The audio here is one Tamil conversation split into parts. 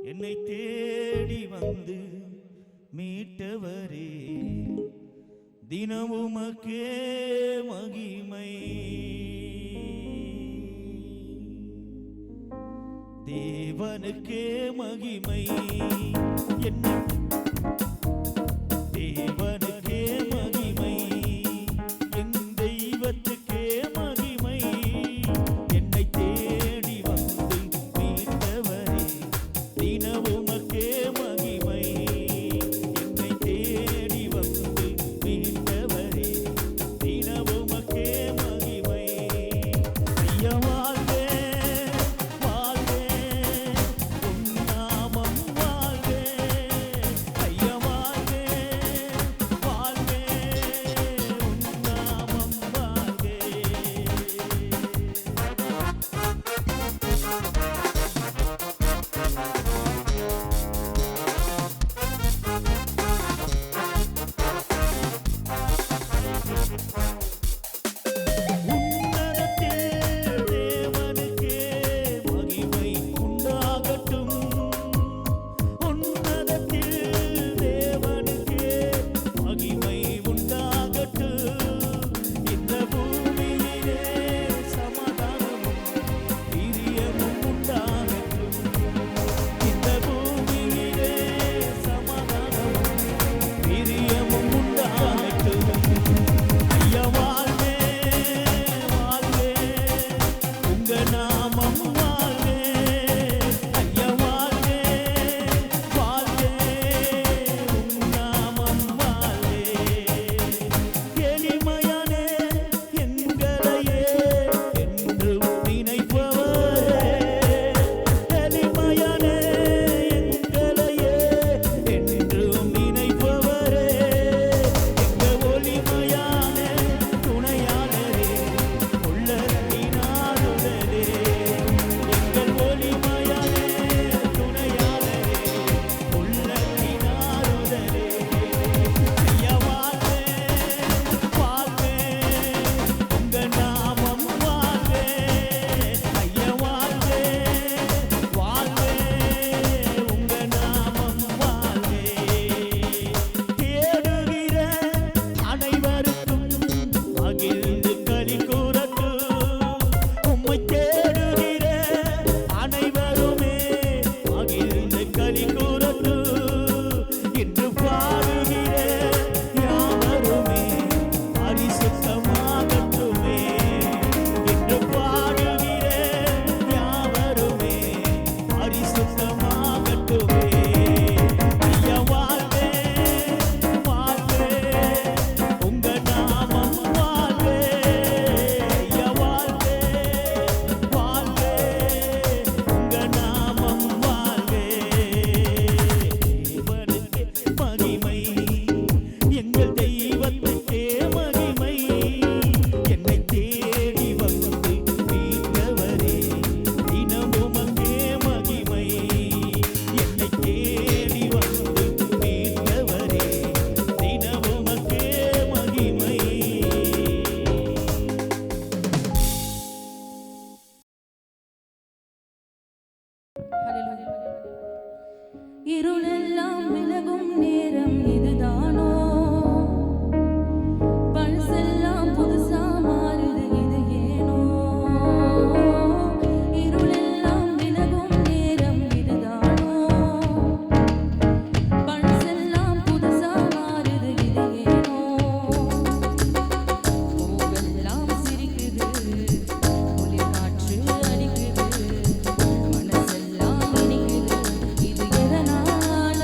என்னை தேடி வந்து மீட்டவரே தினமுமக்கே மகிமை. தேவனுக்கே மகிமை. என்னை தேவனுக்கே மகிமை. என் தெய்வத்துக்கே மகிமை. என்னை தேடி வந்து மீட்டவரே தினமுமக்கே மகிமை. என்னை தேடி வந்து மீட்டவரே தினமுமக்கே மகிமை. ஐயா வாழ்வே வாழ்வே உன் நாமம் வாழ்வே. ஐயா வாழ்வே வாழ்வே உன் நாமம் வாழ்வே. உன்னதத்தில் தேவனுக்கே மகிமை உண்டாகட்டும். உன்னதத்தில் தேவனுக்கே மகிமை உண்டாகட்டும். இந்த பூமியிலே சமாதானமும் பிரியமும் உண்டாகட்டும். இந்த பூமியிலே சமாதானமும் பிரியமும் உண்டாகட்டும். ஐயா வாழ்வே வாழ்வே உங்க நாமம் வாழ்வே. ஐயா வாழ்வே வாழ்வே உன் நாமம் வாழ்வே. எளிமையானே எங்களையே என்றும் நினைப்பவரே. எளிமையானே எங்களையே என்றும் நினைப்பவரே. எங்க ஒளிமையான துணையாளரே உள்ளத்தினாருடனே. எங்கள் ஒளிமையான துணையாளரே உள்ளத்தினாருடனே. ஐயா வாழ்வே வாழ்வே உங்க நாமம் வாழ்வே. ஐயா வாழ்வே வாழ்வே உங்க நாமம் வாழ்வே. தேடுகிற அனைவருக்கும் மகிழ்ந்து களி கூறட்டும். உம்மை தேடுகிற அனைவருமே மகிழ்ந்து களி கூறட்டும். இன்று பாடுகிற யாவருமே பரிசுத்தமாகட்டுமே. இன்று பாடுகிற யாவருமே பரிசுத்தமாகட்டுமே. ஐயா வாழ்வே வாழ்வே உங்க நாமம் வாழ்வே. ஐயா வாழ்வே வாழ்வே உங்க நாமம் வாழ்வே. தேவனுக்கே மகிமை. எங்கள் தெய்வத்துக்கே மகிமை. என்னை தேடி வந்து மீட்டவரே தினமுமக்கே மகிமை. என்னை தேடி வந்து மீட்டவரே தினமுமக்கே மகிமை. இருளெல்லாம் விலகும் நேரம் இதுதானோ? பழசெல்லாம் புதுசா மாறுது இது ஏனோ? இருளெல்லாம் விலகும் நேரம் இதுதானோ? பழசெல்லாம் புதுசா மாறுது இது ஏனோ? பூவெல்லாம் சிரிக்குது, குளிர் காற்று அடிக்குது, மனசெல்லாம் இனிக்குது. இது எதனால?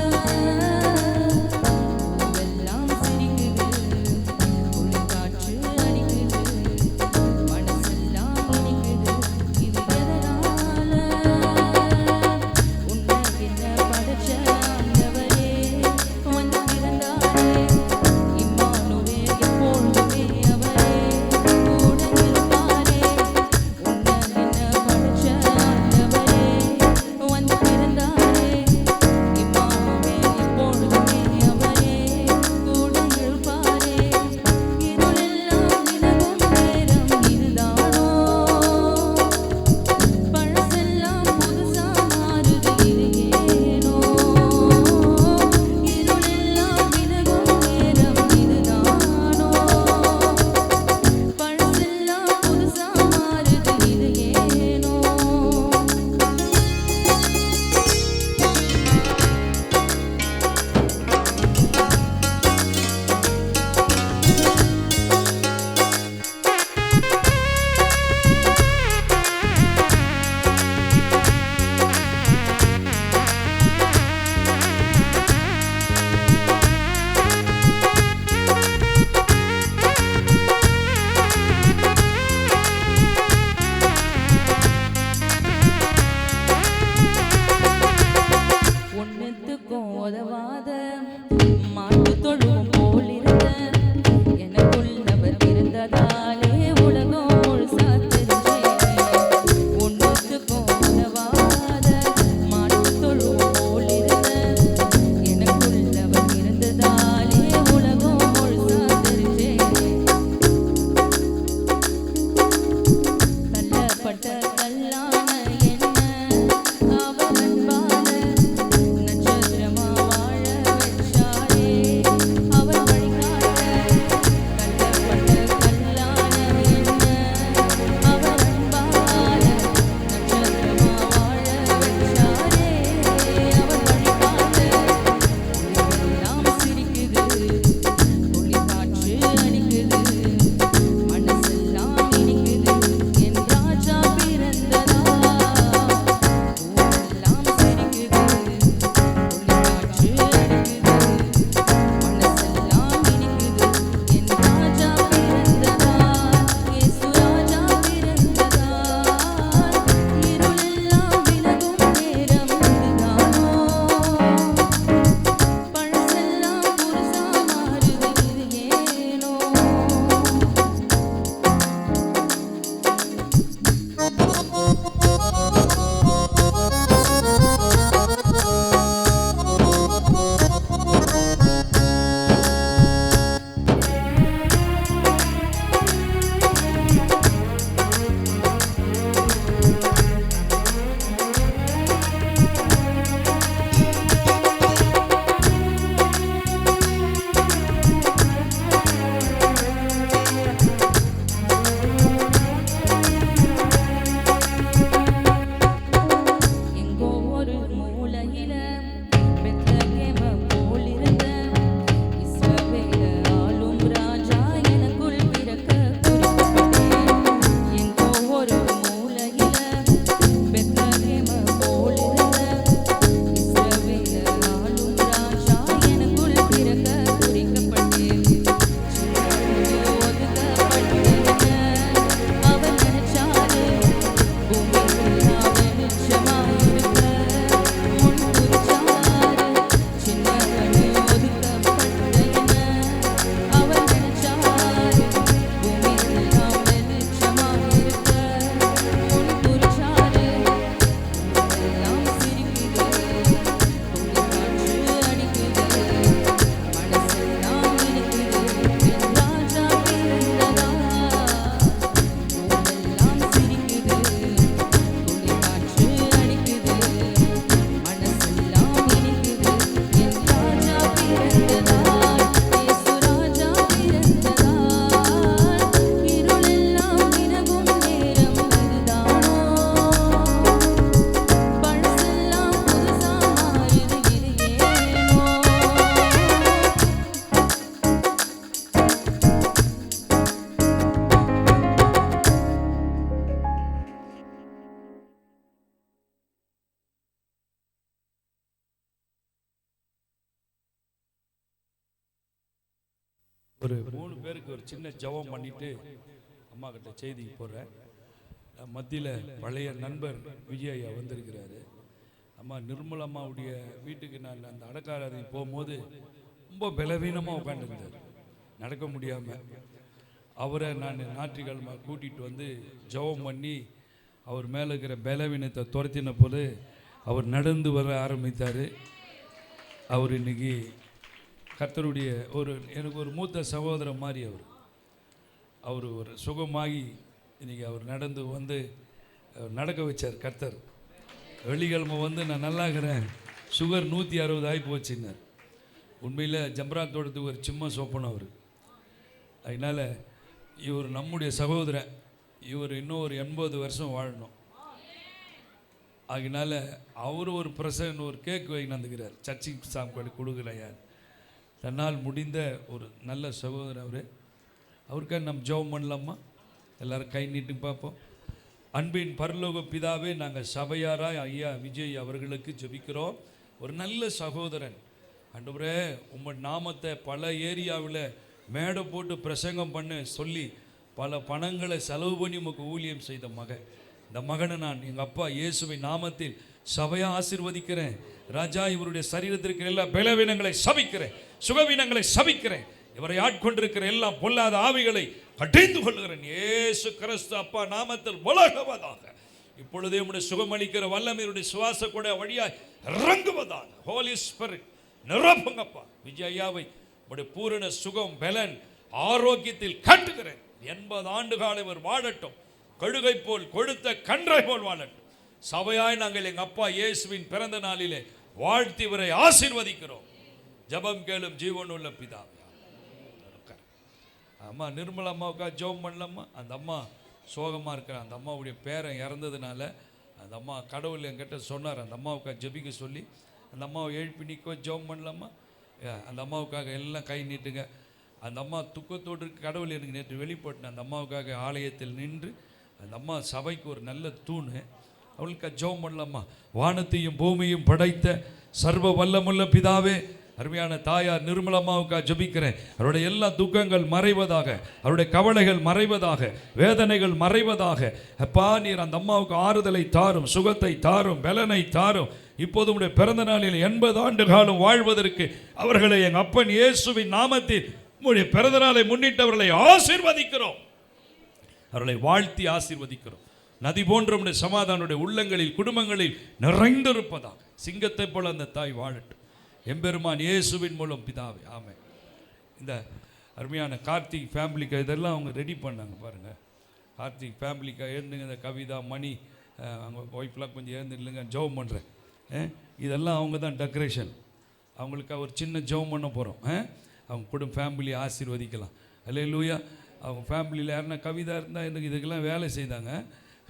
ஒரு 3 பேருக்கு ஒரு சின்ன ஜெபம் பண்ணிட்டு அம்மா கிட்ட செய்தி போடுறேன். மத்தியில் பழைய நண்பர் விஜயா வந்திருக்கிறாரு. அம்மா நிர்மலம்மாவுடைய வீட்டுக்கு நான் அந்த அடக்காரதி போகும்போது ரொம்ப பலவீனமாக உட்காந்துருந்தார், நடக்க முடியாமல். அவரை நான் ஞாயிற்றுக்கிழமை கூட்டிகிட்டு வந்து ஜெபம் பண்ணி அவர் மேலே இருக்கிற பலவீனத்தை துரத்தின போது அவர் நடந்து வர ஆரம்பித்தார். அவர் இன்னைக்கு கர்த்தருடைய எனக்கு ஒரு மூத்த சகோதரன் மாதிரி அவர் ஒரு சுகமாகி இன்றைக்கி அவர் நடந்து வந்து நடக்க வச்சார் கர்த்தர். வெள்ளிக்கிழமை வந்து நான் நல்லாகிறேன், சுகர் 160 ஆகி போச்சுன்னார். உண்மையில் ஜம்பராத் தோட்டத்துக்கு ஒரு சிம்ம சோப்பனம் அவர். அதனால் இவர் நம்முடைய சகோதரன், இவர் இன்னும் ஒரு 80 வருஷம் வாழணும். அதனால அவர் ஒரு ஒரு கேக் வாங்கினாந்துக்கிறார், சர்ச்சிங் சாப்பாடு கொடுக்குறாயார். தன்னால் முடிந்த ஒரு நல்ல சகோதரர் அவருக்காக நம்ம ஜெபம் பண்ணலாமா? எல்லோரும் கை நீட்டு பார்ப்போம். அன்பின் பரலோக பிதாவே, நாங்கள் சபையாராய் ஐயா விஜய் அவர்களுக்கு ஜெபிக்கிறோம். ஒரு நல்ல சகோதரன் ஆண்டவரே, உங்கள் நாமத்தை பல ஏரியாவில் மேடை போட்டு பிரசங்கம் பண்ண சொல்லி பல பணங்களை செலவு பண்ணி உமக்கு ஊழியம் செய்த மகன். இந்த மகனை நான் எங்கள் அப்பா இயேசுவை நாமத்தில் சபையாக ஆசீர்வதிக்கிறேன். ராஜா, இவருடைய சரீரத்திற்கு எல்லா பலவீனங்களை சபிக்கிறேன், சுகவீனங்களை சபிக்கிறேன். இவரை ஆட்கொண்டிருக்கிற எல்லா பொல்லாத ஆவிகளை கடிந்து கொள்கிறேன் இயேசு கிறிஸ்து அப்பா நாமத்தில் உலகுவதாக. இப்பொழுதே உடைய சுகமளிக்கிற வல்லமையுடைய சுவாச கூட வழியாய் இறங்குவதாக. ஹோலி ஸ்பிரிட் நிரப்புங்கப்பா. விஜயாவை உடைய பூரண சுகம் பலன் ஆரோக்கியத்தில் கட்டுகிறேன். 80 ஆண்டு காலம் இவர் வாழட்டும், கழுகை போல் கொழுத்த கன்றை போல் வாழட்டும். சபையாய் நாங்கள் எங்கள் அப்பா இயேசுவின் பிறந்த நாளிலே வாழ்த்தி இவரை ஆசீர்வதிக்கிறோம். ஜெபம் கேளும் ஜீவனுள்ள பிதாவே. அம்மா நிர்மலா அம்மாவுக்கா ஜெபம் பண்ணலாமா? அந்த அம்மா சோகமாக இருக்கிற அந்த அம்மாவுடைய பேரன் இறந்ததுனால அந்த அம்மா கடவுள் என்கிட்ட சொன்னார், அந்த அம்மாவுக்கா ஜெபிக்க சொல்லி. அந்த அம்மாவை எழுப்பி நிற்க ஜெபம் பண்ணலாமா? அந்த அம்மாவுக்காக எல்லாம் கை நீட்டுங்க. அந்த அம்மா துக்கத்தோடு இருக்க கடவுள் எனக்கு நேற்று வெளிப்பட்டேன். அந்த அம்மாவுக்காக ஆலயத்தில் நின்று அந்த அம்மா சபைக்கு ஒரு நல்ல தூண், அவளுக்கு ஜெபம் பண்ணலாமா? வானத்தையும் பூமியும் படைத்த சர்வ வல்லமுள்ள பிதாவே, அருமையான தாயார் நிர்மலம்மாவுக்காக ஜெபிக்கிறேன். அவருடைய எல்லா துக்கங்கள் மறைவதாக, அவருடைய கவலைகள் மறைவதாக, வேதனைகள் மறைவதாக. அப்பா, நீர் அந்த அம்மாவுக்கு ஆறுதலை தாரும், சுகத்தை தாரும், பலனை தாரும். இப்போது உடைய பிறந்த நாளில் 80 ஆண்டு காலம் வாழ்வதற்கு அவர்களை எங்கள் அப்பன் இயேசுவின் நாமத்தில் உடைய பிறந்த நாளை முன்னிட்டு அவர்களை ஆசீர்வதிக்கிறோம், அவர்களை வாழ்த்தி ஆசீர்வதிக்கிறோம். நதி போன்ற உடைய சமாதானுடைய உள்ளங்களில் குடும்பங்களில் நிறைந்திருப்பதாக. சிங்கத்தை போல அந்த தாய் வாழட்டும் எம்பெருமான் இயேசுவின் மூலம் பிதாவே, ஆமென். இந்த அருமையான கார்த்திக் ஃபேமிலிக்கு இதெல்லாம் அவங்க ரெடி பண்ணாங்க பாருங்கள். கார்த்திக் ஃபேமிலிக்கு எழுந்துங்க. இந்த கவிதா மணி அவங்க ஒய்ஃப்லாம் கொஞ்சம் எழுந்து இல்லைங்க, ஜெபம் பண்ணுறேன். இதெல்லாம் அவங்க தான் டெக்கரேஷன். அவங்களுக்கு ஒரு சின்ன ஜெபம் பண்ண போகிறோம். அவங்க குடும்ப ஃபேமிலி ஆசீர்வதிக்கலாம். அல்லேலூயா. அவங்க ஃபேமிலியில் யாருன்னா கவிதா இருந்தால் எனக்கு இதுக்கெல்லாம் வேலை செய்தாங்க.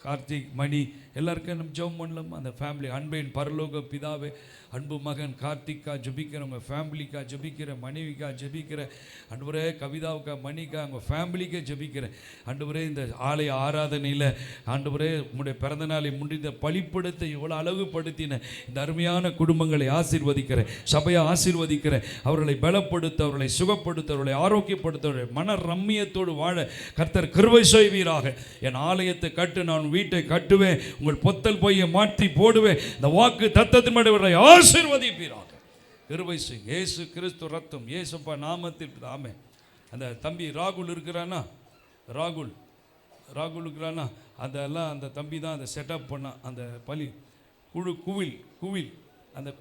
கார்த்திக் மணி எல்லாருக்கும் நம்ம ஜெபம் பண்ணலாமா? அந்த ஃபேமிலி அன்பின் பரலோக பிதாவே, அன்பு மகன் கார்த்திக்கா ஜெபிக்கிறவங்க ஃபேமிலிக்கா ஜெபிக்கிறேன், மனைவிக்கா ஜெபிக்கிறேன். அன்றுவரே கவிதாவுக்கா மணிக்கா அவங்க ஃபேமிலிக்கே ஜெபிக்கிறேன். அன்றுவரே இந்த ஆலய ஆராதனையில் ஆண்டவரே உங்களுடைய பிறந்த நாளை முடிந்த பழிப்படத்தை இவ்வளோ அழகுபடுத்தின இந்த அருமையான குடும்பங்களை ஆசீர்வதிக்கிறேன், சபையை ஆசீர்வதிக்கிறேன். அவர்களை பலப்படுத்த, அவர்களை சுகப்படுத்த, அவர்களை ஆரோக்கியப்படுத்த, அவர்களை மன ரம்மியத்தோடு வாழ கர்த்தர் கிருபை செய்வீராக. என் ஆலயத்தை கட்டு, நான் வீட்டை கட்டுவேன், உங்கள் பொத்தல் பொய்யை மாற்றி போடுவேன். இந்த வாக்கு தத்தத்தின்படி ஆசீர்வதிப்பீராக. கிருபை செய். இயேசு கிறிஸ்து ரத்தம் இயேசுப்பா நாமத்தில் ஆமென். அந்த தம்பி ராகுல் இருக்கிறானா, ராகுல் இருக்கிறானா, அதெல்லாம் அந்த தம்பி தான் அந்த செட்டப் பண்ணான். அந்த பலி குவில்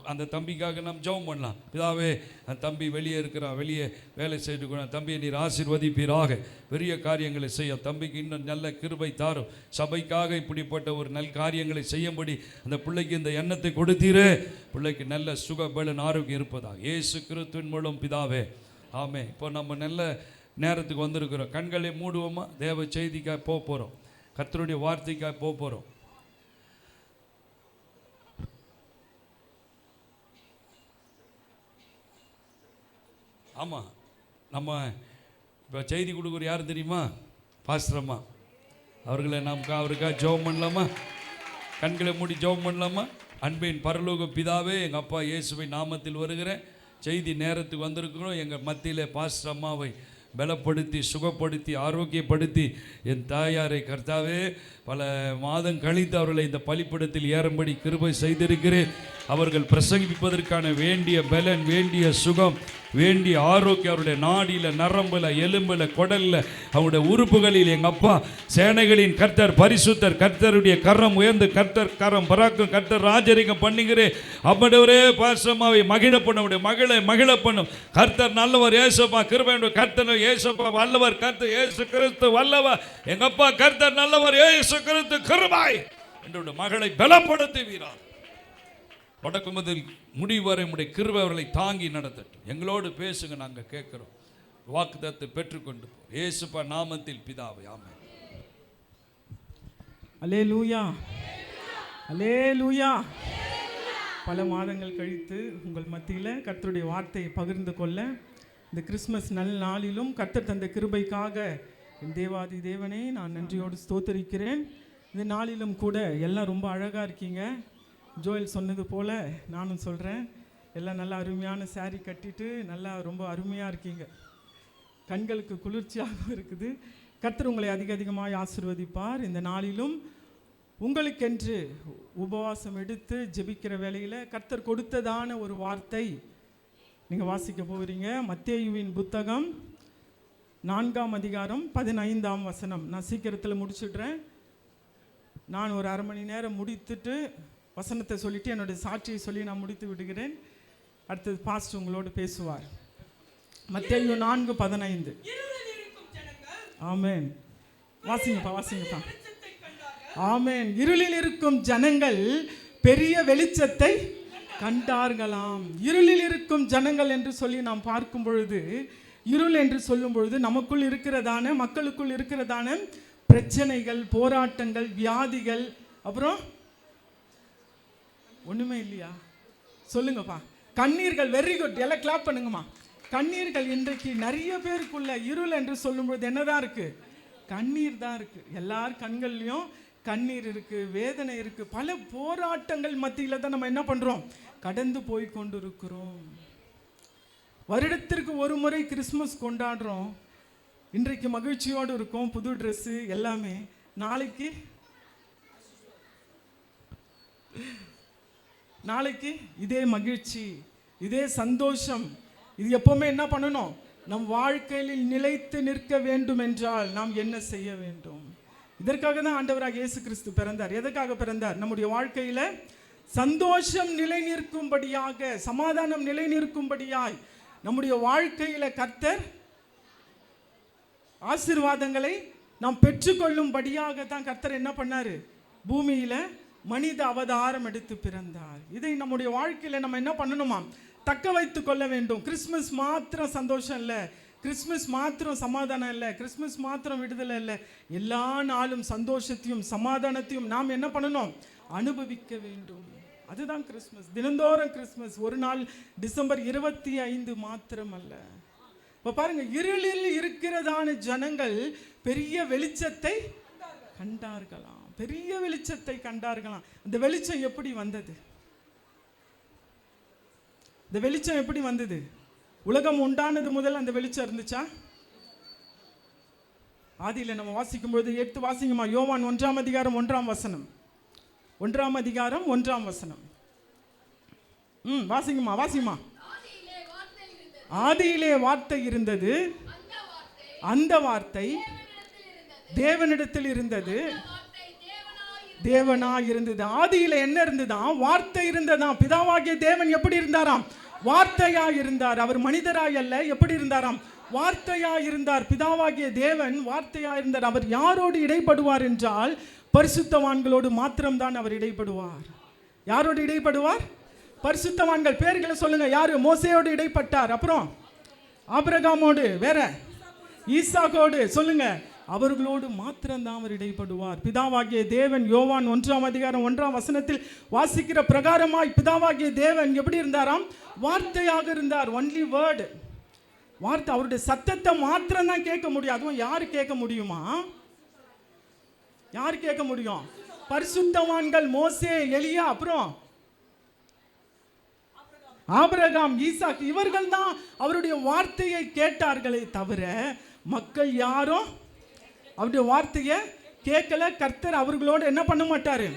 அந்த தம்பிக்காக நாம் ஜெபம் பண்ணலாம். பிதாவே, அந்த தம்பி வெளியே இருக்கிறான், வெளியே வேலை செய்துக்கிறான். தம்பியை நீர் ஆசீர்வதிப்பீராக. பெரிய காரியங்களை செய்ய தம்பிக்கு இன்னும் நல்ல கிருபை தாரும். சபைக்காக இப்படிப்பட்ட ஒரு நல் காரியங்களை செய்யும்படி அந்த பிள்ளைக்கு இந்த எண்ணத்தை கொடுத்தீரே. பிள்ளைக்கு நல்ல சுக பலன் ஆரோக்கியம் இருப்பதாக இயேசு கிறிஸ்துவின் மூலம் பிதாவே, ஆமென். இப்போ நம்ம நல்ல நேரத்துக்கு வந்திருக்கிறோம். கண்களை மூடுவோமா? தேவ செய்திக்காக போக போகிறோம், கர்த்தருடைய வார்த்தைக்காக போக போகிறோம். ஆமாம், நம்ம இப்போ செய்தி கொடுக்குற யார் தெரியுமா? பாஸ்டர் அம்மா அவர்களை அவருக்காக ஜெபம் பண்ணலாமா? கண்களை மூடி ஜெபம் பண்ணலாமா? அன்பின் பரலோக பிதாவே, எங்கள் அப்பா இயேசுவை நாமத்தில் வருகிறேன். செய்தி நேரத்துக்கு வந்திருக்கிறோம். எங்கள் மத்தியில் பாஸ்டர் அம்மாவை பலப்படுத்தி சுகப்படுத்தி ஆரோக்கியப்படுத்தி என் தாயாரை கர்த்தாவே பல மாதம் கழித்து அவர்களை இந்த பலிப்பிடத்தில் ஏறும்படி கிருபை செய்திருக்கிறேன். அவர்கள் பிரசங்கிப்பதற்கான வேண்டிய பலன், வேண்டிய சுகம், வேண்டிய ஆரோக்கியம் அவருடைய நாடியில், நரம்பில், எலும்பில், குடலில், அவருடைய உறுப்புகளில் எங்கள் அப்பா சேனைகளின் கர்த்தர் பரிசுத்தர், கர்த்தருடைய கரம் உயர்ந்து, கர்த்தர் கரம் பராக்கும், கர்த்தர் ராஜரிகம் பண்ணுகிறேன். அப்படியே பாசமாவை மகிழ பண்ணும், மகிழ பண்ணும். கர்த்தர் நல்லவர், ஏசப்பா கிருபை, கர்த்தர் ஏசப்பா வல்லவர், கர்த்தர் ஏசு கிறிஸ்து வல்லவர், எங்கள் அப்பா கர்த்தர் நல்லவர், ஏசு கிறிஸ்து கிருபை என்னுடைய மகளை பலப்படுத்துவீரார். தொடக்கம் முதல் முடிவு வரை உடைய கிருபை அவர்களை தாங்கி நடத்தட்டும். எங்களோடு பேசுங்க, நாங்கள் கேட்கிறோம். வாக்குத்தத்தத்தை பெற்றுக்கொண்டு இயேசுப்பா நாமத்தில் பிதாவே, ஆமென். அல்லேலூயா, அல்லேலூயா. பல மாதங்கள் கழித்து உங்கள் மத்தியில் கர்த்தருடைய வார்த்தையை பகிர்ந்து கொள்ள இந்த கிறிஸ்மஸ் நல் நாளிலும் கர்த்தர் தந்த கிருபைக்காக என் தேவாதி தேவனே நான் நன்றியோடு ஸ்தோத்தரிக்கிறேன். இந்த நாளிலும் கூட எல்லாம் ரொம்ப அழகாக இருக்கீங்க. ஜோயல் சொன்னது போல் நானும் சொல்கிறேன், எல்லாம் நல்லா அருமையான சாரி கட்டிட்டு நல்லா ரொம்ப அருமையாக இருக்கீங்க. கண்களுக்கு குளிர்ச்சியாக இருக்குது. கர்த்தர் உங்களை அதிகமாக ஆசீர்வதிப்பார். இந்த நாளிலும் உங்களுக்கென்று உபவாசம் எடுத்து ஜெபிக்கிற வேளையில் கர்த்தர் கொடுத்ததான ஒரு வார்த்தை நீங்கள் வாசிக்க போகிறீங்க. மத்தேயுவின் புத்தகம் 4ஆம் அதிகாரம் 15ஆம் வசனம். நான் சீக்கிரத்தில் முடிச்சுடுறேன். நான் ஒரு அரை மணி நேரம் முடித்துட்டு வசனத்தை சொல்லிவிட்டு என்னுடைய சாட்சியை சொல்லி நான் முடித்து விடுகிறேன். அடுத்தது பாஸ்டர் உங்களோடு பேசுவார். மத்தேயு 4:15. ஆமென். வாசிங்கப்பா. ஆமென். இருளில் இருக்கும் ஜனங்கள் பெரிய வெளிச்சத்தை கண்டார்களாம். இருளில் இருக்கும் ஜனங்கள் என்று சொல்லி நாம் பார்க்கும் பொழுது, இருள் என்று சொல்லும் பொழுது நமக்குள் இருக்கிறதான, மக்களுக்குள் இருக்கிறதான பிரச்சனைகள், போராட்டங்கள், வியாதிகள், அப்புறம் ஒண்ணுமே இல்லையா? சொல்லுங்கப்பா. கண்ணீர்கள். வெரி குட், எல்லாம் கிளாப் பண்ணுங்கம்மா. கண்ணீர்கள். இன்றைக்கு நிறைய பேருக்குள்ள இருள் என்று சொல்லும்பொழுது என்னதான் இருக்கு? கண்ணீர் தான் இருக்கு. எல்லார் கண்கள்லையும் கண்ணீர் இருக்கு, வேதனை இருக்கு. பல போராட்டங்கள் மத்தியில் தான் நம்ம என்ன பண்றோம்? கடந்து போய் கொண்டு இருக்கிறோம். வருடத்திற்கு ஒரு முறை கிறிஸ்மஸ் கொண்டாடுறோம். இன்றைக்கு மகிழ்ச்சியோடு இருக்கும், புது ட்ரெஸ்ஸு எல்லாமே. நாளைக்கு இதே மகிழ்ச்சி, இதே சந்தோஷம். இது எப்பவுமே என்ன பண்ணணும்? நம் வாழ்க்கையில் நிலைத்து நிற்க வேண்டும் என்றால் நாம் என்ன செய்ய வேண்டும்? இதற்காக தான் ஆண்டவராக இயேசு கிறிஸ்து பிறந்தார். எதற்காக பிறந்தார்? நம்முடைய வாழ்க்கையில சந்தோஷம் நிலை நிற்கும்படியாக, சமாதானம் நிலை நிற்கும்படியாய், நம்முடைய வாழ்க்கையில கர்த்தர் ஆசீர்வாதங்களை நாம் பெற்றுக்கொள்ளும்படியாக தான் கர்த்தர் என்ன பண்ணாரு? பூமியில மனித அவதாரம் எடுத்து பிறந்தார். இதை நம்முடைய வாழ்க்கையில நம்ம என்ன பண்ணணுமா? தக்க வைத்துக் கொள்ள வேண்டும். கிறிஸ்மஸ் மாத்திரம் சந்தோஷம் இல்லை, கிறிஸ்மஸ் மாத்திரம் சமாதானம் இல்லை, கிறிஸ்மஸ் மாத்திரம் விடுதலை இல்லை. எல்லா நாளும் சந்தோஷத்தையும் சமாதானத்தையும் நாம் என்ன பண்ணணும்? அனுபவிக்க வேண்டும். அதுதான் கிறிஸ்மஸ். தினந்தோறும் கிறிஸ்மஸ். ஒரு நாள் டிசம்பர் 25 மாத்திரம் அல்ல. இப்போ பாருங்க, இருளில் இருக்கிறதான ஜனங்கள் பெரிய வெளிச்சத்தை கண்டார்களாம். பெரிய வெளிச்சத்தை கண்டார்களாம். அந்த வெளிச்சம் எப்படி வந்தது? இந்த வெளிச்சம் எப்படி வந்தது? உலகம் உண்டானது முதல் அந்த வெளிச்சம் இருந்துச்சா? ஆதியில் நம்ம வாசிக்கும்போது எடுத்து வாசிங்கம்மா. யோவான் 1ஆம் அதிகாரம் 1ஆம் வசனம். 1ஆம் அதிகாரம் 1ஆம் வசனம். வாசிங்கம்மா. ஆதியிலே வார்த்தை இருந்தது, அந்த வார்த்தை தேவனிடத்தில் இருந்தது, தேவனாய் இருந்தது. ஆதியில என்ன இருந்ததாம்? வார்த்தை இருந்ததாம். பிதாவாகிய தேவன் எப்படி இருந்தாராம்? வார்த்தையாய் இருந்தார். அவர் மனிதராய் அல்ல. எப்படி இருந்தாராம்? வார்த்தையாய் இருந்தார். பிதாவாகிய தேவன் வார்த்தையாய் இருந்தார். அவர் யாரோடு இடைப்படுவார் என்றால் பரிசுத்தவான்களோடு மாத்திரம்தான் அவர் இடைப்படுவார். யாரோடு இடைப்படுவார்? பரிசுத்தவான்கள். பேர்களை சொல்லுங்க. யாரு? மோசேயோடு இடைப்பட்டார். அப்புறம் ஆபிரகாமோடு, வேற ஈசாக்கோடு, சொல்லுங்க. அவர்களோடு மாத்திரம்தான் அவர் இடைப்படுவார். பிதாவாகிய தேவன் யோவான் 1ஆம் அதிகாரம் 1ஆம் வசனத்தில் வாசிக்கிற பிரகாரமாய் பிதாவாகிய தேவன் எப்படி இருந்தாராம்? வார்த்தையாக இருந்தார். ஒன்லி வேர்டு, வார்த்தை. அவருடைய சத்தத்தை மாத்திரம் தான் கேட்க முடியும். அதுவும் யாரு கேட்க முடியுமா? யார் கேட்க முடியும்? பரிசுத்தவான்கள். மோசே, எலியா, அப்புறம் ஆபிரகாம், ஈசாக் இவர்கள் தான் அவருடைய வார்த்தையை கேட்டார்களே தவிர மக்கள் யாரும் அவருடைய வார்த்தையை கேட்கல. கர்த்தர் அவர்களோடு என்ன பண்ண மாட்டாரு?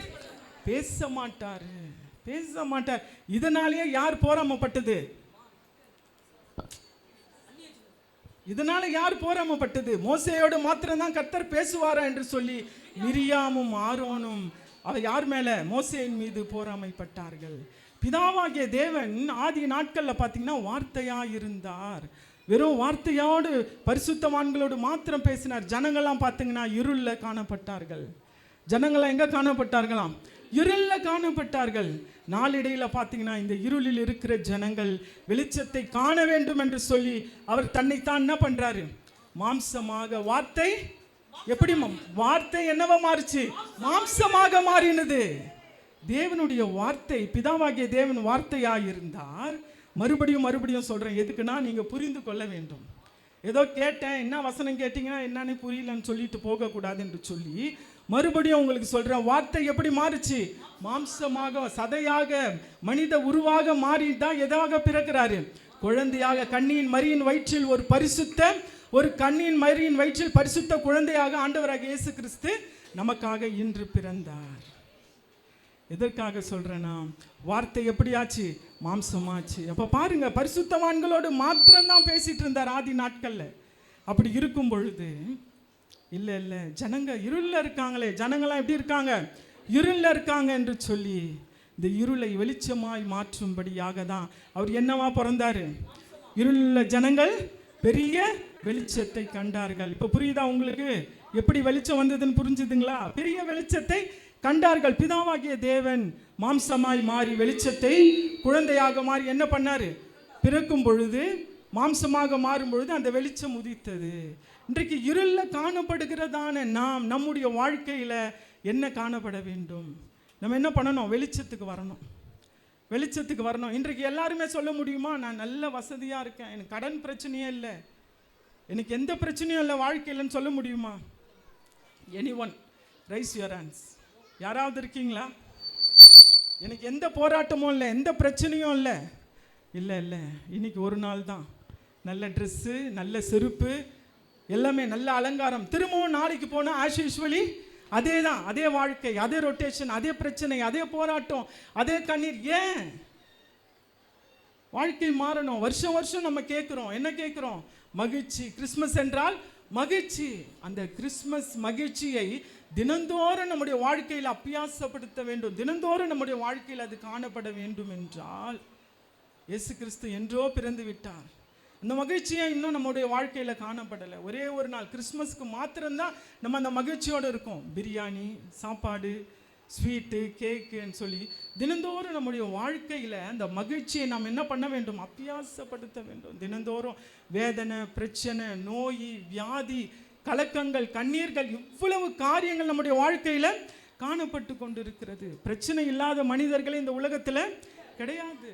பேச மாட்டாரு, பேச மாட்டார். இதனாலேயே யார் போராமப்பட்டது? இதனால யார் போராமப்பட்டது? மோசேயோடு மாத்திரம்தான் கர்த்தர் பேசுவாரா என்று சொல்லி மிரியாமும் ஆரோனும் யார் மேல? மோசேயின் மீது போராமைப்பட்டார்கள். பிதாவாகிய தேவன் ஆதி நாட்கள்ல பார்த்தீங்கன்னா வார்த்தையா இருந்தார். வெறும் வார்த்தையோடு பரிசுத்தவான்களோடு மாத்திரம் பேசினார். ஜனங்கள்லாம் பார்த்தீங்கன்னா இருள்ல காணப்பட்டார்கள். ஜனங்கள்லாம் எங்க காணப்பட்டார்களாம்? இருள்ல காணப்பட்டார்கள். நாளிடையில பார்த்தீங்கன்னா இந்த இருளில் இருக்கிற ஜனங்கள் வெளிச்சத்தை காண வேண்டும் என்று சொல்லி அவர் தன்னைத்தான் என்ன பண்றாரு? மாம்சமாக. வார்த்தை எப்படி? வார்த்தை என்னவா மாறுச்சு? மாம்சமாக மாறினது. தேவனுடைய வார்த்தை, பிதாவாகிய தேவன் வார்த்தையாக இருந்தார். மறுபடியும் சொல்றேன், எதுக்குன்னா நீங்க புரிந்து கொள்ள வேண்டும். ஏதோ கேட்டேன், என்ன வசனம் கேட்டீங்கன்னா என்னன்னு புரியலன்னு சொல்லிட்டு போகக்கூடாது என்று சொல்லி மறுபடியும் உங்களுக்கு சொல்றேன். வார்த்தை எப்படி மாறுச்சு? மாம்சமாக, சதையாக, மனித உருவாக மாறிதான் எதாக பிறக்கிறாரு? குழந்தையாக. கண்ணியின் மரியின் வயிற்றில் ஒரு கண்ணியின் மரியின் வயிற்றில் பரிசுத்த குழந்தையாக ஆண்டவராக இயேசு கிறிஸ்து நமக்காக இன்று பிறந்தார். எதற்காக சொல்றேன்னா, வார்த்தை எப்படி ஆச்சு? மாம்சமாச்சு. அப்ப பாருங்க, பரிசுத்தவான்களோடு மாத்திரம்தான் பேசிட்டு இருந்தார் ஆதி நாட்கள்ல. அப்படி இருக்கும் பொழுது இல்ல ஜனங்க இருள்ல இருக்காங்களே, ஜனங்களாம் எப்படி இருக்காங்க? இருள்ல இருக்காங்க என்று சொல்லி இந்த இருளை வெளிச்சமாய் மாற்றும்படியாக தான் அவர் என்னவா பிறந்தாரு? இருளுள்ள ஜனங்கள் பெரிய வெளிச்சத்தை கண்டார்கள். இப்ப புரியுதா உங்களுக்கு? எப்படி வெளிச்சம் வந்ததுன்னு புரிஞ்சுதுங்களா? பெரிய வெளிச்சத்தை கண்டார்கள். பிதாவாகிய தேவன் மாம்சமாய் மாறி வெளிச்சத்தை குழந்தையாக மாறி என்ன பண்ணாரு? பிறக்கும் பொழுது, மாம்சமாக மாறும் பொழுது அந்த வெளிச்சம் உதித்தது. இன்றைக்கு இருள்ல காணப்படுகிறதான நாம் நம்முடைய வாழ்க்கையில என்ன காணப்பட வேண்டும்? நம்ம என்ன பண்ணணும்? வெளிச்சத்துக்கு வரணும். வெளிச்சத்துக்கு வரணும். இன்றைக்கு எல்லாருமே சொல்ல முடியுமா, நான் நல்ல வசதியா இருக்கேன், எனக்கு கடன் பிரச்சனையே இல்லை, எனக்கு எந்த பிரச்சனையும் இல்லை வாழ்க்கையிலன்னு சொல்ல முடியுமா? Anyone raise your hands. யாராவது இருக்கீங்களா? எனக்கு எந்த போராட்டமும் இல்லை, எந்த பிரச்சனையும் இல்லை. இல்லை இன்னைக்கு ஒரு நாள் தான். நல்ல ட்ரெஸ்ஸு, நல்ல செருப்பு, எல்லாமே நல்ல அலங்காரம். திரும்பவும் நாளைக்கு போனால் ஆஸ் யூஸ்வலி அதே தான், அதே வாழ்க்கை, அதே ரொட்டேஷன், அதே பிரச்சனை, அதே போராட்டம், அதே கண்ணீர். ஏன்? வாழ்க்கை மாறணும். வருஷம் நம்ம கேட்குறோம், என்ன கேட்குறோம்? மகிழ்ச்சி. கிறிஸ்மஸ் என்றால் மகிழ்ச்சி. அந்த கிறிஸ்மஸ் மகிழ்ச்சியை தினந்தோறும் நம்முடைய வாழ்க்கையில் அபியாசப்படுத்த வேண்டும். தினந்தோறும் நம்முடைய வாழ்க்கையில் அது காணப்பட வேண்டும் என்றால் இயேசு கிறிஸ்து என்றோ பிறந்து விட்டார். அந்த மகிழ்ச்சியை இன்னும் நம்முடைய வாழ்க்கையில் காணப்படலை. ஒரே ஒரு நாள் கிறிஸ்மஸ்க்கு மாத்திரம்தான் நம்ம அந்த மகிழ்ச்சியோடு இருக்கோம். பிரியாணி, சாப்பாடு, ஸ்வீட்டு, கேக்குன்னு சொல்லி தினந்தோறும் நம்முடைய வாழ்க்கையில் அந்த மகிழ்ச்சியை நாம் என்ன பண்ண வேண்டும்? அபியாசப்படுத்த வேண்டும். தினந்தோறும் வேதனை, பிரச்சனை, நோய், வியாதி, கலக்கங்கள், கண்ணீர்கள், இவ்வளவு காரியங்கள் நம்முடைய வாழ்க்கையில் காணப்பட்டு கொண்டிருக்கிறது. பிரச்சனை இல்லாத மனிதர்களே இந்த உலகத்தில் கிடையாது.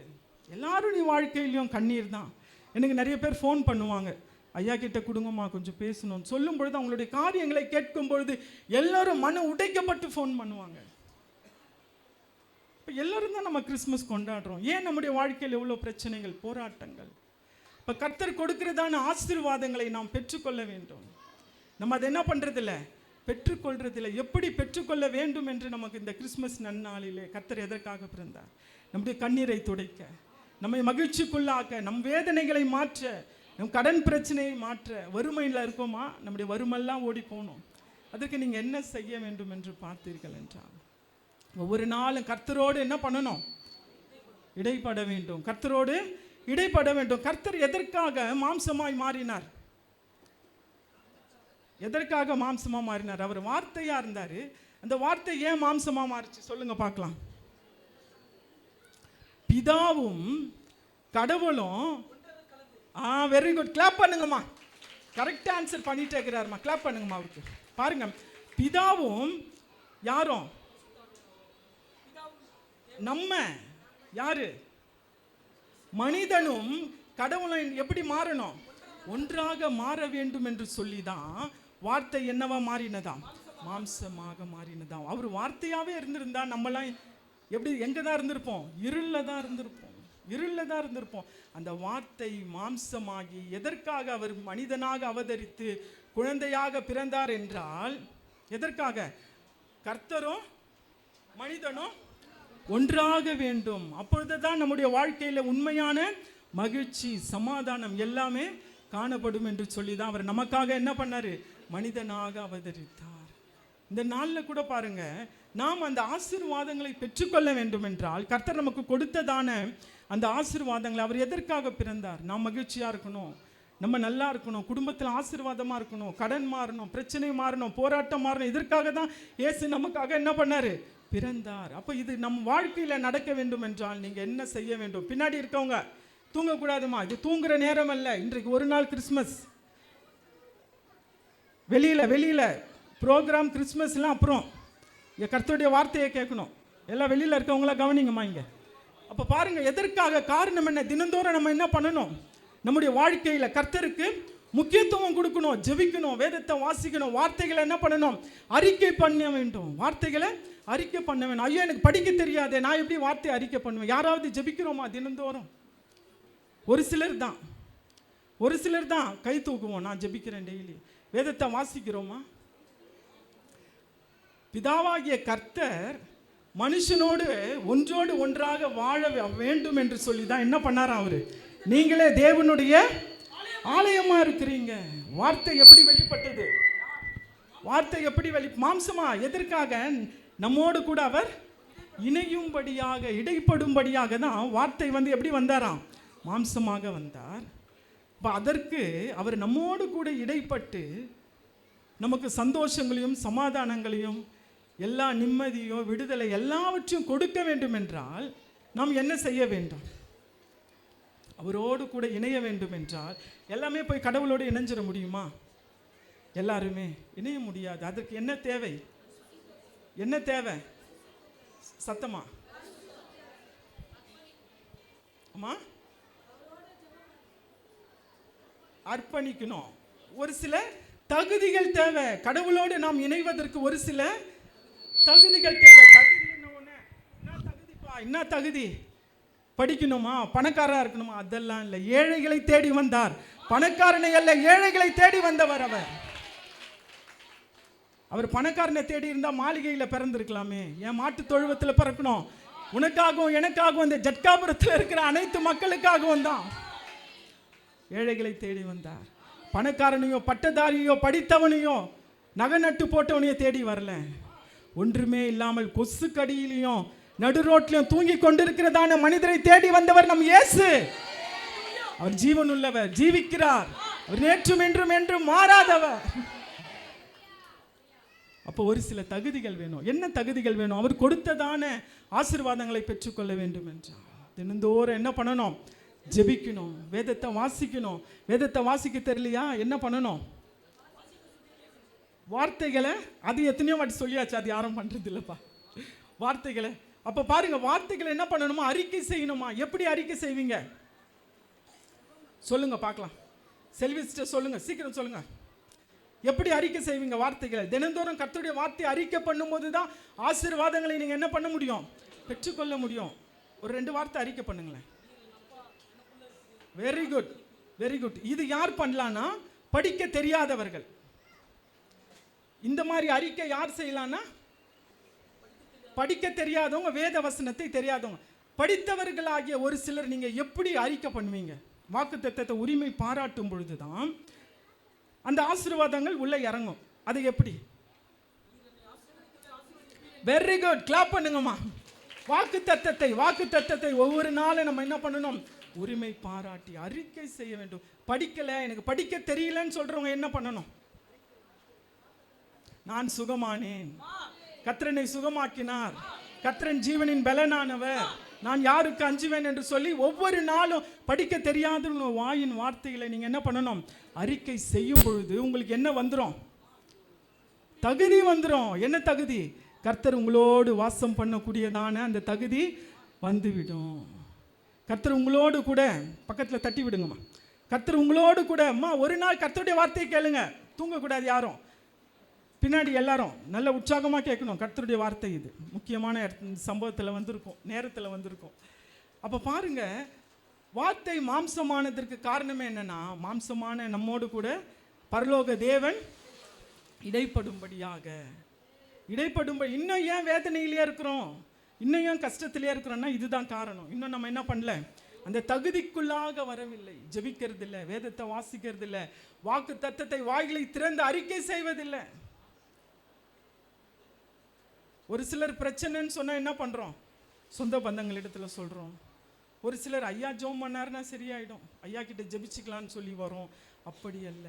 எல்லாருடைய வாழ்க்கையிலையும் கண்ணீர் தான். எனக்கு நிறைய பேர் ஃபோன் பண்ணுவாங்க, ஐயா கிட்ட கொடுங்கம்மா கொஞ்சம் பேசணும்னு சொல்லும் பொழுது, அவங்களுடைய காரியங்களை கேட்கும் பொழுது எல்லாரும் மன உடைக்கப்பட்டு ஃபோன் பண்ணுவாங்க. இப்போ எல்லாரும் தான் நம்ம கிறிஸ்மஸ் கொண்டாடுறோம். ஏன்? நம்முடைய வாழ்க்கையில் எவ்வளோ பிரச்சனைகள், போராட்டங்கள். இப்போ கர்த்தர் கொடுக்கிறதான ஆசீர்வாதங்களை நாம் பெற்றுக்கொள்ள வேண்டும். நம்ம அதை என்ன பண்ணுறதில்ல, பெற்றுக்கொள்றதில்லை. எப்படி பெற்றுக்கொள்ள வேண்டும் என்று நமக்கு இந்த கிறிஸ்மஸ் நன்னாளிலே கர்த்தர் எதற்காக பிறந்தார்? நம்முடைய கண்ணீரை துடைக்க, நம்மை மகிழ்ச்சிக்குள்ளாக்க, நம் வேதனைகளை மாற்ற, நம் கடன் பிரச்சனையை மாற்ற. வறுமையில் இருக்கோமா? நம்முடைய வறுமெல்லாம் ஓடி போகணும். அதற்கு நீங்கள் என்ன செய்ய வேண்டும் என்று பார்த்தீர்கள் என்றால், ஒவ்வொரு நாளும் கர்த்தரோடு என்ன பண்ணணும்? இடைப்பட வேண்டும். கர்த்தரோடு இடைப்பட வேண்டும். கர்த்தர் எதற்காக மாம்சமாய் மாறினார்? எதற்காக மாம்சமாக மாறினார்? அவர் வார்த்தையாக இருந்தார். அந்த வார்த்தை ஏன் மாம்சமாக மாறிச்சு சொல்லுங்க பார்க்கலாம். பிதாவும் கடவுளும், வெரி குட், கிளாப் பண்ணுங்கம்மா. கரெக்ட் ஆன்சர் பண்ணிட்டே இருக்கிறாருமா, கிளாப் பண்ணுங்கம்மா அவருக்கு. பாருங்க, பிதாவும் யாரும்? நம்ம யாரு? மனிதனும் கடவுளும் எப்படி மாறணும்? ஒன்றாக மாற வேண்டும் என்று சொல்லி தான் வார்த்தை என்னவா மாறினதாம்? மாம்சமாக மாறினதாம். அவர் வார்த்தையாகவே இருந்திருந்தா நம்மளாம் எப்படி எங்கே தான் இருந்திருப்போம்? இருளில் தான் இருந்திருப்போம். இருளில் தான் இருந்திருப்போம். அந்த வார்த்தை மாம்சமாகி எதற்காக அவர் மனிதனாக அவதரித்து குழந்தையாக பிறந்தார் என்றால், எதற்காக? கர்த்தரும் மனிதனும் ஒன்றாக வேண்டும். அப்பொழுது தான் நம்முடைய வாழ்க்கையில் உண்மையான மகிழ்ச்சி, சமாதானம் எல்லாமே காணப்படும் என்று சொல்லி தான் அவர் நமக்காக என்ன பண்ணாரு? மனிதனாக அவதரித்தார். இந்த நாளில் கூட பாருங்க, நாம் அந்த ஆசீர்வாதங்களை பெற்றுக்கொள்ள வேண்டும் என்றால், கர்த்தர் நமக்கு கொடுத்ததான அந்த ஆசீர்வாதங்களை அவர் எதற்காக பிறந்தார்? நாம் மகிழ்ச்சியாக இருக்கணும், நம்ம நல்லா இருக்கணும், குடும்பத்தில் ஆசீர்வாதமாக இருக்கணும், கடன் மாறணும், பிரச்சனை மாறணும், போராட்டம் மாறணும். இதற்காக தான் இயேசு நமக்காக என்ன பண்ணார்? பிறந்தார். அப்போ இது நம் வாழ்க்கையில் நடக்க வேண்டும் என்றால் நீங்கள் என்ன செய்ய வேண்டும்? பின்னாடி இருக்கவங்க தூங்கக்கூடாதுமா, இது தூங்குற நேரம் அல்ல. இன்றைக்கு ஒரு நாள் கிறிஸ்மஸ், வெளியில் ப்ரோக்ராம் கிறிஸ்மஸ்லாம் அப்புறம் இங்கே கர்த்தருடைய வார்த்தையை கேட்கணும். எல்லாம் வெளியில் இருக்கவங்களாம் கவனிங்கம்மா இங்கே. அப்போ பாருங்கள், எதற்காக? காரணம் என்ன? தினந்தோறும் நம்ம என்ன பண்ணணும்? நம்முடைய வாழ்க்கையில் கர்த்தருக்கு முக்கியத்துவம் கொடுக்கணும், ஜெபிக்கணும், வேதத்தை வாசிக்கணும், வார்த்தைகளை என்ன பண்ணணும்? அறிக்கை பண்ண வேண்டும். வார்த்தைகளை அறிக்கை பண்ண வேண்டும். ஐயோ எனக்கு படிக்க தெரியாதே, நான் எப்படி வார்த்தையை அறிக்கை பண்ணுவேன்? யாராவது ஜெபிக்கிறோமா தினந்தோறும்? ஒரு சிலர் தான் கை தூக்குவோம், நான் ஜெபிக்கிறேன் டெய்லி. வேதத்தை வாசிக்கிறோமா? பிதாவாகிய கர்த்தர் மனுஷனோடு ஒன்றோடு ஒன்றாக வாழ வேண்டும் என்று சொல்லி தான் என்ன பண்ணாராம் அவரு? நீங்களே தேவனுடைய ஆலயமா இருக்கிறீங்க. வார்த்தை எப்படி வெளிப்பட்டது? வார்த்தை எப்படி மாம்சமா? எதற்காக? நம்மோடு கூட அவர் இணையும்படியாக, இடைப்படும்படியாக தான் வார்த்தை எப்படி வந்தாராம்? மாம்சமாக வந்தார். இப்போ அதற்கு அவர் நம்மோடு கூட இடைப்பட்டு நமக்கு சந்தோஷங்களையும் சமாதானங்களையும் எல்லா நிம்மதியும் விடுதலை எல்லாவற்றையும் கொடுக்க வேண்டும் என்றால் நாம் என்ன செய்ய வேண்டும்? அவரோடு கூட இணைய வேண்டும் என்றால் எல்லாமே போய் கடவுளோடு இணைஞ்சிட முடியுமா? எல்லாருமே இணைய முடியாது. அதற்கு என்ன தேவை? என்ன தேவை? சத்தமா அம்மா, அர்ப்பணிக்கணும். ஒரு சில தகுதிகள் தேவை. கடவுளோடு நாம் இணைவதற்கு ஒரு சில தகுதிகள் தேவை. தகுதி என்ன தகுதி? படிக்கணுமா? பணக்காரா இருக்கணுமா? அதெல்லாம் இல்லை. ஏழைகளை தேடி வந்தார். பணக்காரனை அல்ல, ஏழைகளை தேடி வந்தவர் அவர் பணக்காரனை தேடி இருந்தா மாளிகையில் பிறந்திருக்கலாமே. என் மாட்டு தொழுவத்தில் பிறக்கணும். உனக்காகவும் எனக்காகவும் இந்த ஜட்காபுரத்தில் இருக்கிற அனைத்து மக்களுக்காகவும் தான் ஏழைகளை தேடி வந்தார். பணக்காரனையோ பட்டதாரியோ படித்தவனையோ நகை நட்டு போட்டவனையோ தேடி வரல. ஒன்றுமே இல்லாமல் கொசு கடியிலையும் நடு ரோட்லையும் தூங்கி கொண்டிருக்கிறதான மனிதரை தேடி வந்தவர் நம் இயேசு. அவர் ஜீவன் உள்ளவர், ஜீவிக்கிறார். அவர் நேற்றும் என்றும் என்றும் மாறாதவர். அப்போ ஒரு சில தகுதிகள் வேணும். என்ன தகுதிகள் வேணும்? அவர் கொடுத்ததான ஆசீர்வாதங்களை பெற்றுக்கொள்ள வேண்டும் என்றால் தினந்தோறும் என்ன பண்ணணும்? ஜெபிக்கணும், வேதத்தை வாசிக்கணும். வேதத்தை வாசிக்க தெரியலையா? என்ன பண்ணணும்? வார்த்தைகளை அது எத்தனையோ வாட்டி சொல்லியாச்சு, அது யாரும் பண்றது இல்லப்பா வார்த்தைகளை. அப்ப பாருங்க, வார்த்தைகளை என்ன பண்ணணுமா? அறிக்கை செய்யணுமா? எப்படி அறிக்கை செய்வீங்க? சொல்லுங்க பார்க்கலாம். செல்விஸ்ட சொல்லுங்க, சீக்கிரம் சொல்லுங்க. எப்படி அறிக்கை செய்வீங்க வார்த்தைகளை? தினந்தோறும் கர்த்தருடைய வார்த்தை அறிக்கை பண்ணும்போது தான் ஆசீர்வாதங்களை நீங்க என்ன பண்ண முடியும்? பெற்றுக்கொள்ள முடியும். ஒரு 2 வார்த்தை அறிக்கை பண்ணுங்களேன். Very good, very good. இது யார் பண்ணலான்னா படிக்க தெரியாதவர்கள். இந்த மாதிரி அறிக்கை யார் செய்யலான்னா படிக்க தெரியாதவங்க, வேத வசனத்தை தெரியாதவங்க. படித்தவர்களாகிய ஒரு சிலர் நீங்க எப்படி அறிக்கை பண்ணுவீங்க? வாக்குத்தத்தத்தை உரிமை பாராட்டும் பொழுதுதான் அந்த ஆசீர்வாதங்கள் உள்ள இறங்கும். அது எப்படி? வெரி குட், கிளாப் பண்ணுங்கம்மா. வாக்குத்தத்தத்தை ஒவ்வொரு நாளும் நம்ம என்ன பண்ணணும்? உரிமை பாராட்டி அறிக்கை செய்ய வேண்டும். படிக்கல, எனக்கு படிக்க தெரியலன்னு சொல்றவங்க என்ன பண்ணணும்? நான் சுகமானேன், கர்த்தரனை சுகமாக்கினார், கர்த்தரன் ஜீவனின் பலனானவர், நான் யாருக்கு அஞ்சுவேன் என்று சொல்லி ஒவ்வொரு நாளும் படிக்க தெரியாத வாயின் வார்த்தைகளை நீங்க என்ன பண்ணணும்? அறிக்கை செய்யும் பொழுது உங்களுக்கு என்ன வந்துடும்? தகுதி வந்துடும். என்ன தகுதி? கர்த்தர் உங்களோடு வாசம் பண்ணக்கூடியதான அந்த தகுதி வந்துவிடும். கர்த்தர் உங்களோடு கூட, பக்கத்தில் தட்டி விடுங்கம்மா. கர்த்தர் உங்களோடு கூட. அம்மா, ஒரு நாள் கர்த்தருடைய வார்த்தையை கேளுங்க. தூங்கக்கூடாது யாரும். பின்னாடி எல்லாரும் நல்ல உற்சாகமாக கேட்கணும். கர்த்தருடைய வார்த்தை இது முக்கியமான சம்பவத்தில் வந்திருக்கும், நேரத்தில் வந்திருக்கும். அப்போ பாருங்க, வார்த்தை மாம்சமானதற்கு காரணமே என்னன்னா, மாம்சமான நம்மோடு கூட பரலோக தேவன் இடைப்படும்படியாக இன்னும் ஏன் வேதனையிலே இருக்கிறோம், இன்னும் ஏன் கஷ்டத்திலே இருக்கிறோம்னா இதுதான் காரணம். இன்னும் நம்ம என்ன பண்ணல, அந்த தகுதிக்குள்ளாக வரவில்லை. ஜெபிக்கிறது இல்லை, வேதத்தை வாசிக்கிறது இல்லை, வாக்கு தத்தத்தை வாய்களை திறந்து அறிக்கை செய்வதில்லை. ஒரு சிலர் பிரச்சனைன்னு சொன்னா என்ன பண்றோம், சொந்த பந்தங்களிடத்துல சொல்றோம். ஒரு சிலர் ஐயா ஜெபம் பண்ணாருன்னா சரியாயிடும், ஐயா கிட்ட ஜெபிச்சுக்கலான்னு சொல்லி வரும். அப்படி அல்ல.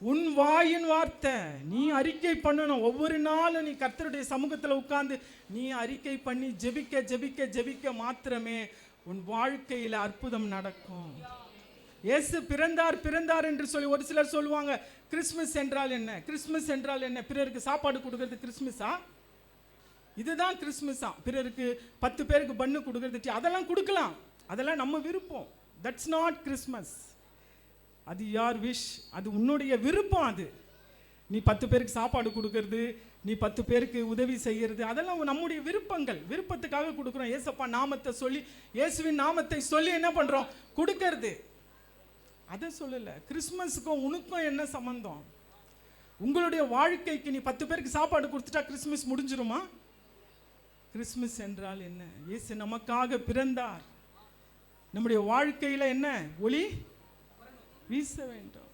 உன் வாயின் வார்த்தை நீ அறிக்கை பண்ணணும். ஒவ்வொரு நாளும் நீ கர்த்தருடைய சமூகத்தில் உட்கார்ந்து நீ அறிக்கை பண்ணி ஜெபிக்க ஜெபிக்க ஜெபிக்க மாத்திரமே உன் வாழ்க்கையில் அற்புதம் நடக்கும். இயேசு பிறந்தார் என்று சொல்லி ஒரு சிலர் சொல்லுவாங்க, கிறிஸ்மஸ் என்றால் என்ன, கிறிஸ்மஸ் என்றால் என்ன, பிறருக்கு சாப்பாடு கொடுக்கறது கிறிஸ்மஸா, இதுதான் கிறிஸ்மஸா, பிறருக்கு 10 பேருக்கு பண்ணு கொடுக்கறது, அதெல்லாம் கொடுக்கலாம், அதெல்லாம் நம்ம விருப்பம். That's not Christmas. அது யார் விஷ், அது உன்னுடைய விருப்பம். அது நீ 10 பேருக்கு சாப்பாடு கொடுக்கறது, நீ 10 பேருக்கு உதவி செய்யறது, அதெல்லாம் நம்முடைய விருப்பங்கள். விருப்பத்துக்காக கொடுக்குறோம். ஏசப்பா நாமத்தை சொல்லி, இயேசுவின் நாமத்தை சொல்லி என்ன பண்றோம், கொடுக்கறது. அதை சொல்லல. கிறிஸ்மஸுக்கும் உனக்கும் என்ன சம்பந்தம்? உங்களுடைய வாழ்க்கைக்கு நீ 10 பேருக்கு சாப்பாடு கொடுத்துட்டா கிறிஸ்மஸ் முடிஞ்சிருமா? கிறிஸ்மஸ் என்றால் என்ன? இயேசு நமக்காக பிறந்தார். நம்முடைய வாழ்க்கையில என்ன ஒளி வீச வேண்டும்.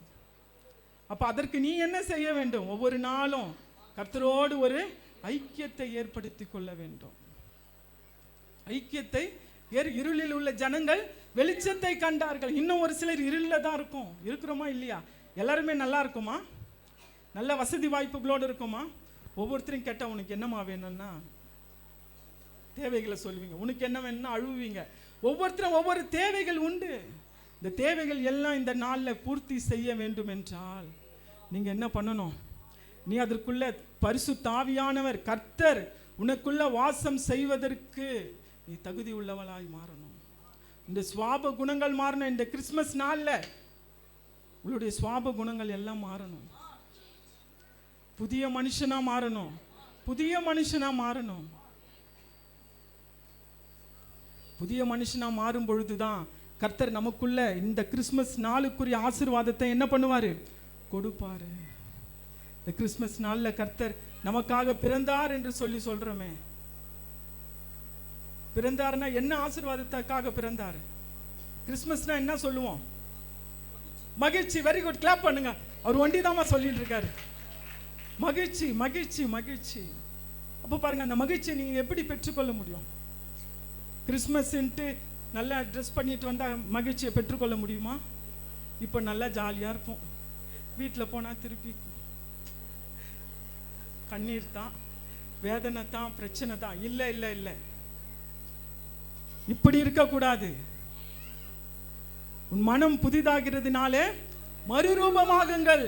அப்ப அதற்கு நீ என்ன செய்ய வேண்டும்? ஒவ்வொரு நாளும் கர்த்தரோடு ஒரு ஐக்கியத்தை ஏற்படுத்தி கொள்ள வேண்டும். ஐக்கியத்தை இருளில் உள்ள ஜனங்கள் வெளிச்சத்தை கண்டார்கள். இன்னும் ஒரு சிலர் இருளில் தான் இருக்கிறோமா இல்லையா? எல்லாருமே நல்லா இருக்குமா? நல்ல வசதி வாய்ப்புகளோடு இருக்குமா? ஒவ்வொருத்தரும் கேட்டால் உனக்கு என்னமா வேணும்னா தேவைகளை சொல்லுவீங்க, உனக்கு என்ன வேணும்னா அழுவீங்க. ஒவ்வொருத்தரும் ஒவ்வொரு தேவைகள் உண்டு. இந்த தேவைகள் எல்லாம் இந்த நாளில் பூர்த்தி செய்ய வேண்டும் என்றால் நீங்கள் என்ன பண்ணணும்? நீ அதற்குள்ள பரிசுத்த ஆவியானவர் கர்த்தர் உனக்குள்ள வாசம் செய்வதற்கு நீ தகுதி உள்ளவளாய் மாறணும். இந்த சுவாப குணங்கள் மாறணும். இந்த கிறிஸ்மஸ் நாளில் உங்களுடைய சுவாப குணங்கள் எல்லாம் மாறணும். புதிய மனுஷனா மாறணும். புதிய மனுஷனா மாறணும். புதிய மனுஷனா மாறும் பொழுதுதான் கர்த்தர் நமக்குள்ள இந்த கிறிஸ்மஸ் நாளுக்குரிய ஆசீர்வாதத்தை என்ன பண்ணுவாரு? கொடுப்பாரு. இந்த கிறிஸ்மஸ் நாளில் கர்த்தர் நமக்காக பிறந்தார் என்று சொல்லி சொல்றோமே, பிறந்தார்னா என்ன ஆசீர்வாதத்துக்காக பிறந்தார்? கிறிஸ்மஸ்னா என்ன சொல்லுவோம்? மகிழ்ச்சி. வெரி குட், கிளாப் பண்ணுங்க. அவர் ஒண்டி தான் சொல்லிட்டு இருக்காரு. மகிழ்ச்சி மகிழ்ச்சி மகிழ்ச்சி. அப்போ பாருங்க, அந்த மகிழ்ச்சியை நீங்க எப்படி பெற்றுக்கொள்ள முடியும்? கிறிஸ்மஸ்ன்ட்டு நல்லா ட்ரெஸ் பண்ணிட்டு வந்தால் மகிழ்ச்சியை பெற்றுக்கொள்ள முடியுமா? இப்போ நல்லா ஜாலியாக இருப்போம். வீட்டில் போனால் திருப்பி கண்ணீர் தான், வேதனை தான், பிரச்சனை தான். இல்லை இல்லை இல்லை, இப்படி இருக்கக்கூடாது. உன் மனம் புதிதாகிறதுனாலே மறுரூபமாகுங்கள்.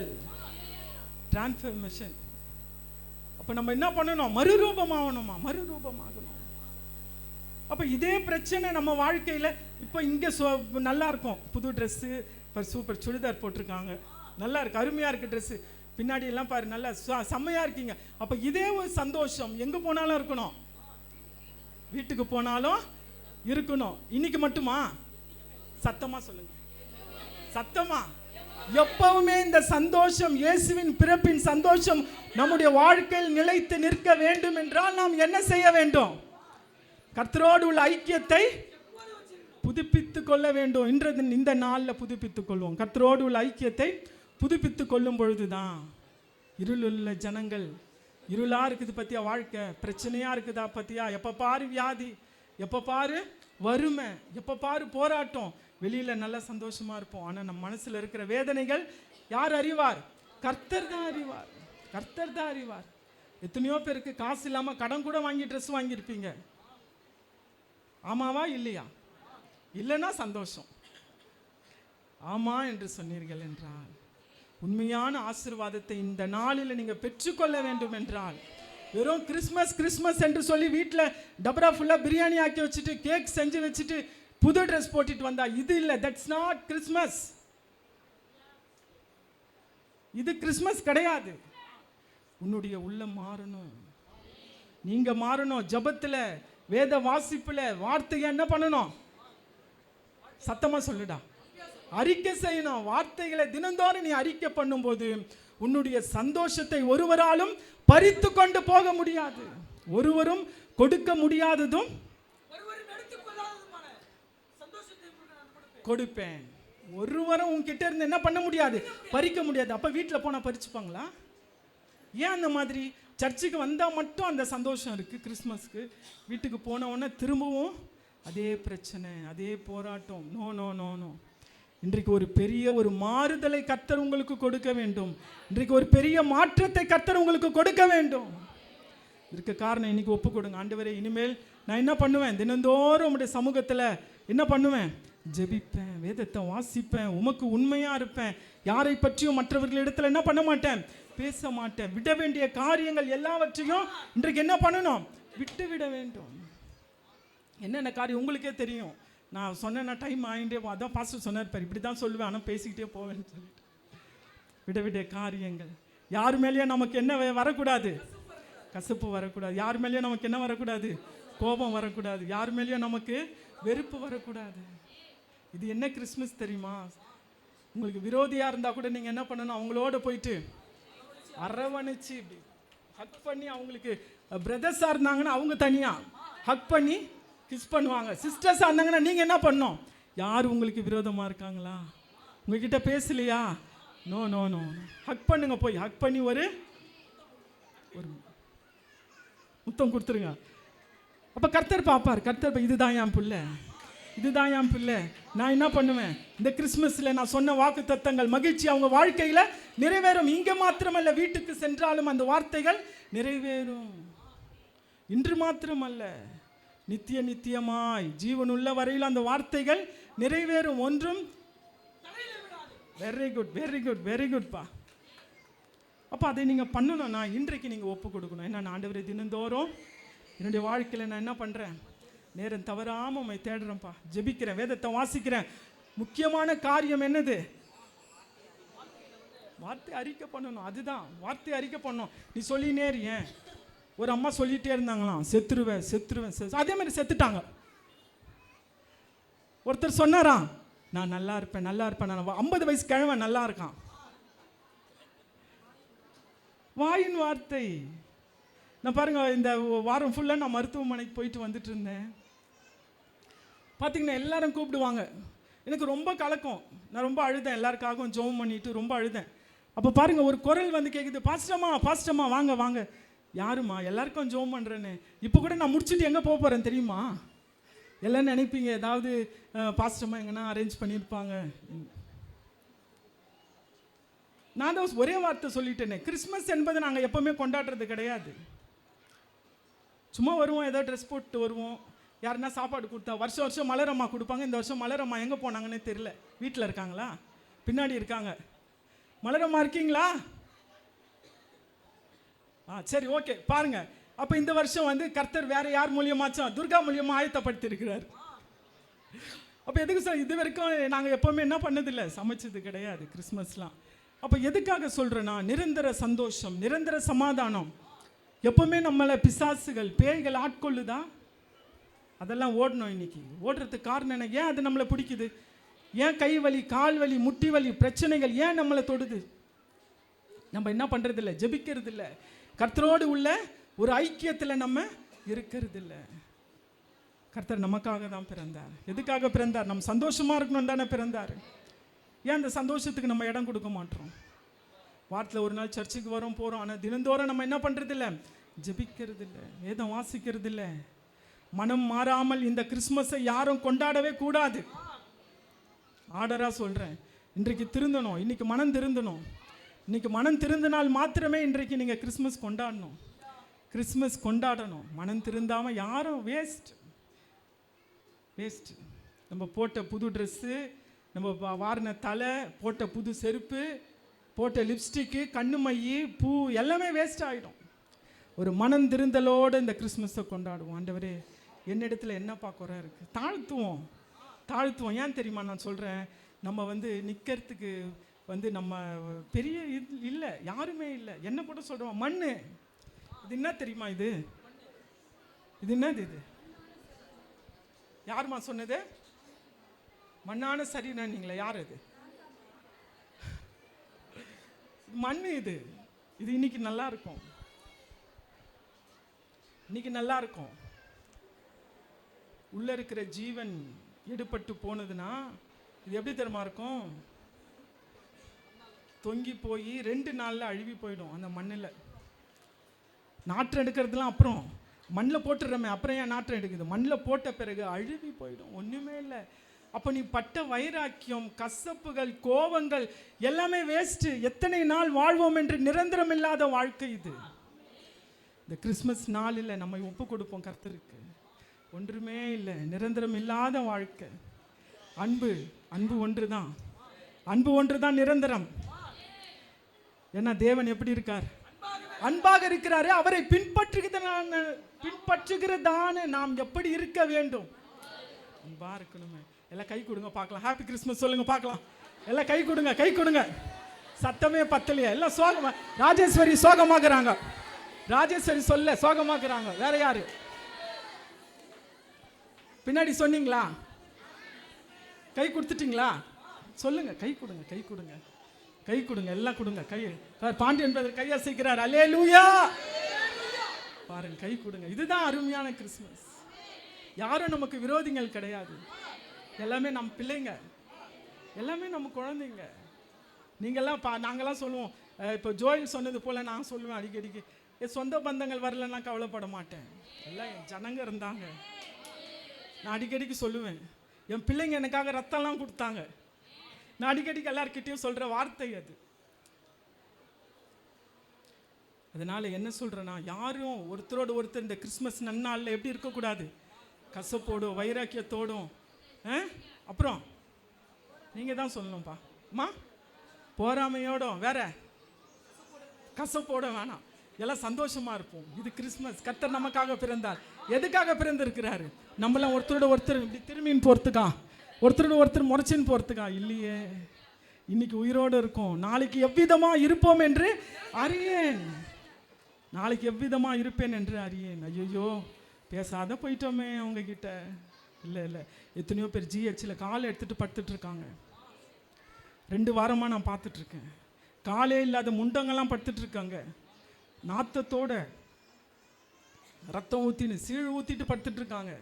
டிரான்ஸ்ஃபர்மேஷன். அப்போ நம்ம என்ன பண்ணணும்? மறுரூபமாகணுமா? மறுரூபமாகணும். அப்போ இதே பிரச்சனை நம்ம வாழ்க்கையில் இப்போ இங்கே நல்லா இருக்கும். புது ட்ரெஸ்ஸு, இப்போ சூப்பர் சுடிதார் போட்டிருக்காங்க, நல்லா இருக்கு, அருமையாக இருக்குது ட்ரெஸ்ஸு, பின்னாடி எல்லாம் பாரு நல்லா செம்மையாக இருக்கீங்க. அப்போ இதே ஒரு சந்தோஷம் எங்கே போனாலும் இருக்கணும், வீட்டுக்கு போனாலும் இருக்கணும். இன்னைக்கு மட்டுமா? சத்தமாக சொல்லுங்க, சத்தமா. எப்பவுமே இந்த சந்தோஷம், இயேசுவின் பிறப்பின் சந்தோஷம் நம்முடைய வாழ்க்கையில் நிலைத்து நிற்க வேண்டும் என்றால் நாம் என்ன செய்ய வேண்டும்? கர்த்தரோடு உள்ள ஐக்கியத்தை புதுப்பித்துக் கொள்ள வேண்டும். இந்த நாளில் புதுப்பித்துக் கொள்வோம். கர்த்தரோடு உள்ள ஐக்கியத்தை புதுப்பித்துக் கொள்ளும் பொழுதுதான் இருளுள்ள ஜனங்கள், இருளா இருக்குது பத்தியா வாழ்க்கை, பிரச்சனையா இருக்குதா பத்தியா, எப்ப பாரு வியாதி, எப்ப பாரு வறுமை, எப்ப பாரு போராட்டம், வெளியில நல்ல சந்தோஷமா இருப்போம். ஆனா நம்ம மனசுல இருக்கிற வேதனைகள் யார் அறிவார்? கர்த்தர் தான் அறிவார். கர்த்தர் தான் அறிவார். எத்தனையோ பேருக்கு காசு இல்லாம கடன் கூட வாங்கி ட்ரெஸ் வாங்கியிருப்பீங்க. ஆமாவா இல்லையா? இல்லைன்னா சந்தோஷம். ஆமா என்று சொன்னீர்கள் என்றால் உண்மையான ஆசீர்வாதத்தை இந்த நாளில் நீங்க பெற்றுக்கொள்ள வேண்டும் என்றால், வெறும் கிறிஸ்மஸ் கிறிஸ்மஸ் என்று சொல்லி வீட்டில் டபரா ஃபுல்லாக பிரியாணி ஆக்கி வச்சுட்டு கேக் செஞ்சு வச்சுட்டு புது ட்ரெஸ் போட்டுட்டு வந்தா இது இல்லை. That's not Christmas. இது கிறிஸ்மஸ் கிடையாது. உன்னுடைய உள்ளம் மாறணும், நீங்க மாறணும். ஜபத்தில், வேத வாசிப்புல, வார்த்தையை என்ன பண்ணணும்? சத்தமாக சொல்லுடா. அறிக்கை செய்யணும். வார்த்தைகளை தினந்தோறும் நீ அறிக்கை பண்ணும்போது உன்னுடைய சந்தோஷத்தை ஒருவராலும் பறித்து கொண்டு போக முடியாது. ஒருவரும் கொடுக்க முடியாததும் கொடுப்பேன். ஒருவரும் உன்கிட்ட இருந்து என்ன பண்ண முடியாது, பறிக்க முடியாது. அப்போ வீட்டில் போனால் பறிச்சுப்பாங்களா? ஏன் அந்த மாதிரி? சர்ச்சுக்கு வந்தால் மட்டும் அந்த சந்தோஷம் இருக்குது. கிறிஸ்மஸ்க்கு வீட்டுக்கு போன உடனே திரும்பவும் அதே பிரச்சனை, அதே போராட்டம். No no no no. இன்றைக்கு ஒரு பெரிய ஒரு மாறுதலை கர்த்தர் உங்களுக்கு கொடுக்க வேண்டும். இன்றைக்கு ஒரு பெரிய மாற்றத்தை கர்த்தர் உங்களுக்கு கொடுக்க வேண்டும். இதுக்கு காரணம் இன்னைக்கு ஒப்பு கொடுங்க. ஆண்டவரே, இனிமேல் நான் என்ன பண்ணுவேன்? தினந்தோறும் உங்களுடைய சமூகத்தில் என்ன பண்ணுவேன்? ஜெபிப்பேன், வேதத்தை வாசிப்பேன், உமக்கு உண்மையாக இருப்பேன், யாரை பற்றியும் மற்றவர்களிடத்தில் என்ன பண்ண மாட்டேன், பேச மாட்டேன். விட வேண்டிய காரியங்கள் எல்லாவற்றையும் இன்றைக்கு என்ன பண்ணணும்? விட்டு விட வேண்டும். என்னென்ன காரியம் உங்களுக்கே தெரியும். நான் சொன்னேன்னா டைம் ஆகிட்டே அதான் பாஸ்டர் சொன்னார் பாரு, இப்படி தான் சொல்லுவேன், ஆனால் பேசிக்கிட்டே போவேன்னு சொல்லிட்டு. விட வேண்டிய காரியங்கள். யார் மேலேயும் நமக்கு என்ன வரக்கூடாது? கசப்பு வரக்கூடாது. யார் மேலேயும் நமக்கு என்ன வரக்கூடாது? கோபம் வரக்கூடாது. யார் மேலேயும் நமக்கு வெறுப்பு வரக்கூடாது. இது என்ன கிறிஸ்மஸ் தெரியுமா? உங்களுக்கு விரோதியாக இருந்தால் கூட நீங்கள் என்ன பண்ணணும்? அவங்களோட போயிட்டு அரவணைச்சு இப்படி ஹக் பண்ணி, அவங்களுக்கு பிரதர்ஸாக இருந்தாங்கன்னா அவங்க தனியாக ஹக் பண்ணி கிஸ் பண்ணுவாங்க. சிஸ்டர்ஸாக இருந்தாங்கன்னா நீங்கள் என்ன பண்ணணும்? யார் உங்களுக்கு விரோதமாக இருக்காங்களா, உங்ககிட்ட பேசலையா? நோ நோ நோ, ஹக் பண்ணுங்க. போய் ஹக் பண்ணி ஒரு முத்தம் கொடுத்துருங்க. அப்போ கர்த்தர் பார்ப்பார். கர்த்தர் இதுதான் என் பிள்ளை, இதுதான் என் பிள்ளை. நான் என்ன பண்ணுவேன்? இந்த கிறிஸ்மஸில் நான் சொன்ன வாக்கு தத்தங்கள் மகிழ்ச்சி அவங்க வாழ்க்கையில் நிறைவேறும். இங்கே மாத்திரமல்ல, வீட்டுக்கு சென்றாலும் அந்த வார்த்தைகள் நிறைவேறும். இன்று மாத்திரமல்ல, நித்திய நித்தியமாய் ஜீவனுள்ள வரையில் அந்த வார்த்தைகள் நிறைவேறும். ஒன்றும் very good, very good, very குட்பா. அப்போ அதை நீங்கள் பண்ணணும்னா இன்றைக்கு நீங்கள் ஒப்பு கொடுக்கணும். என்ன, நான் ஆண்டவரே தினந்தோறும் என்னுடைய வாழ்க்கையில் நான் என்ன பண்ணுறேன்? நேரம் தவறாமல் உம்மை தேடுறேன்ப்பா, ஜெபிக்கிறேன், வேதத்தை வாசிக்கிறேன். முக்கியமான காரியம் என்னது? வார்த்தை அறிக்கை பண்ணணும். அதுதான் வார்த்தை அறிக்கை பண்ணணும். நீ சொல்லினே ஏன் ஒரு அம்மா சொல்லிகிட்டே இருந்தாங்களாம், செத்துருவேன் செத்துருவேன். அதே மாதிரி செத்துட்டாங்க. ஒருத்தர் சொன்னாராம், நான் நல்லா இருப்பேன் நல்லா இருப்பேன். நான் 50 வயசு கிழவன் நல்லா இருக்கான். வாயின் வார்த்தை. நான் பாருங்க, இந்த வாரம் ஃபுல்லாக நான் மருத்துவமனைக்கு போயிட்டு வந்துட்டு இருந்தேன். பார்த்தீங்கன்னா எல்லாரும் கூப்பிடுவாங்க. எனக்கு ரொம்ப கலக்கம். நான் ரொம்ப அழுதேன், எல்லாருக்காகவும் ஜெபம் பண்ணிட்டு ரொம்ப அழுதேன். அப்போ பாருங்க, ஒரு குரல் வந்து கேட்குது, பாஸ்டம்மா பாஸ்டம்மா வாங்க வாங்க. யாருமா? எல்லாருக்கும் ஜெபம் பண்ணுறேன்னு. இப்போ கூட நான் முடிச்சுட்டு எங்கே போக போகிறேன் தெரியுமா? எல்லாம் நினைப்பீங்க ஏதாவது பாஸ்டம்மா எங்கன்னா அரேஞ்ச் பண்ணியிருப்பாங்க. நான் தான் ஒரே வார்த்தை சொல்லிட்டேனே, கிறிஸ்மஸ் என்பது நாங்கள் எப்போவுமே கொண்டாடுறது கிடையாது. சும்மா வருவோம், ஏதோ ட்ரெஸ் போட்டு வருவோம், யாருன்னா சாப்பாடு கொடுத்தா. வருஷம் வருஷம் மலரம்மா கொடுப்பாங்க. இந்த வருஷம் மலரம்மா எங்கே போனாங்கன்னே தெரியல. வீட்டில் இருக்காங்களா? பின்னாடி இருக்காங்க. மலரம்மா இருக்கீங்களா? சரி, ஓகே. பாருங்க, அப்போ இந்த வருஷம் வந்து கர்த்தர் வேற யார் மூலியமாச்சும் துர்கா மூலியமாக ஆயத்தப்படுத்தி இருக்கிறார். அப்போ எதுக்கு சார்? இது வரைக்கும் நாங்கள் எப்போவுமே என்ன பண்ணதில்லை, சமைச்சது கிடையாது கிறிஸ்மஸ்லாம். அப்போ எதுக்காக சொல்கிறேன்னா, நிரந்தர சந்தோஷம், நிரந்தர சமாதானம். எப்போவுமே நம்மளை பிசாசுகள் பேய்கள் ஆட்கொள்ளுதா? அதெல்லாம் ஓடணும். இன்னைக்கு ஓடுறதுக்கு காரணம் என்ன? ஏன் அது நம்மளை பிடிக்குது? ஏன் கை வலி, கால் வலி, முட்டி வலி பிரச்சனைகள் ஏன் நம்மளை தொடுது? நம்ம என்ன பண்ணுறது இல்லை, ஜெபிக்கிறது இல்லை, கர்த்தரோடு உள்ள ஒரு ஐக்கியத்தில் நம்ம இருக்கிறது இல்லை. கர்த்தர் நமக்காக தான் பிறந்தார். எதுக்காக பிறந்தார்? நம்ம சந்தோஷமாக இருக்கணும் தானே பிறந்தார். ஏன் அந்த சந்தோஷத்துக்கு நம்ம இடம் கொடுக்க மாட்டோம்? வாரத்தில் ஒரு நாள் சர்ச்சுக்கு வரோம் போகிறோம், ஆனால் தினந்தோறும் நம்ம என்ன பண்ணுறது இல்லை, ஜெபிக்கிறது இல்லை, வேதம் வாசிக்கிறது இல்லை. மனம் மாறாமல் இந்த கிறிஸ்மஸை யாரும் கொண்டாடவே கூடாது. ஆர்டராக சொல்கிறேன், இன்றைக்கு திருந்தணும். இன்றைக்கி மனம் திருந்தணும். இன்றைக்கி மனம் திருந்தினால் மாத்திரமே இன்றைக்கு நீங்கள் கிறிஸ்மஸ் கொண்டாடணும். கிறிஸ்மஸ் கொண்டாடணும். மனம் திருந்தாமல் யாரும் வேஸ்ட். நம்ம போட்ட புது ட்ரெஸ்ஸு, நம்ம வாரின தலை, போட்ட புது செருப்பு, போட்ட லிப்ஸ்டிக்கு, கண்ணு மை, பூ எல்லாமே வேஸ்ட் ஆகிடும். ஒரு மனம் திருந்தலோடு இந்த கிறிஸ்மஸை கொண்டாடுவோம். ஆண்டவரே, என்னிடத்துல என்னப்பா குறை இருக்குது? தாழ்த்துவோம். ஏன் தெரியுமா நான் சொல்கிறேன்? நம்ம வந்து நிற்கிறதுக்கு வந்து நம்ம பெரிய இல்லை, யாருமே இல்லை. என்ன கூட சொல்கிறோம், மண். இது என்ன தெரியுமா? இது என்னது? இது யாருமா சொன்னது? மண்ணான சரீரம் நீங்களே, யார் அது? மண் இது. இது இன்னைக்கு நல்லா இருக்கும், இன்னைக்கு நல்லா இருக்கும். உள்ள இருக்கிற ஜீவன் எடுபட்டு போனதுன்னா இது எப்படி தெரியுமா இருக்கும்? தொங்கி போய் 2 நாளில் அழுவி போயிடும் அந்த மண்ணில். நாற்றம் எடுக்கிறதுலாம் அப்புறம் மண்ணில் போட்டுடுறமே, அப்புறம் ஏன் நாற்றம் எடுக்குது? மண்ணில் போட்ட பிறகு அழுவி போயிடும், ஒன்றுமே இல்லை. அப்போ நீ பட்ட வைராக்கியம், கசப்புகள், கோபங்கள் எல்லாமே வேஸ்ட்டு. எத்தனை நாள் வாழ்வோம் என்று நிரந்தரம் இல்லாத வாழ்க்கை இது. இந்த கிறிஸ்மஸ் நாளில் நம்ம ஒப்பு கொடுப்போம் கர்த்தருக்கு. ஒன்றுமே இல்லை, நிரந்தரம் இல்லாத வாழ்க்கை. அன்பு, அன்பு ஒன்று தான், அன்பு ஒன்று தான் நிரந்தரம். ஏன்னா தேவன் எப்படி இருக்கார்? அன்பாக இருக்கிறாரு. அவரை பின்பற்றுகிறதான நாம் எப்படி இருக்க வேண்டும்? அன்பா இருக்கணுமே. எல்லாம் கை கொடுங்க பார்க்கலாம். ஹாப்பி கிறிஸ்மஸ் சொல்லுங்க பார்க்கலாம். எல்லாம் கை கொடுங்க, கை கொடுங்க. சத்தமே பத்தலையா? எல்லாம் சோகமா. ராஜேஸ்வரி சோகமாக்குறாங்க. ராஜேஸ்வரி சொல்ல சோகமாக்குறாங்க. வேற யாரு பின்னாடி சொன்னீங்களா? கை கொடுத்துட்டீங்களா? சொல்லுங்க, கை கொடுங்க, கை கொடுங்க, கை கொடுங்க, எல்லாம் கொடுங்க. கை பாண்டியன் பிரதர் கை அசைக்கிறார். அல்லேலூயா. பாருங்க, கை கொடுங்க. இதுதான் அருமையான கிறிஸ்மஸ். யாரும் நமக்கு விரோதிகள் கிடையாது. எல்லாமே நம்ம பிள்ளைங்க, எல்லாமே நம்ம குழந்தைங்க. நீங்கள்லாம் நாங்கள்லாம் சொல்லுவோம். இப்போ ஜோயில் சொன்னது போல் நான் சொல்லுவேன் அடிக்கடிக்கு, என் சொந்த பந்தங்கள் வரலன்னா கவலைப்பட மாட்டேன், எல்லாம் என் ஜனங்க இருந்தாங்க. நான் அடிக்கடிக்கு சொல்லுவேன், என் பிள்ளைங்க எனக்காக ரத்தம்லாம் கொடுத்தாங்க. நான் அடிக்கடிக்கு எல்லார்கிட்டையும் சொல்கிற வார்த்தை அது. அதனால் என்ன சொல்கிறேன்னா, யாரும் ஒருத்தரோடு ஒருத்தர் இந்த கிறிஸ்மஸ் நன்னாளில் எப்படி இருக்கக்கூடாது? கசப்போடும் வைராக்கியத்தோடும். அப்புறம் நீங்கள் தான் சொல்லணும்ப்பா அம்மா, போராமையோடும், வேற கசப்போட வேணாம், எல்லாம் சந்தோஷமாக இருப்போம். இது கிறிஸ்மஸ். கர்த்தர் நமக்காக பிறந்தார். எதுக்காக பிறந்திருக்கிறாரு? நம்மளாம் ஒருத்தரோட ஒருத்தர் இப்படி திரும்பின்னு போகிறதுக்கா? ஒருத்தரோட ஒருத்தர் முறைச்சின்னு போகிறதுக்கா? இல்லையே. இன்னைக்கு உயிரோடு இருக்கும், நாளைக்கு எவ்விதமாக இருப்போம் என்று அறியேன். நாளைக்கு எவ்விதமாக இருப்பேன் என்று அறியேன். ஐயோ பேசாத போயிட்டோமே அவங்கக்கிட்ட. இல்லை இல்லை, எத்தனையோ பேர் ஜிஹெச்சில் காலை எடுத்துகிட்டு படுத்துட்டு இருக்காங்க. 2 வாரமாக நான் பார்த்துட்ருக்கேன். காலே இல்லாத முண்டங்கள்லாம் படுத்துட்டு இருக்காங்க. நாத்தத்தோட ரத்தம் ஊற்றின்னு சீழ் ஊற்றிட்டு படுத்துட்டு இருக்காங்க.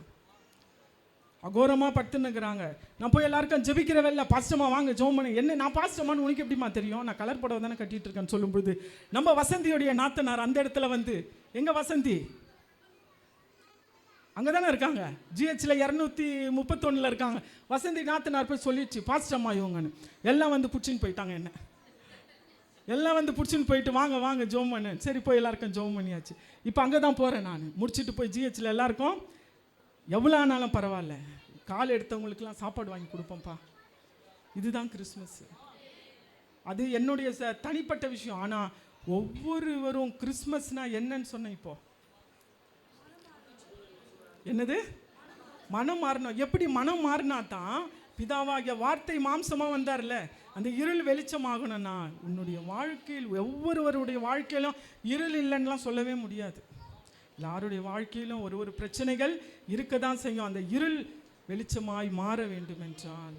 அகோரமாக படுத்துன்னுக்குறாங்க. நான் போய் எல்லாருக்கும் ஜெபிக்கிற வேலை, பாஸ்டமா வாங்க ஜெபம் பண்ணு. என்ன நான் பாஸ்டமான்னு உனக்கு எப்படிமா தெரியும்? நான் கலர் புடவை தானே கட்டிகிட்டு இருக்கேன்னு சொல்லும்போது, நம்ம வசந்தியோடைய நாத்தனார் அந்த இடத்துல வந்து, எங்க வசந்தி அங்கே தானே இருக்காங்க, ஜிஹெச்சில் 231 இருக்காங்க. வசந்தி நாத்தனார் போய் சொல்லிடுச்சு, பாஸ்டம்மா இவங்கன்னு. எல்லாம் வந்து பிடிச்சின்னு போயிட்டாங்க. என்ன எல்லாம் வந்து பிடிச்சின்னு போயிட்டு, வாங்க வாங்க ஜெபம் பண்ணு. சரி போய் எல்லாருக்கும் ஜெபம் பண்ணியாச்சு. இப்போ அங்கே தான் போகிறேன் நான். முடிச்சுட்டு போய் ஜிஹெச்சில் எல்லாருக்கும் எவ்வளோ ஆனாலும் பரவாயில்ல, கால் எடுத்தவங்களுக்கெல்லாம் சாப்பாடு வாங்கி கொடுப்போம்ப்பா. இதுதான் கிறிஸ்மஸ். அது என்னுடைய தனிப்பட்ட விஷயம். ஆனால் ஒவ்வொருவரும் கிறிஸ்மஸ்னால் என்னன்னு சொன்னேன். இப்போ என்னது? மனம் மாறணும். எப்படி மனம் மாறினா தான் பிதாவாகிய வார்த்தை மாம்சமாக வந்தார்ல, அந்த இருள் வெளிச்சமாகணும்னா உன்னுடைய வாழ்க்கையில், ஒவ்வொருவருடைய வாழ்க்கையிலும் இருள் இல்லைன்னுலாம் சொல்லவே முடியாது. எல்லாருடைய வாழ்க்கையிலும் ஒரு பிரச்சனைகள் இருக்க தான் செய்யும். அந்த இருள் வெளிச்சமாய் மாற வேண்டும் என்றால்,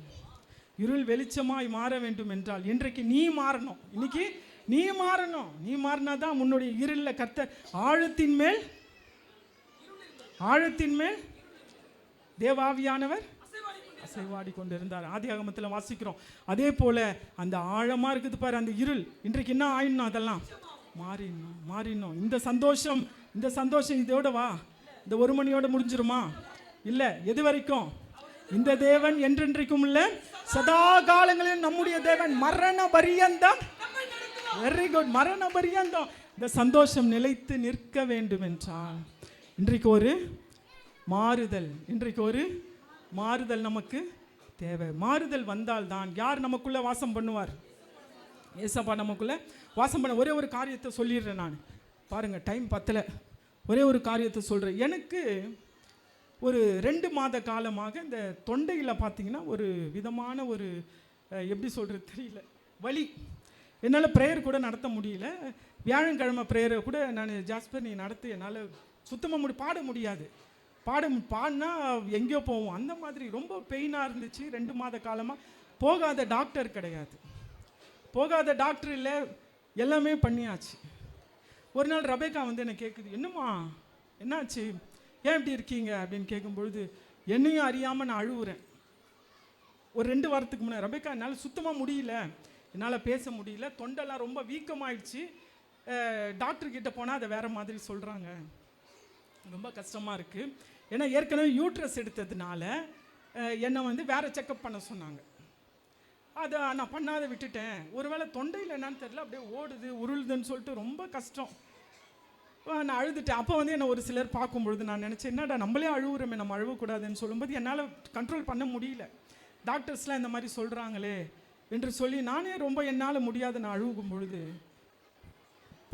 இருள் வெளிச்சமாய் மாற வேண்டும் என்றால் இன்றைக்கு நீ மாறணும். இன்னைக்கு நீ மாறணும். நீ மாறினா தான் உன்னுடைய இருளில் கர்த்தர் ஆழத்தின் மேல் தேவாவியானவர் அசைவாடி கொண்டு இருந்தார். ஆதியாகமத்தில் வாசிக்கிறோம். அதே போல அந்த ஆழமாக இருக்குது பாரு அந்த இருள், இன்றைக்கு என்ன ஆயிடணும்? அதெல்லாம் மாறிடணும். இந்த சந்தோஷம் இதோட வா, இந்த 1 மணியோட முடிஞ்சிருமா? இல்லை, எது வரைக்கும்? இந்த தேவன் என்றென்றைக்கும் இல்லை, சதா காலங்களில் நம்முடைய தேவன், மரண பரியந்தம். வெரி குட், மரண பரியந்தம் இந்த சந்தோஷம் நிலைத்து நிற்க வேண்டும் என்றால் இன்றைக்கு ஒரு மாறுதல் நமக்கு தேவை. மாறுதல் வந்தால் தான் யார் நமக்குள்ள வாசம் பண்ணுவார்? ஏசப்பா நமக்குள்ள வாசம் பண்ண. ஒரே ஒரு காரியத்தை சொல்லிடுறேன் நான். பாருங்கள், டைம் பத்தலை. ஒரே ஒரு காரியத்தை சொல்கிறேன். எனக்கு ஒரு 2 மாத காலமாக இந்த தொண்டையில் பார்த்தீங்கன்னா ஒரு விதமான ஒரு எப்படி சொல்கிறது தெரியல, வலி. என்னால் ப்ரேயர் கூட நடத்த முடியல. வியாழக்கிழமை ப்ரேயரை கூட நான், ஜாஸ்பர் நீ நடத்து, என்னால் சுத்தமாக பாட முடியாது. பாடினா எங்கேயோ போவோம். அந்த மாதிரி ரொம்ப பெயினாக இருந்துச்சு. 2 மாத காலமாக போகாத டாக்டர் கிடையாது, போகாத டாக்டர் இல்லை, எல்லாமே பண்ணியாச்சு. ஒரு நாள் ரபேக்கா வந்து என்னை கேட்குது, என்னம்மா என்னாச்சு, ஏன் இப்படி இருக்கீங்க அப்படின்னு கேட்கும்பொழுது என்னையும் அறியாமல் நான் அழுவுறேன். ஒரு 2 வாரத்துக்கு முன்னாடி, ரபேக்கா என்னால் சுத்தமாக முடியல, என்னால் பேச முடியல, தொண்டெல்லாம் ரொம்ப வீக்கமாயிடுச்சு, டாக்டர்கிட்ட போனால் அதை வேறு மாதிரி சொல்கிறாங்க, ரொம்ப கஷ்டமாக இருக்குது. ஏன்னா ஏற்கனவே யூட்ரஸ் எடுத்ததுனால என்னை வந்து வேறு செக்கப் பண்ண சொன்னாங்க. அதை நான் பண்ணாத விட்டுட்டேன். ஒருவேளை தொண்டையில் என்னன்னு தெரியல, அப்படியே ஓடுது உருளுதுன்னு சொல்லிட்டு ரொம்ப கஷ்டம். நான் அழுதுட்டேன். அப்போ வந்து என்னை ஒரு சிலர் பார்க்கும்பொழுது நான் நினச்சேன், என்னடா நம்மளே அழுவுறமே, நம்ம அழுவக்கூடாதுன்னு சொல்லும்போது என்னால் கண்ட்ரோல் பண்ண முடியல. டாக்டர்ஸ்லாம் இந்த மாதிரி சொல்கிறாங்களே என்று சொல்லி நானே ரொம்ப என்னால் முடியாது நான் அழுகும் பொழுது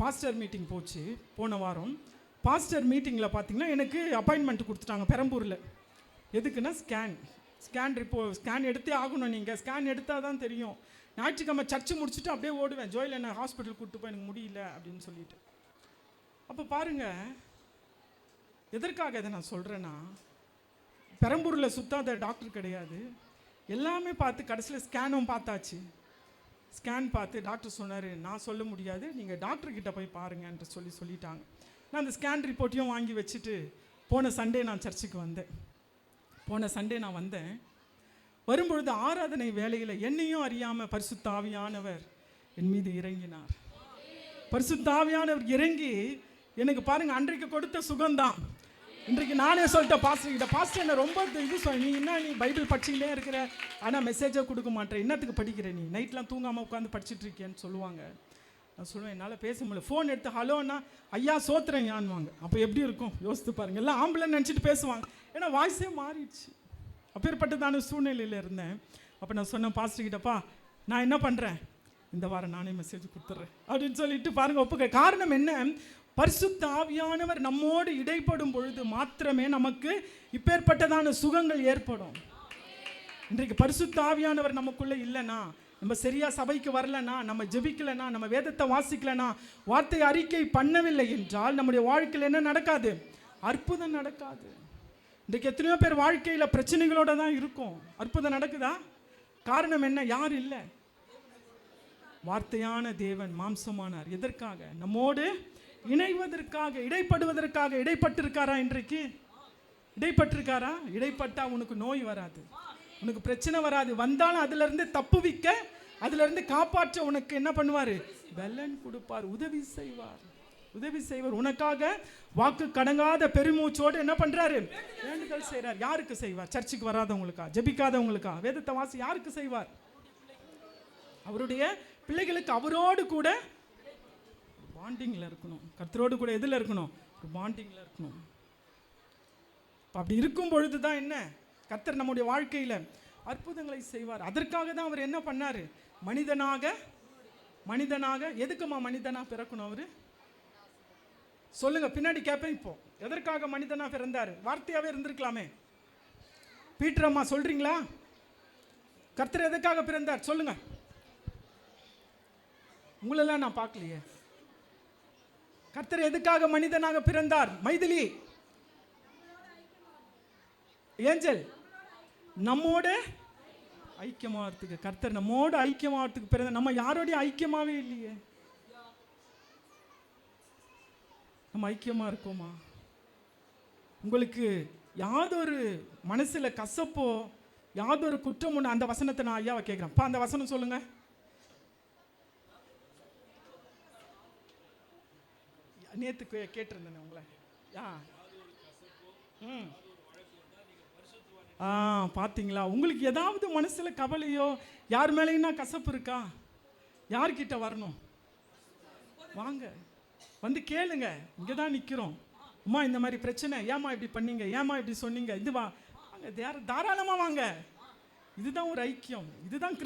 பாஸ்டர் மீட்டிங் போச்சு போன வாரம். பாஸ்டர் மீட்டிங்கில் பார்த்தீங்கன்னா எனக்கு அப்பாயின்மெண்ட் கொடுத்துட்டாங்க பெரம்பூரில். எதுக்குன்னா ஸ்கேன் எடுத்தே ஆகணும், நீங்கள் ஸ்கேன் எடுத்தால் தான் தெரியும். ஞாயிற்றுக்கிழமை சர்ச்சு முடிச்சுட்டு அப்படியே ஓடுவேன், ஜோயில் என்ன ஹாஸ்பிட்டல் கூப்பிட்டு போய் எனக்கு முடியல அப்படின்னு சொல்லிட்டு. அப்போ பாருங்கள், எதற்காக இதை நான் சொல்கிறேன்னா, பெரம்பூரில் சுத்தாத டாக்டர் கிடையாது, எல்லாமே பார்த்து கடைசியில் ஸ்கேனும் பார்த்தாச்சு. ஸ்கேன் பார்த்து டாக்டர் சொன்னார், நான் சொல்ல முடியாது, நீங்கள் டாக்டர்கிட்ட போய் பாருங்கன்ட்டு சொல்லிட்டாங்க. நான் அந்த ஸ்கேன் ரிப்போர்ட்டையும் வாங்கி வச்சுட்டு போன சண்டே நான் சர்ச்சுக்கு வந்தேன். வரும்பொழுது ஆராதனை வேளையில் என்னையும் அறியாமல் பரிசுத்த ஆவியானவர் என் மீது இறங்கினார். பரிசுத்த ஆவியானவர் இறங்கி எனக்கு பாருங்கள், அன்றைக்கு கொடுத்த சுகம்தான் இன்றைக்கு நானே சொல்லிட்டேன் பாஸ்டர் என்ன ரொம்ப இது நீ என்ன நீ பைபிள் படிச்சுக்கிட்டே இருக்கிற, ஆனால் மெசேஜை கொடுக்க மாட்டேன், என்னத்துக்கு படிக்கிற நீ, நைட்லாம் தூங்காமல் உட்காந்து படிச்சுட்டு இருக்கேன்னு சொல்லுவாங்க. நான் சொல்லுவேன், என்னால் பேச முடியல. ஃபோன் எடுத்து ஹலோன்னா ஐயா சோத்திரம் யான்வாங்க. அப்போ எப்படி இருக்கும் யோசித்து பாருங்கள். எல்லாம் ஆம்பளை நினச்சிட்டு பேசுவாங்க, ஏன்னா வாய்ஸே மாறிடுச்சு. அப்பேற்பட்டதான சூழ்நிலையில் இருந்தேன். அப்போ நான் சொன்னேன் பாஸ்டர்கிட்டப்பா, நான் என்ன பண்ணுறேன், இந்த வாரம் நானே மெசேஜ் கொடுத்துட்றேன் அப்படின்னு சொல்லிட்டு பாருங்கள் ஒப்புக்க. காரணம் என்ன, பரிசுத்த ஆவியானவர் நம்மோடு இடைப்படும் பொழுது மாத்திரமே நமக்கு இப்பேற்பட்டதான சுகங்கள் ஏற்படும். இன்றைக்கு பரிசுத்த ஆவியானவர் நமக்குள்ளே இல்லைன்னா, நம்ம சரியா சபைக்கு வரலனா, நம்ம ஜெபிக்கலனா, நம்ம வேதத்தை வாசிக்கலனா, வார்த்தை அறிக்கை பண்ணவில்லை என்றால் நம்முடைய வாழ்க்கையில் என்ன நடக்காது, அற்புதம் நடக்காது. இன்றைக்கு எத்தனையோ பேர் வாழ்க்கையில் பிரச்சனைகளோட தான் இருக்கும், அற்புதம் நடக்குதா? காரணம் என்ன, யார் இல்லை, வார்த்தையான தேவன் மாம்சமானார். எதற்காக, நம்மோடு இணைவதற்காக, இடைப்படுவதற்காக. இடைப்பட்டிருக்காரா இன்றைக்கு? இடைப்பட்டிருக்காரா? இடைப்பட்டா உனக்கு நோய் வராது, உனக்கு பிரச்சனை வராது. வந்தாலும் அதிலிருந்து தப்புவிக்க, அதிலிருந்து காப்பாற்ற உனக்கு என்ன பண்ணுவார், பலன் கொடுப்பார், உதவி செய்வார். உனக்காக வாக்கு கடங்காத பெருமூச்சோடு என்ன பண்றாரு, வேண்டுதல் செய்கிறார். யாருக்கு செய்வார்? சர்ச்சுக்கு வராதவங்களுக்கா, ஜெபிக்காதவங்களுக்கா, வேதத்தை வாசி யாருக்கு செய்வார்? அவருடைய பிள்ளைகளுக்கு. அவரோடு கூட பாண்டிங்கில் இருக்கணும், கர்த்தரோடு கூட எதில் இருக்கணும், ஒரு பாண்டிங்கில் இருக்கணும். அப்படி இருக்கும் பொழுது தான் என்ன, கர்த்தர் நம்முடைய வாழ்க்கையில் அற்புதங்களை செய்வார். அதற்காக தான் அவர் என்ன பண்ணார், மனிதனாக. எதுக்குமா மனிதனாக பிறக்கணும் அவர் சொல்லுங்க, பின்னாடி கேட்பேன். இப்போ எதற்காக மனிதனாக பிறந்தார்? வார்த்தையாகவே இருந்திருக்கலாமே. பீட்டர் அம்மா சொல்றீங்களா, கர்த்தர் எதற்காக பிறந்தார் சொல்லுங்க. உங்களெல்லாம் நான் பார்க்கலையே. கர்த்தர் எதுக்காக மனிதனாக பிறந்தார்? மைதிலி, ஏஞ்சல், நம்மோட ஐக்கியமாகிறதுக்கு. கர்த்தர் நம்மோட ஐக்கியமாகிறதுக்கு பிறந்த. நம்ம யாரோடைய ஐக்கியமாகவே இல்லையே. நம்ம ஐக்கியமாக இருக்கோமா? உங்களுக்கு யாதொரு மனசில் கசப்போ யாதொரு குற்றம் ஒன்று, அந்த வசனத்தை நான் ஐயாவை கேட்குறேன். அந்த வசனம் சொல்லுங்க. நேற்று கேட்டிருந்தேன் உங்களை. பார்த்தீங்களா? உங்களுக்கு ஏதாவது மனசில் கவலையோ யார் மேலேயும்னா கசப்பு இருக்கா? யார்கிட்ட வரணும்? வாங்க, வந்து கேளுங்க. இங்கே தான் நிற்கிறோம். அம்மா இந்த மாதிரி பிரச்சனை, ஏமா இப்படி பண்ணீங்க, ஏமா இப்படி சொன்னீங்க, இது வாங்க, தாராளமாக வாங்க. இதுதான் ஒரு ஐக்கியம், இதுதான்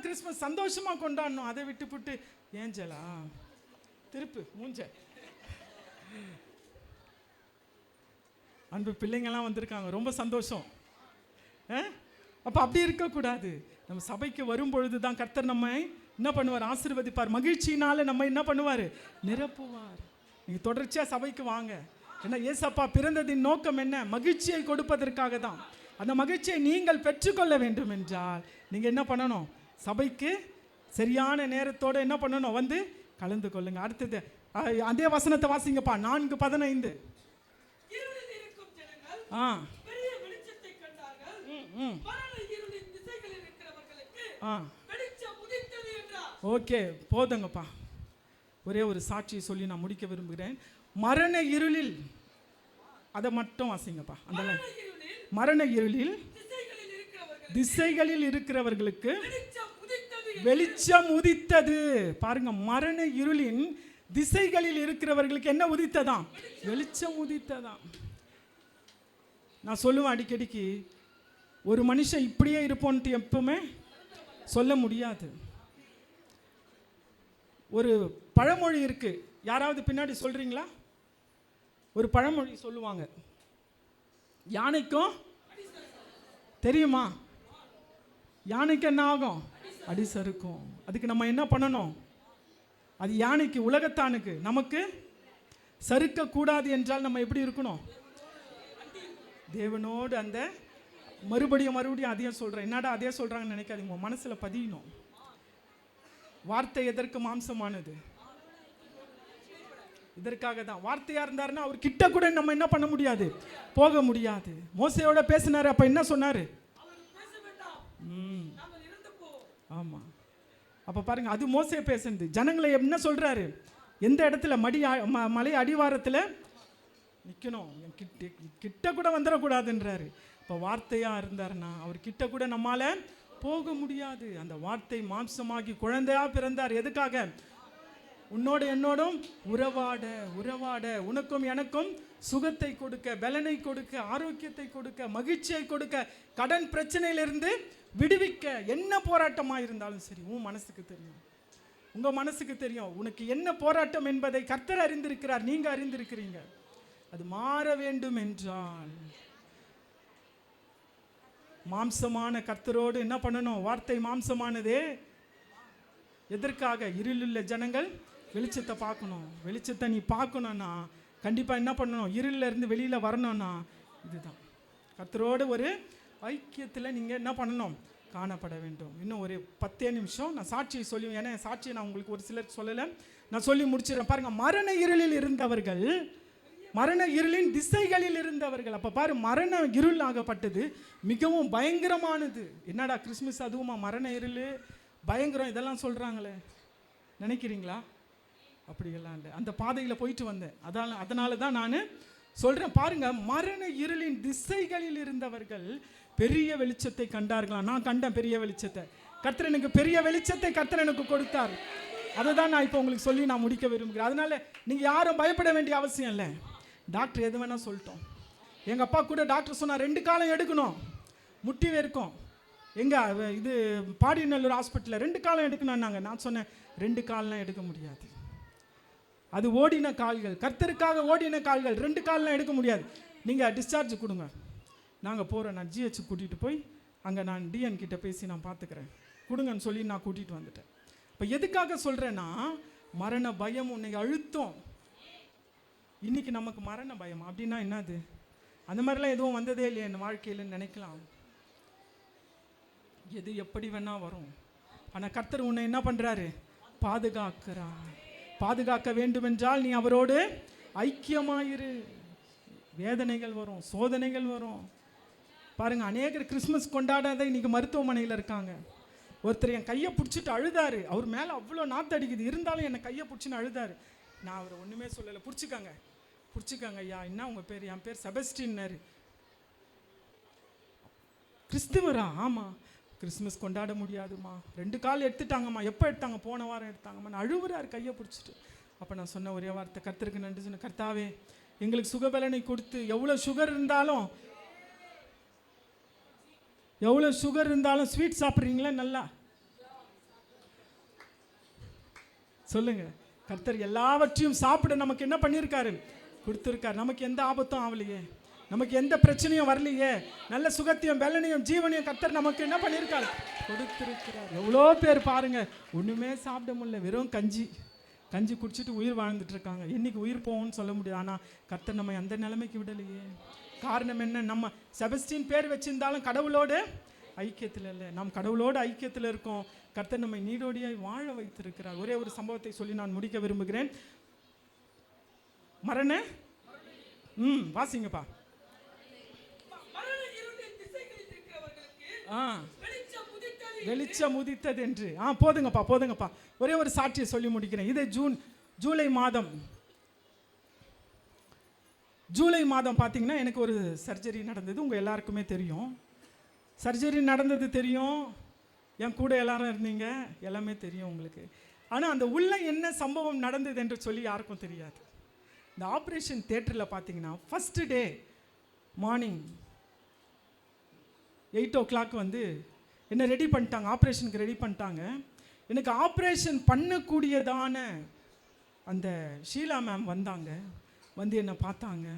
கிறிஸ்மஸ். சந்தோஷமாக கொண்டாடணும். அதை விட்டுப்புட்டு ஏஞ்சலா திருப்பு மூஞ்ச. அன்பு பிள்ளைங்கள்லாம் வந்திருக்காங்க, ரொம்ப சந்தோஷம். அப்போ அப்படி இருக்கக்கூடாது. நம்ம சபைக்கு வரும்பொழுது தான் கர்த்தர் நம்ம என்ன பண்ணுவார், ஆசீர்வதிப்பார். மகிழ்ச்சியினால நம்ம என்ன பண்ணுவார், நிரப்புவார். நீங்கள் தொடர்ச்சியாக சபைக்கு வாங்க. ஏன்னா ஏசப்பா பிறந்ததின் நோக்கம் என்ன? மகிழ்ச்சியை கொடுப்பதற்காக தான். அந்த மகிழ்ச்சியை நீங்கள் பெற்றுக்கொள்ள வேண்டும் என்றால் நீங்கள் என்ன பண்ணணும்? சபைக்கு சரியான நேரத்தோடு என்ன பண்ணணும்? வந்து கலந்து கொள்ளுங்க. அடுத்தது அதே வசனத்தை வாசிங்கப்பா, 4:15. ஓகே, போதுங்கப்பா. ஒரே ஒரு சாட்சியை சொல்லி நான் முடிக்க விரும்புகிறேன். மரண இருளில், அதை மட்டும் வாசிங்கப்பா. அந்த மரண இருளில் திசைகளில் இருக்கிறவர்களுக்கு வெளிச்சம் உதித்தது. பாருங்க, மரண இருளின் திசைகளில் இருக்கிறவர்களுக்கு என்ன உதித்ததாம்? வெளிச்சம் உதித்ததாம். நான் சொல்லுவேன் அடிக்கடிக்கு, ஒரு மனுஷன் இப்படியே இருப்போன்ட்டு எப்பவுமே சொல்ல முடியாது. ஒரு பழமொழி இருக்கு, யாராவது பின்னாடி சொல்றீங்களா? ஒரு பழமொழி சொல்லுவாங்க, யானைக்கும் தெரியுமா? யானைக்கு என்ன ஆகும்? அடி சறுக்கும். அதுக்கு நம்ம என்ன பண்ணணும்? அது யானைக்கு, உலகத்தானுக்கு. நமக்கு சறுக்க கூடாது என்றால் நம்ம எப்படி இருக்கணும்? தேவனோடு அந்த மறுபடியும் அதையும் சொல்றேன். என்னடா அதே சொல்றாங்கன்னு நினைக்காதீங்க, மனசுல பதியணும். வார்த்தை எதற்கு மாம்சமானது? இதற்காக தான். வார்த்தையா இருந்தாருன்னா அவர் கிட்ட கூட நம்ம என்ன பண்ண முடியாது? போக முடியாது. மோசையோட பேசினாரு, அப்ப என்ன சொன்னாரு? ஆமா. அப்ப பாருங்க, அது மோசே பேசுனது. ஜனங்களை என்ன சொல்றாரு? எந்த இடத்துல? மலை அடிவாரத்துல நிக்கணும், கிட்ட கூட வந்துடக்கூடாதுன்றாரு. இப்போ வார்த்தையா இருந்தாருன்னா அவர் கிட்ட கூட நம்மால போக முடியாது. அந்த வார்த்தை மாம்சமாகி குழந்தையா பிறந்தார். எதுக்காக? உன்னோடு என்னோடும் உறவாட, உனக்கும் எனக்கும் சுகத்தை கொடுக்க, பலனை கொடுக்க, ஆரோக்கியத்தை கொடுக்க, மகிழ்ச்சியை கொடுக்க, கடன் பிரச்சனையிலிருந்து விடுவிக்க. என்ன போராட்டமாக இருந்தாலும் சரி, உன் மனசுக்கு தெரியும், உங்க மனசுக்கு தெரியும் உனக்கு என்ன போராட்டம் என்பதை கர்த்தர் அறிந்திருக்கிறார், நீங்க அறிந்திருக்கிறீங்க. அது மாற வேண்டும் என்றால் மாம்சமான கர்த்தரோடு என்ன பண்ணணும்? வார்த்தை மாம்சமானதே எதற்காக? இருளுள்ள ஜனங்கள் வெளிச்சத்தை பார்க்கணும். வெளிச்சத்தை நீ பார்க்கணும்னா கண்டிப்பாக என்ன பண்ணணும்? இருளில் இருந்து வெளியில் வரணும்னா இதுதான். கர்த்தரோடு ஒரு ஐக்கியத்தில் நீங்கள் என்ன பண்ணணும்? காணப்பட வேண்டும். இன்னும் ஒரு 10 நிமிஷம் நான் சாட்சியை சொல்லி, ஏன்னா சாட்சியை நான் உங்களுக்கு ஒரு சிலர் சொல்லலை, நான் சொல்லி முடிச்சிடறேன். பாருங்கள், மரண இருளில் இருந்தவர்கள், மரண இருளின் திசைகளில் இருந்தவர்கள். அப்போ பாரு, மரண இருள் ஆகப்பட்டது மிகவும் பயங்கரமானது. என்னடா கிறிஸ்மஸ் அதுவுமா மரண இருள் பயங்கரம் இதெல்லாம் சொல்கிறாங்களே நினைக்கிறீங்களா? அப்படியெல்லாம் இல்லை. அந்த பாதையில் போயிட்டு வந்தேன், அதனால தான் நான் சொல்கிறேன். பாருங்க, மரண இருளின் திசைகளில் இருந்தவர்கள் பெரிய வெளிச்சத்தை கண்டார்களாம். நான் கண்டேன் பெரிய வெளிச்சத்தை. கர்த்தர் எனக்கு பெரிய வெளிச்சத்தை கர்த்தர் எனக்கு கொடுத்தார். அதை தான் நான் இப்போ உங்களுக்கு சொல்லி நான் முடிக்க விரும்புகிறேன். அதனால நீங்கள் யாரும் பயப்பட வேண்டிய அவசியம் இல்லை. டாக்டர் எது வேணால் சொல்லிட்டோம். எங்கள் அப்பா கூட டாக்டர் சொன்னார் 2 காலம் எடுக்கணும், முட்டி வேர்க்கும். எங்கே இது பாடிநல்லூர் ஹாஸ்பிட்டலில் 2 காலம் எடுக்கணும்னாங்க. நான் சொன்னேன் 2 கால்லாம் எடுக்க முடியாது, அது ஓடின கால்கள், கர்த்தருக்காக ஓடின கால்கள். 2 கால்லாம் எடுக்க முடியாது. நீங்கள் டிஸ்சார்ஜ் கொடுங்க, நாங்கள் போகிறோம். நான் ஜிஹெச் கூட்டிகிட்டு போய் அங்கே நான் டிஎன் கிட்ட பேசி நான் பார்த்துக்கிறேன், கொடுங்கன்னு சொல்லி நான் கூட்டிகிட்டு வந்துட்டேன். இப்போ எதுக்காக சொல்கிறேன்னா, மரண பயம் உன்னை அழுத்தம். இன்னைக்கு நமக்கு மரண பயம் அப்படின்னா என்னது? அந்த மாதிரிலாம் எதுவும் வந்ததே இல்லையே என் வாழ்க்கையிலன்னு நினைக்கலாம். எது எப்படி வேணா வரும். ஆனால் கர்த்தர் உன்னை என்ன பண்ணுறாரு? பாதுகாக்கிறார். பாதுகாக்க வேண்டுமென்றால் நீ அவரோடு ஐக்கியமாயிரு. வேதனைகள் வரும், சோதனைகள் வரும். பாருங்க, அநேகர் கிறிஸ்மஸ் கொண்டாடாத இன்னைக்கு மருத்துவமனையில் இருக்காங்க. ஒருத்தர் என் கையை பிடிச்சிட்டு அழுதாரு. அவர் மேலே அவ்வளோ நாற்று அடிக்குது, இருந்தாலும் என்னை கையை பிடிச்சின்னு அழுதாரு. நான் அவரை ஒன்றுமே சொல்லலை. பிடிச்சிக்காங்க ஐயா, என்ன உங்கள் பேர்? என் பேர் செபஸ்டின்னாரு. கிறிஸ்துவரா? ஆமாம். கிறிஸ்மஸ் கொண்டாட முடியாதுமா, 2 கால் எடுத்துட்டாங்கம்மா. எப்போ எடுத்தாங்க? போன வாரம் எடுத்தாங்கம்மா. நான் அழுவுறாரு கையை பிடிச்சிட்டு. அப்போ நான் சொன்ன ஒரே வார்த்தை, கர்த்தருக்கு நன்றி சொன்ன. கர்த்தாவே, எங்களுக்கு சுகபலனை கொடுத்து, எவ்வளோ சுகர் இருந்தாலும் ஸ்வீட் சாப்பிட்றீங்களா? நல்லா சொல்லுங்க. கர்த்தர் எல்லாவற்றையும் சாப்பிட நமக்கு என்ன பண்ணியிருக்காரு? கொடுத்துருக்காரு. நமக்கு எந்த ஆபத்தும் ஆகலையே, நமக்கு எந்த பிரச்சனையும் வரலையே, நல்ல சுகத்தையும் பலனையும் ஜீவனையும் கர்த்தர் நமக்கு என்ன பண்ணியிருக்காரு? கொடுத்துருக்கிறார். எவ்வளோ பேர் பாருங்க, ஒன்றுமே சாப்பிட முடியல, வெறும் கஞ்சி. கஞ்சி குடிச்சிட்டு உயிர் வாழ்ந்துட்டு இருக்காங்க. என்னைக்கு உயிர் போகும்னு சொல்ல முடியாது. ஆனால் கர்த்தர் நம்ம அந்த நிலைமைக்கு விடலையே. காரணம் என்ன? நம்ம செபஸ்டின் பேர் வச்சிருந்தாலும் கடவுளோடு ஐக்கியத்தில் இல்லை. நாம் கடவுளோடு ஐக்கியத்தில் இருக்கோம். கர்த்தர் நம்மை நீடோடியாய் வாழ வைத்திருக்கிறார். ஒரே ஒரு சம்பவத்தை சொல்லி நான் முடிக்க விரும்புகிறேன். மரண வாசிங்கப்பா. வெளிச்சம் உதித்தது என்று. போதுங்கப்பா. ஒரே ஒரு சாட்சியை சொல்லி முடிக்கிறேன். இது ஜூலை மாதம் பார்த்தீங்கன்னா எனக்கு ஒரு சர்ஜரி நடந்தது. உங்கள் எல்லாருக்குமே தெரியும். சர்ஜரி நடந்தது தெரியும். என் கூட எல்லாரும் இருந்தீங்க, எல்லாமே தெரியும் உங்களுக்கு. ஆனால் அந்த உள்ள என்ன சம்பவம் நடந்தது என்று சொல்லி யாருக்கும் தெரியாது. இந்த ஆப்ரேஷன் தியேட்டரில் பார்த்தீங்கன்னா ஃபஸ்ட்டு டே மார்னிங் 8 o'clock வந்து என்னை ரெடி பண்ணிட்டாங்க, ஆப்ரேஷனுக்கு ரெடி பண்ணிட்டாங்க. எனக்கு ஆப்ரேஷன் பண்ணக்கூடியதான அந்த ஷீலா மேம் வந்தாங்க. வந்து என்னை பார்த்தாங்க.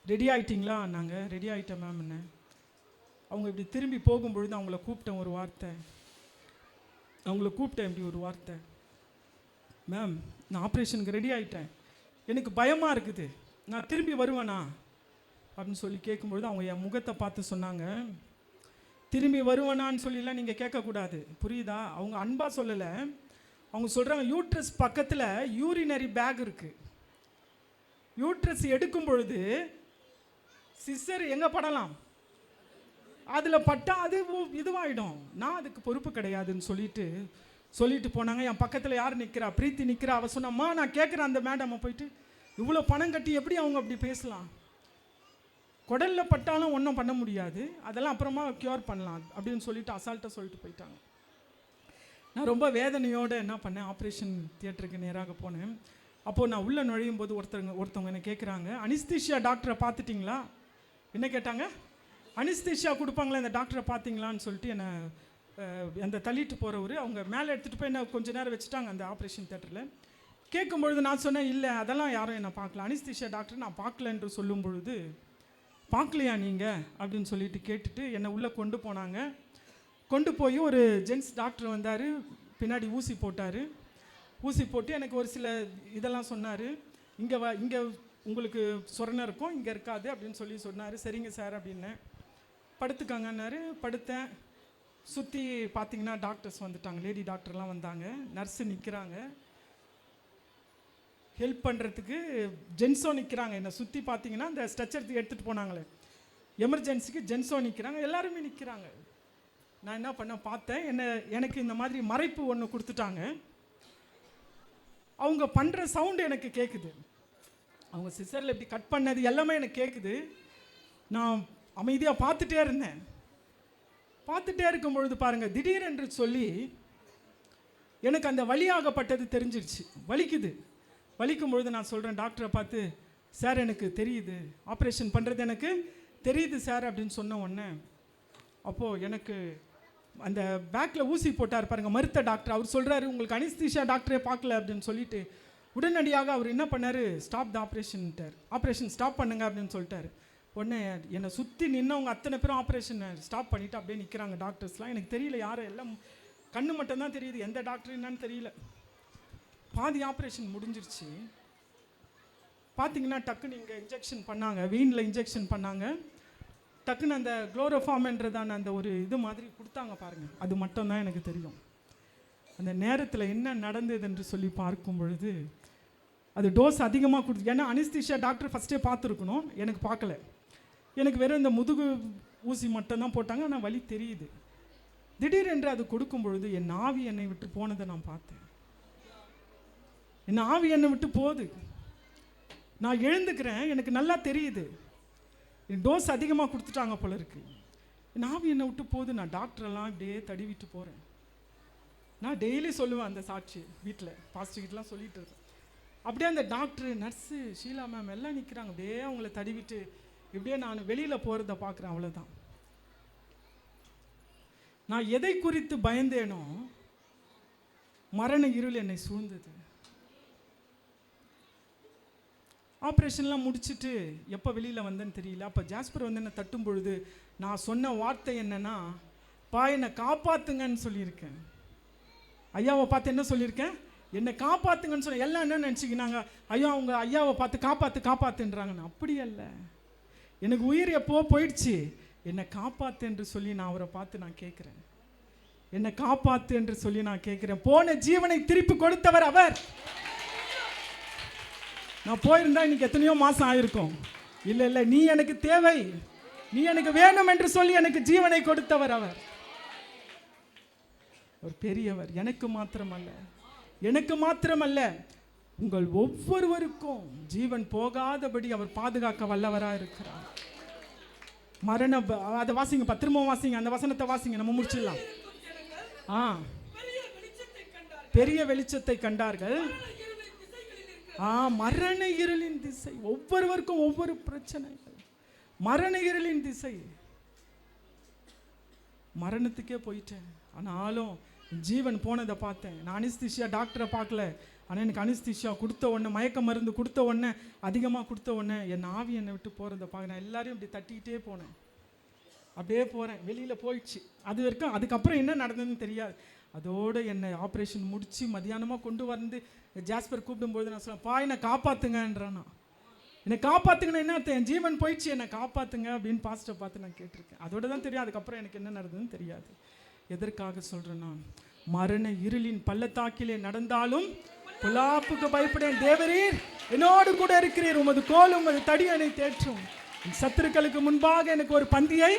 ரெடி ஆகிட்டிங்களா? நாங்கள் ரெடி ஆகிட்டேன் மேம். என்ன அவங்க இப்படி திரும்பி போகும்பொழுது அவங்கள கூப்பிட்டேன் இப்படி ஒரு வார்த்தை, மேம் நான் ஆப்ரேஷனுக்கு ரெடி ஆகிட்டேன், எனக்கு பயமாக இருக்குது, நான் திரும்பி வருவேனா அப்படின்னு சொல்லி கேட்கும்பொழுது அவங்க என் முகத்தை பார்த்து சொன்னாங்க, திரும்பி வருவேனான்னு சொல்லிலாம் நீங்கள் கேட்கக்கூடாது, புரியுதா? அவங்க அன்பாக சொல்லலை. அவங்க சொல்கிறாங்க, யூட்ரஸ் பக்கத்தில் யூரினரி பேக் இருக்குது. யூட்ரஸ் எடுக்கும் பொழுது சிஸ்டர் எங்கே படலாம், அதில் பட்டால் அது இதுவாகிடும், நான் அதுக்கு பொறுப்பு கிடையாதுன்னு சொல்லிட்டு போனாங்க. என் பக்கத்தில் யார் நிற்கிறா? பிரீத்தி நிற்கிறா. அவள் சொன்னம்மா நான் கேட்குறேன் அந்த மேடமை போயிட்டு, இவ்வளோ பணம் கட்டி எப்படி அவங்க அப்படி பேசலாம்? குடலில் பட்டாலும் ஒன்றும் பண்ண முடியாது, அதெல்லாம் அப்புறமா க்யூர் பண்ணலாம் அப்படின்னு சொல்லிட்டு அசால்ட்டாக சொல்லிட்டு போயிட்டாங்க. நான் ரொம்ப வேதனையோடு என்ன பண்ணேன், ஆப்ரேஷன் தியேட்டருக்கு நேராக போனேன். அப்போது நான் உள்ளே நுழையும் போது ஒருத்தவங்க என்ன கேட்குறாங்க, அனிஸ்தீஷியா டாக்டரை பார்த்துட்டிங்களா? என்ன கேட்டாங்க? அனிஸ்தீஷியா கொடுப்பாங்களா இந்த டாக்டரை பார்த்தீங்களான்னு சொல்லிட்டு என்னை அந்த தள்ளிட்டு போகிறவர் அவங்க மேலே எடுத்துகிட்டு போய் என்ன கொஞ்சம் நேரம் வச்சுட்டாங்க அந்த ஆப்ரேஷன் தியேட்டரில். கேட்கும்பொழுது நான் சொன்னேன், இல்லை அதெல்லாம் யாரும் என்னை பார்க்கல, அனிஸ்தீஷியா டாக்டர் நான் பார்க்கல என்று சொல்லும் பொழுது, பார்க்கலையா நீங்கள் அப்படின்னு சொல்லிட்டு கேட்டுட்டு என்னை உள்ளே கொண்டு போனாங்க. கொண்டு போய் ஒரு ஜென்ஸ் டாக்டர் வந்தார், பின்னாடி ஊசி போட்டார். ஊசி போட்டு எனக்கு ஒரு சில இதெல்லாம் சொன்னார். இங்கே உங்களுக்கு சொரணை இருக்கும், இங்கே இருக்காது அப்படின்னு சொல்லி சொன்னார். சரிங்க சார் அப்படின்னேன். படுத்துக்காங்கன்னாரு. படுத்தேன். சுற்றி பார்த்தீங்கன்னா டாக்டர்ஸ் வந்துட்டாங்க, லேடி டாக்டர்லாம் வந்தாங்க, நர்ஸு நிற்கிறாங்க, ஹெல்ப் பண்ணுறதுக்கு ஜென்ஸோ நிற்கிறாங்க. என்னை சுற்றி பார்த்தீங்கன்னா இந்த ஸ்ட்ரெச்சர் எடுத்துகிட்டு போனாங்களே எமர்ஜென்சிக்கு ஜென்ஸோ நிற்கிறாங்க, எல்லாருமே நிற்கிறாங்க. நான் என்ன பண்ண பார்த்தேன், எனக்கு இந்த மாதிரி மறைப்பு ஒன்று கொடுத்துட்டாங்க. அவங்க பண்ணுற சவுண்டு எனக்கு கேட்குது, அவங்க சிசரில் இப்படி கட் பண்ணது எல்லாமே எனக்கு கேட்குது. நான் அமைதியாக பார்த்துட்டே இருந்தேன். பார்த்துட்டே இருக்கும் பொழுது பாருங்கள், திடீரென்று சொல்லி எனக்கு அந்த வலியாகப்பட்டது தெரிஞ்சிருச்சு, வலிக்கும் பொழுது நான் சொல்கிறேன் டாக்டரை பார்த்து, சார் எனக்கு தெரியுது, ஆப்ரேஷன் பண்ணுறது எனக்கு தெரியுது சார் அப்படின்னு சொன்ன உடனே, அப்போது எனக்கு அந்த பேக்கில் ஊசி போட்டார் பாருங்கள் மருத்துவ டாக்டர். அவர் சொல்கிறாரு, உங்களுக்கு அனிஸ்தீஷியா டாக்டரே பார்க்கல அப்படின்னு சொல்லிட்டு உடனடியாக அவர் என்ன பண்ணார், ஸ்டாப் த ஆப்ரேஷன் ஸ்டாப் பண்ணுங்க அப்படின்னு சொல்லிட்டாரு. உடனே என்னை சுற்றி நின்னவங்க அத்தனை பேரும் ஆப்ரேஷன் ஸ்டாப் பண்ணிவிட்டு அப்படியே நிற்கிறாங்க டாக்டர்ஸ்லாம். எனக்கு தெரியல யாரும், எல்லாம் கண்ணு மட்டும்தான் தெரியுது, எந்த டாக்டர் என்னன்னு தெரியல. பாதி ஆப்ரேஷன் முடிஞ்சிருச்சு. பார்த்தீங்கன்னா டக்குன்னு இங்கே இன்ஜெக்ஷன் பண்ணாங்க, வெயினில் இன்ஜெக்ஷன் பண்ணாங்க. டக்குன்னு அந்த குளோரோஃபார்ம்ன்றதான அந்த ஒரு இது மாதிரி கொடுத்தாங்க பாருங்கள், அது மட்டும்தான் எனக்கு தெரியும். அந்த நேரத்தில் என்ன நடந்தது என்று சொல்லி பார்க்கும் பொழுது, அது டோஸ் அதிகமாக கொடுத்து, ஏன்னா அனிஸ்தீஷியா டாக்டர் ஃபஸ்ட்டே பார்த்துருக்கணும், எனக்கு பார்க்கல, எனக்கு வெறும் இந்த முதுகு ஊசி மட்டும்தான் போட்டாங்க, ஆனால் வலி தெரியுது. திடீரென்று அது கொடுக்கும் பொழுது என் ஆவி என்னை விட்டு போனதை நான் பார்த்தேன். என் ஆவி என்னை விட்டு போகுது, நான் எழுந்துக்கிறேன், எனக்கு நல்லா தெரியுது என் டோஸ் அதிகமாக கொடுத்துட்டாங்க போல இருக்கு. என் ஆவி என்னை விட்டு போகுது. நான் டாக்டரெல்லாம் இப்படியே தடிவிட்டு போகிறேன். நான் டெய்லி சொல்லுவேன் அந்த சாட்சி, வீட்டில் பாஸ்டர்கிட்டலாம் சொல்லிட்டு இருக்கேன். அப்படியே அந்த டாக்டரு, நர்ஸு, ஷீலா மேம் எல்லாம் நிற்கிறாங்க, அப்படியே அவங்கள தடிவிட்டு இப்படியே நான் வெளியில் போகிறத பார்க்குறேன். அவ்வளோதான். நான் எதை குறித்து பயந்தேனோ மரண இருள் என்னை சூழ்ந்தது. ஆப்ரேஷன்லாம் முடிச்சுட்டு எப்போ வெளியில் வந்தேன்னு தெரியல. அப்போ ஜாஸ்பர் வந்து என்னை தட்டும் பொழுது நான் சொன்ன வார்த்தை என்னன்னா, பா என்னை காப்பாற்றுங்கன்னு சொல்லியிருக்கேன். ஐயாவை பார்த்து என்ன சொல்லியிருக்கேன், என்னை காப்பாத்துங்கன்னு சொன்ன எல்லாம் என்ன நினச்சிக்கினாங்க, ஐயா அவங்க ஐயாவை பார்த்து காப்பாற்றுன்றாங்கன்னு. அப்படி அல்ல. எனக்கு உயிர் எப்போ போயிடுச்சு, என்னை காப்பாற்று என்று சொல்லி நான் அவரை பார்த்து நான் கேட்குறேன். என்னை காப்பாற்று என்று சொல்லி நான் கேட்குறேன். போன ஜீவனை திருப்பி கொடுத்தவர் அவர். நான் போயிருந்தா இன்னைக்கு எத்தனையோ மாதம் ஆயிருக்கும். இல்லை, நீ எனக்கு தேவை, நீ எனக்கு வேணும் என்று சொல்லி எனக்கு ஜீவனை கொடுத்தவர் அவர். ஒரு பெரியவர். எனக்கு மாத்திரமல்ல உங்கள் ஒவ்வொருவருக்கும் ஜீவன் போகாதபடி அவர் பாதுகாக்க வல்லவராக இருக்கிறார். அதை வாசிங்க, திரும்பவும் வாசிங்க, அந்த வசனத்தை வாசிங்க, நம்ம முடிச்சிடலாம். பெரிய வெளிச்சத்தை கண்டார்கள். மரண இருளின் திசை. ஒவ்வொருவருக்கும் ஒவ்வொரு பிரச்சனைகள். மரண இருளின் திசை. மரணத்துக்கே போயிட்டேன், ஆனாலும் ஜீவன் போனதை பார்த்தேன். நான் அனிஸ்தீஷியா டாக்டரை பார்க்கல, ஆனால் எனக்கு அனிஸ்தீஷியா கொடுத்த உடனே, மயக்க மருந்து கொடுத்த உடனே, அதிகமாக கொடுத்த உடனே என் ஆவி என்னை விட்டு போகிறத பார்க்க நான் எல்லாரையும் இப்படி தட்டிக்கிட்டே போனேன். அப்படியே போகிறேன், வெளியில் போயிடுச்சு. அது வரைக்கும் அதுக்கப்புறம் என்ன நடந்ததுன்னு தெரியாது. அதோடு என்னை ஆப்ரேஷன் முடித்து மதியானமாக கொண்டு வந்து ஜாஸ்பர் கூப்பிடும்போது நான் சொல்லுவேன், என்னை காப்பாற்றுங்கன்றான். என்னை காப்பாற்றுங்கன்னு என்ன அர்த்தம்? என் ஜீவன் போயிடுச்சு, என்னை காப்பாற்றுங்க அப்படின்னு பாஸ்டரை பார்த்து நான் கேட்டிருக்கேன். அதோடு தான் தெரியும், அதுக்கப்புறம் எனக்கு என்ன நடந்ததுன்னு தெரியாது. எதற்காக சொல்கிறேன் நான்? மரண இருளின் பள்ளத்தாக்கிலே நடந்தாலும் பொல்லாப்புக்கு பயப்படேன், தேவரீர் என்னோடு கூட இருக்கிறீர், உமது கோலும் உமது தடி என்னை தேற்றும், சத்துருக்களுக்கு முன்பாக எனக்கு ஒரு பந்தியை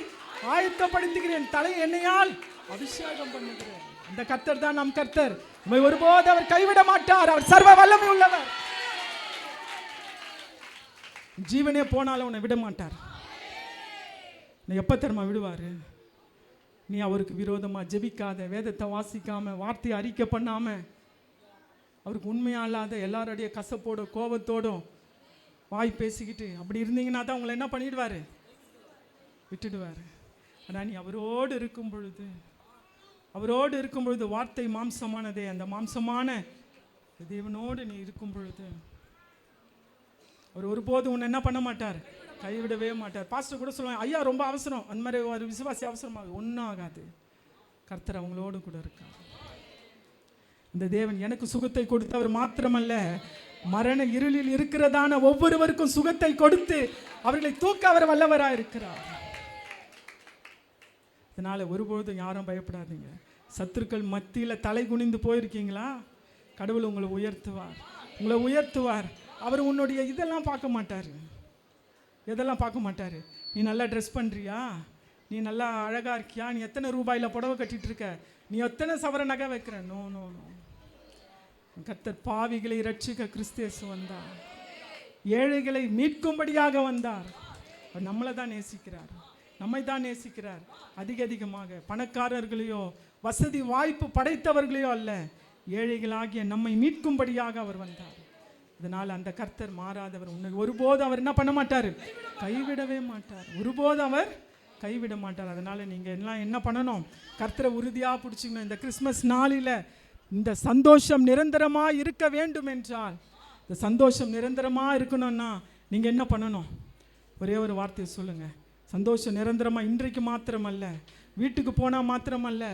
ஆயத்தப்படுத்துகிறேன், தலை எண்ணெயால் அபிஷேகம் பண்ணுகிறேன். அந்த கர்த்தர் தான் நம் கர்த்தர். உம்மை ஒருபோது அவர் கைவிட மாட்டார். அவர் சர்வ வல்லமை உள்ளவர். ஜீவனே போனாலும் உன்னை விட மாட்டார். நீ எப்போ தெரியுமா விடுவார்? நீ அவருக்கு விரோதமாக ஜெபிக்காத, வேதத்தை வாசிக்காம, வார்த்தையை அறிக்கை பண்ணாம, அவருக்கு உண்மையா இல்லாத எல்லாருடைய கசப்போட கோபத்தோடும் வாய் பேசிக்கிட்டு அப்படி இருந்தீங்கன்னா தான் உங்களை என்ன பண்ணிடுவார்? விட்டுடுவார். ஆனால் நீ அவரோடு இருக்கும் பொழுது வார்த்தை மாம்சமானதே, அந்த மாம்சமான தேவனோடு நீ இருக்கும் பொழுது அவர் ஒருபோது உன்னை என்ன பண்ண மாட்டார்? கைவிடவே மாட்டார். பாஸ்டர் கூட சொல்லுவாங்க, ஐயா ரொம்ப அவசரம், அந்த மாதிரி ஒரு விசுவாசி அவசரமாக ஒன்றும் ஆகாது. கர்த்தர் அவங்களோடு கூட இருக்கார். இந்த தேவன் எனக்கு சுகத்தை கொடுத்தவர் மாத்திரமல்ல, மரண இருளில் இருக்கிறதான ஒவ்வொருவருக்கும் சுகத்தை கொடுத்து அவர்களை தூக்க அவர் வல்லவராக இருக்கிறார். இதனால ஒருபொழுதும் யாரும் பயப்படாதீங்க. சத்துருக்கள் மத்தியில் தலை குனிந்து போயிருக்கீங்களா? கடவுள் உங்களை உயர்த்துவார். அவர் உன்னுடைய இதெல்லாம் பார்க்க மாட்டார். நீ நல்லா ட்ரெஸ் பண்ணுறியா, நீ நல்லா அழகாக இருக்கியா, நீ எத்தனை ரூபாயில் புடவை கட்டிட்டு இருக்க, நீ எத்தனை சவர நகை வைக்கிற, நோ. கர்த்தர் பாவிகளை ரட்சிக்க கிறிஸ்து வந்தார், ஏழைகளை மீட்கும்படியாக வந்தார். அவர் நம்மை தான் நேசிக்கிறார். அதிகமாக பணக்காரர்களையோ வசதி வாய்ப்பு படைத்தவர்களையோ அல்ல, ஏழைகளாகிய நம்மை மீட்கும்படியாக அவர் வந்தார். இதனால் அந்த கர்த்தர் மாறாதவர். உன்னை ஒருபோது அவர் என்ன பண்ண மாட்டார்? கைவிடவே மாட்டார். ஒருபோது அவர் கைவிட மாட்டார். அதனால் நீங்கள் எல்லாம் என்ன பண்ணணும்? கர்த்தரை உறுதியாக பிடிச்சிக்கணும். இந்த கிறிஸ்மஸ் நாளில் இந்த சந்தோஷம் நிரந்தரமாக இருக்க வேண்டும் என்றால், இந்த சந்தோஷம் நிரந்தரமாக இருக்கணும்னா நீங்கள் என்ன பண்ணணும்? ஒரே ஒரு வார்த்தையை சொல்லுங்கள். சந்தோஷம் நிரந்தரமாக இன்றைக்கு மாத்திரமல்ல, வீட்டுக்கு போனால் மாத்திரமல்ல,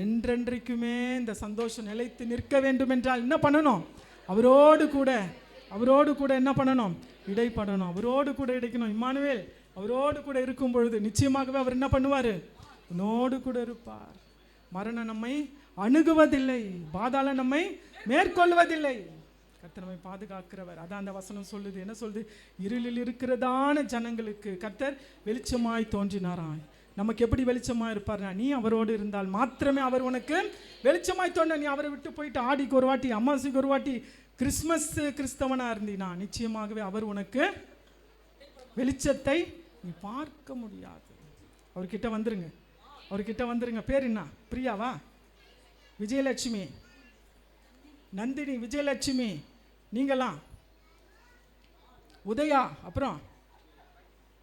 என்றென்றைக்குமே இந்த சந்தோஷம் நிலைத்து நிற்க வேண்டும் என்றால் என்ன பண்ணணும்? அவரோடு கூட என்ன பண்ணணும்? இடைப்படணும். அவரோடு கூட இடைக்கணும். இம்மானுவேல் அவரோடு கூட இருக்கும் பொழுது நிச்சயமாகவே அவர் என்ன பண்ணுவார்? உன்னோடு கூட இருப்பார். மரணம் நம்மை அணுகுவதில்லை, பாதாளம் நம்மை மேற்கொள்வதில்லை. கர்த்தர் நம்மை பாதுகாக்கிறவர். அதான் அந்த வசனம் சொல்லுது. என்ன சொல்லுது? இருளில் இருக்கிறதான ஜனங்களுக்கு கர்த்தர் வெளிச்சமாய் தோன்றினாராம். நமக்கு எப்படி வெளிச்சமாக இருப்பார்னா, நீ அவரோடு இருந்தால் மாத்திரமே அவர் உனக்கு வெளிச்சமாய் தோன்ற. நீ அவரை விட்டு போயிட்டு ஆடிக்கு ஒரு வாட்டி, அமாவாசைக்கு ஒரு வாட்டி கிறிஸ்மஸ் கிறிஸ்தவனாக இருந்தீனா நிச்சயமாகவே அவர் உனக்கு வெளிச்சத்தை நீ பார்க்க முடியாது. அவர்கிட்ட வந்துருங்க. பேர் என்ன? பிரியாவா? விஜயலட்சுமி, நந்தினி, விஜயலட்சுமி, நீங்களாம், உதயா, அப்புறம்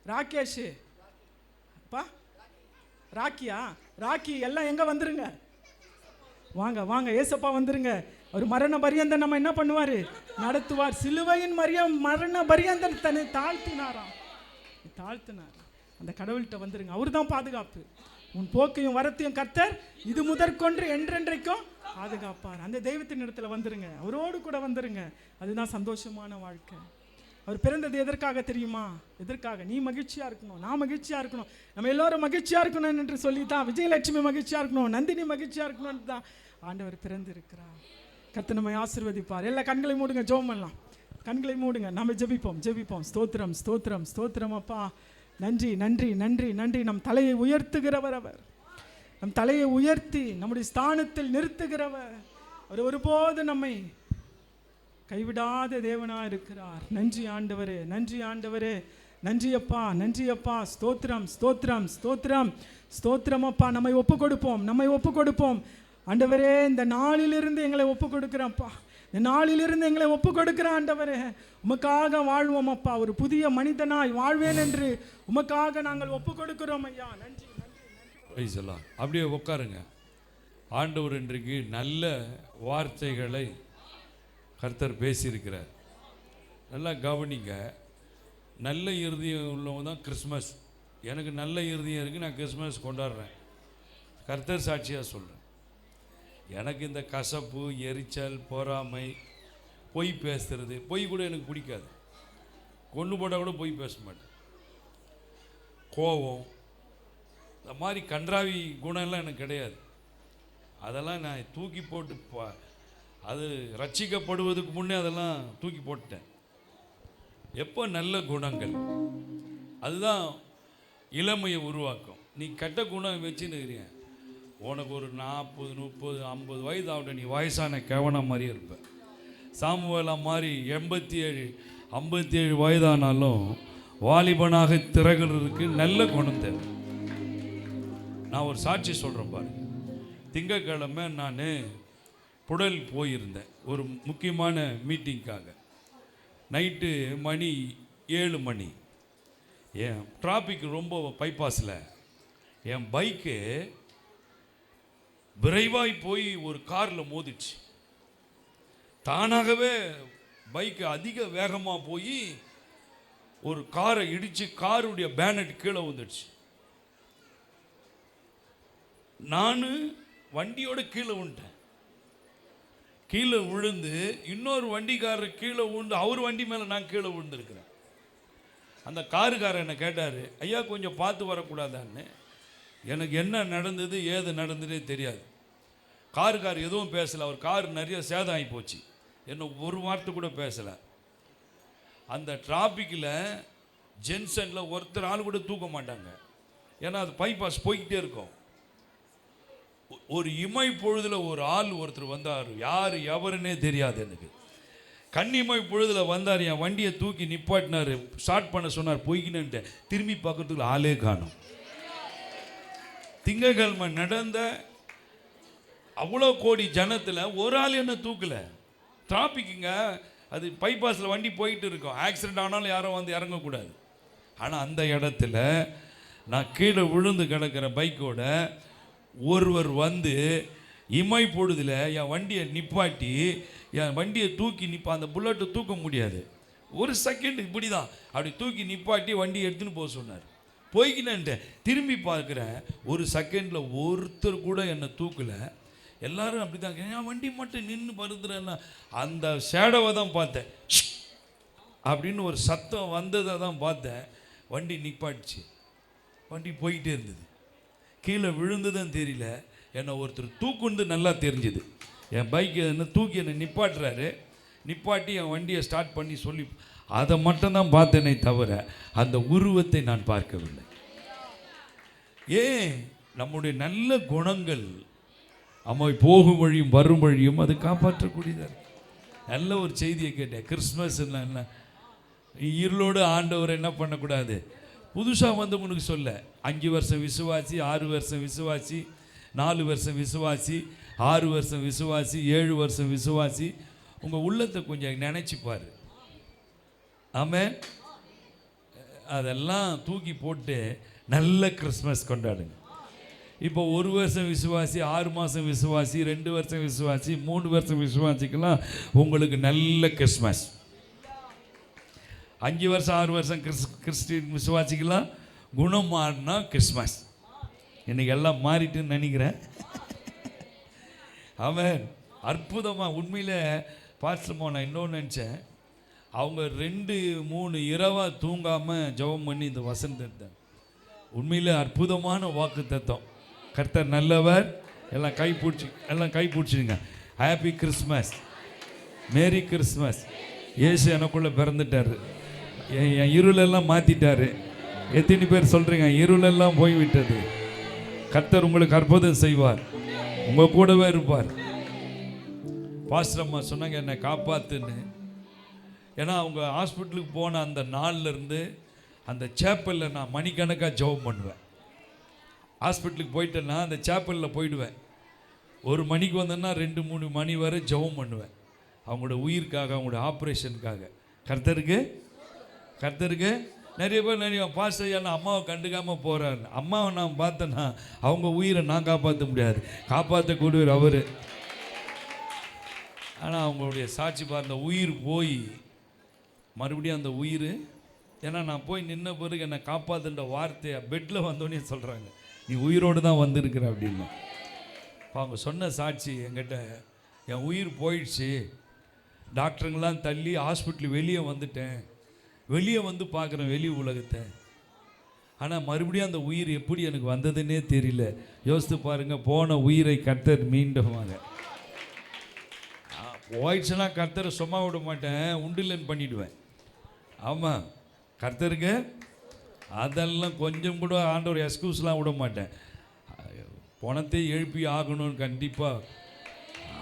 ராகேஷ், ராக்கியா, ராக்கி, எல்லாம் எங்க வந்துருங்க. வாங்க ஏசப்பா வந்துருங்க. அவர் மரண பரியந்தம் நம்ம என்ன பண்ணுவார்? நடத்துவார். சிலுவையின் மரண பரியந்தம் தன்னை தாழ்த்தினார். அந்த கடவுள்கிட்ட வந்துருங்க. அவர் தான் பாதுகாப்பு. உன் போக்கையும் வரத்தையும் கர்த்தர் இது முதற்கொன்று என்றென்றைக்கும் பாதுகாப்பார். அந்த தெய்வத்தின் இடத்துல வந்துருங்க, அவரோடு கூட வந்துருங்க. அதுதான் சந்தோஷமான வாழ்க்கை. அவர் பிறந்தது எதற்காக தெரியுமா? எதற்காக? நீ மகிழ்ச்சியாக இருக்கணும், நான் மகிழ்ச்சியாக இருக்கணும், நம்ம எல்லோரும் மகிழ்ச்சியாக இருக்கணும் என்று சொல்லி தான், விஜயலட்சுமி மகிழ்ச்சியாக இருக்கணும், நந்தினி மகிழ்ச்சியாக இருக்கணும்னு தான் ஆண்டவர் பிறந்து இருக்கிறார். கர்த்தர் நம்மை ஆசீர்வதிப்பார். எல்லா கண்களை மூடுங்க, ஜெபம் பண்ணலாம். கண்களை மூடுங்க, நம்ம ஜெபிப்போம். ஸ்தோத்திரம் ஸ்தோத்திரம் ஸ்தோத்திரம் அப்பா. நன்றி நன்றி நன்றி நன்றி. நம் தலையை உயர்த்துகிறவர் அவர். நம் தலையை உயர்த்தி நம்முடைய ஸ்தானத்தில் நிறுத்துகிறவர் அவர். ஒருபோது நம்மை கைவிடாத தேவனாக இருக்கிறார். நன்றி ஆண்டவரே, நன்றி ஆண்டவரே, நன்றி அப்பா, நன்றி அப்பா. ஸ்தோத்திரம் ஸ்தோத்திரம் ஸ்தோத்திரம் ஸ்தோத்திரம் அப்பா. நம்மை ஒப்பு கொடுப்போம் ஆண்டவரே. இந்த நாளிலிருந்து எங்களை ஒப்பு கொடுக்குறோம்ப்பா. இந்த நாளிலிருந்து எங்களை ஒப்பு கொடுக்குற ஆண்டவரே, உமக்காக வாழ்வோம் அப்பா. ஒரு புதிய மனிதனாய் வாழ்வேன் என்று உமக்காக நாங்கள் ஒப்பு கொடுக்கிறோம் ஐயா. நன்றி நன்றி நன்றி. அப்படியே உட்காருங்க. ஆண்டவர் இன்றைக்கு நல்ல வார்த்தைகளை கர்த்தர் பேசியிருக்கிறார். நல்லா கவனிங்க. நல்ல இருதயம் உள்ளவங்க தான் கிறிஸ்மஸ். எனக்கு நல்ல இருதயம் இருக்குது, நான் கிறிஸ்மஸ் கொண்டாடுறேன். கர்த்தர் சாட்சியாக சொல்கிறேன். எனக்கு இந்த கசப்பு, எரிச்சல், பொறாமை, பொய் பேசுறது, பொய் கூட எனக்கு பிடிக்காது. கொண்டு போட்டால் கூட பொய் பேச மாட்டேன். கோபம், இந்த மாதிரி கன்றாவி குணம்லாம் எனக்கு கிடையாது. அதெல்லாம் நான் தூக்கி போட்டு அது ரட்சிக்கப்படுவதுக்கு முன்னே அதெல்லாம் தூக்கி போட்டேன். எப்போ நல்ல குணங்கள், அதுதான் இளமையை உருவாக்கும். நீ கெட்ட குணம் வச்சுன்னு இருக்கிறீங்க, உனக்கு ஒரு 40, 30, 50 வயது ஆகட்டும், நீ வயசான கேவனம் மாதிரி இருப்ப. சாமுவேலா மாதிரி 87, 57 வயதானாலும் வாலிபனாக திறகிறதுக்கு நல்ல குணம் தேவை. நான் ஒரு சாட்சி சொல்கிறேன் பாருங்க. திங்கட்கிழமை நான் புடல் போயிருந்தேன் ஒரு முக்கியமான மீட்டிங்காக. நைட்டு மணி 7 மணி. என் டிராஃபிக் ரொம்ப பைபாஸில் என் பைக்கு விரைவாய் போய் ஒரு காரில் மோதிடுச்சு. தானாகவே பைக்கு அதிக வேகமாக போய் ஒரு காரை இடித்து காருடைய பேனட் கீழே வந்துடுச்சு. நான் வண்டியோட கீழே விழுந்தேன். கீழே விழுந்து இன்னொரு வண்டிக்காரர் கீழே விழுந்து அவர் வண்டி மேலே நான் கீழே விழுந்துருக்கிறேன். அந்த காருக்காரர் என்னை கேட்டார், ஐயா கொஞ்சம் பார்த்து வரக்கூடாதான்னு. எனக்கு என்ன நடந்தது ஏது நடந்ததே தெரியாது. காருக்கார் எதுவும் பேசலை. அவர் கார் நிறைய சேதம் ஆகி போச்சு. என்ன ஒரு வார்த்தை கூட பேசலை. அந்த டிராஃபிக்கில் ஜென்சனில் ஒருத்தர் ஆள் கூட தூக்க மாட்டாங்க. ஏன்னா அது பைபாஸ் போய்கிட்டே இருக்கும். ஒரு இமை பொழுதில் ஒரு ஆள் ஒருத்தர் வந்தார். யார் எவருன்னே தெரியாது எனக்கு. கண்ணிமை பொழுதில் வந்தார். என் வண்டியை தூக்கி நிப்பாட்டினார். ஸ்டார்ட் பண்ண சொன்னார். போய்கினேன்ட்டு திரும்பி பார்க்கறதுக்குள்ள ஆளே காணும். திங்கட்கிழமை நடந்த அவ்வளோ கோடி ஜனத்தில் ஒரு ஆள் என்ன தூக்கலை. டிராஃபிக்குங்க, அது பைபாஸில் வண்டி போயிட்டு இருக்கோம். ஆக்சிடென்ட் ஆனாலும் யாரும் வந்து இறங்கக்கூடாது. ஆனால் அந்த இடத்துல நான் கீழே விழுந்து கிடக்கிற பைக்கோட ஒருவர் வந்து இமை பொழுதில் என் வண்டியை நிப்பாட்டி என் வண்டியை தூக்கி அந்த புல்லட்டை தூக்க முடியாது. ஒரு செகண்ட் இப்படி தான் அப்படி தூக்கி நிப்பாட்டி வண்டியை எடுத்துன்னு போக சொன்னார். போய்கினேன்ட்டு திரும்பி பார்க்குறேன். ஒரு செகண்டில் ஒருத்தர் கூட என்னை தூக்கலை. எல்லாரும் அப்படி தான். என் வண்டி மட்டும் நின்று பருந்துறேன்னா அந்த ஷேடோவை தான் பார்த்தேன். அப்படின்னு ஒரு சத்தம் வந்ததை தான் பார்த்தேன். வண்டி நிப்பாட்டிச்சு. வண்டி போய்கிட்டே இருந்தது. கீழே விழுந்ததுன்னு தெரியல. என்னை ஒருத்தர் தூக்குண்டு நல்லா தெரிஞ்சுது. என் பைக்கை என்ன தூக்கி என்னை நிப்பாட்டுறாரு. நிப்பாட்டி என் வண்டியை ஸ்டார்ட் பண்ணி சொல்லி அதை மட்டும்தான் பார்த்தேனே தவிர அந்த உருவத்தை நான் பார்க்கவில்லை. ஏன்? நம்முடைய நல்ல குணங்கள் அம்மா போகும் வழியும் வரும் வழியும் அது காப்பாற்றக்கூடியதாக. நல்ல ஒரு செய்தியை கேட்டேன். கிறிஸ்மஸ் என்ன இருளோடு ஆண்டவர் என்ன பண்ணக்கூடாது, புதுசாக வந்து உனக்கு சொல்ல 5 வருஷம் விசுவாசி, 6 வருஷம் விசுவாசி, 4 வருஷம் விசுவாசி, 6 வருஷம் விசுவாசி, 7 வருஷம் விசுவாசி. உங்கள் உள்ளத்தை கொஞ்சம் நினச்சிப்பார். ஆமென். அதெல்லாம் தூக்கி போட்டு நல்ல கிறிஸ்மஸ் கொண்டாடுங்க. இப்போ 1 வருஷம் விசுவாசி, 6 மாதம் விசுவாசி, 2 வருஷம் விசுவாசி, 3 வருஷம் விசுவாசிக்கெல்லாம் உங்களுக்கு நல்ல கிறிஸ்மஸ். 5 வருஷம் 6 வருஷம் கிறிஸ்டின் விசுவாசிக்கெல்லாம் குணம் மாறினா கிறிஸ்மஸ். இன்றைக்கி எல்லாம் மாறிட்டுன்னு நினைக்கிறேன். ஆமென். அற்புதமாக உண்மையில் பாஸ்டர்மா நான் இன்னொன்று நினச்சேன், அவங்க 2-3 இரவாக தூங்காமல் ஜெபம் பண்ணி இந்த வசனத்தை உண்மையில் அற்புதமான வாக்கு தத்துவம். கர்த்தர் நல்லவர். எல்லாம் கை பிடிச்சிடுங்க. Happy Christmas, merry Christmas. இயேசு எனக்குள்ளே பிறந்துட்டார், என் இருளெல்லாம் மாற்றிட்டாரு. எத்தனை பேர் சொல்கிறீங்க இருளெல்லாம் போய்விட்டது? கர்த்தர் உங்களுக்கு அற்புதம் செய்வார், உங்கள் கூடவே இருப்பார். பாஸ்டர் அம்மா சொன்னாங்க என்னை காப்பாத்துன்னு. ஏன்னா அவங்க ஹாஸ்பிட்டலுக்கு போன அந்த நாள்லேருந்து அந்த சேப்பலில் நான் மணிக்கணக்காக ஜெபம் பண்ணுவேன். ஹாஸ்பிட்டலுக்கு போயிட்டேன்னா அந்த சேப்பலில் போயிடுவேன். 1 மணிக்கு வந்தேன்னா 2-3 மணி வரை ஜெபம் பண்ணுவேன், அவங்களோட உயிருக்காக, அவங்களோட ஆப்ரேஷனுக்காக. கர்த்தருக்கு நிறைய பேர் பாஸ்டர் ஏன்னா அம்மாவை கண்டுக்காமல் போகிறாரு. அம்மாவை நான் பார்த்தேன்னா அவங்க உயிரை நான் காப்பாற்ற முடியாது, காப்பாற்றக்கூடியவர் அவர். ஆனால் அவங்களுடைய சாட்சி அந்த உயிர் போய் மறுபடியும் அந்த உயிர், ஏன்னா நான் போய் நின்ன பிறகு என்னை காப்பாற்றுன்ற வார்த்தையை பெட்டில் வந்தோடனே சொல்கிறாங்க, நீ உயிரோடு தான் வந்திருக்கிற அப்படின்னு. அவங்க சொன்ன சாட்சி என்கிட்ட, என் உயிர் போயிடுச்சு, டாக்டருங்கெல்லாம் தள்ளி ஹாஸ்பிட்டல் வெளியே வந்துட்டேன், வெளியே வந்து பார்க்குறேன் வெளி உலகத்தை, ஆனால் மறுபடியும் அந்த உயிர் எப்படி எனக்கு வந்ததுன்னே தெரியல. யோசித்து பாருங்கள், போன உயிரை கர்த்தர் மீண்டுமாக போயிடுச்சுன்னா கர்த்தரை சும்மா விட மாட்டேன், உண்டில்லன்னு பண்ணிவிடுவேன். ஆமாம், கர்த்தருக்கு அதெல்லாம் கொஞ்சம் கூட ஆண்டவர் எக்ஸ்கியூஸ்லாம் விட மாட்டேன். பணத்தை எழுப்பி ஆகணும்னு கண்டிப்பாக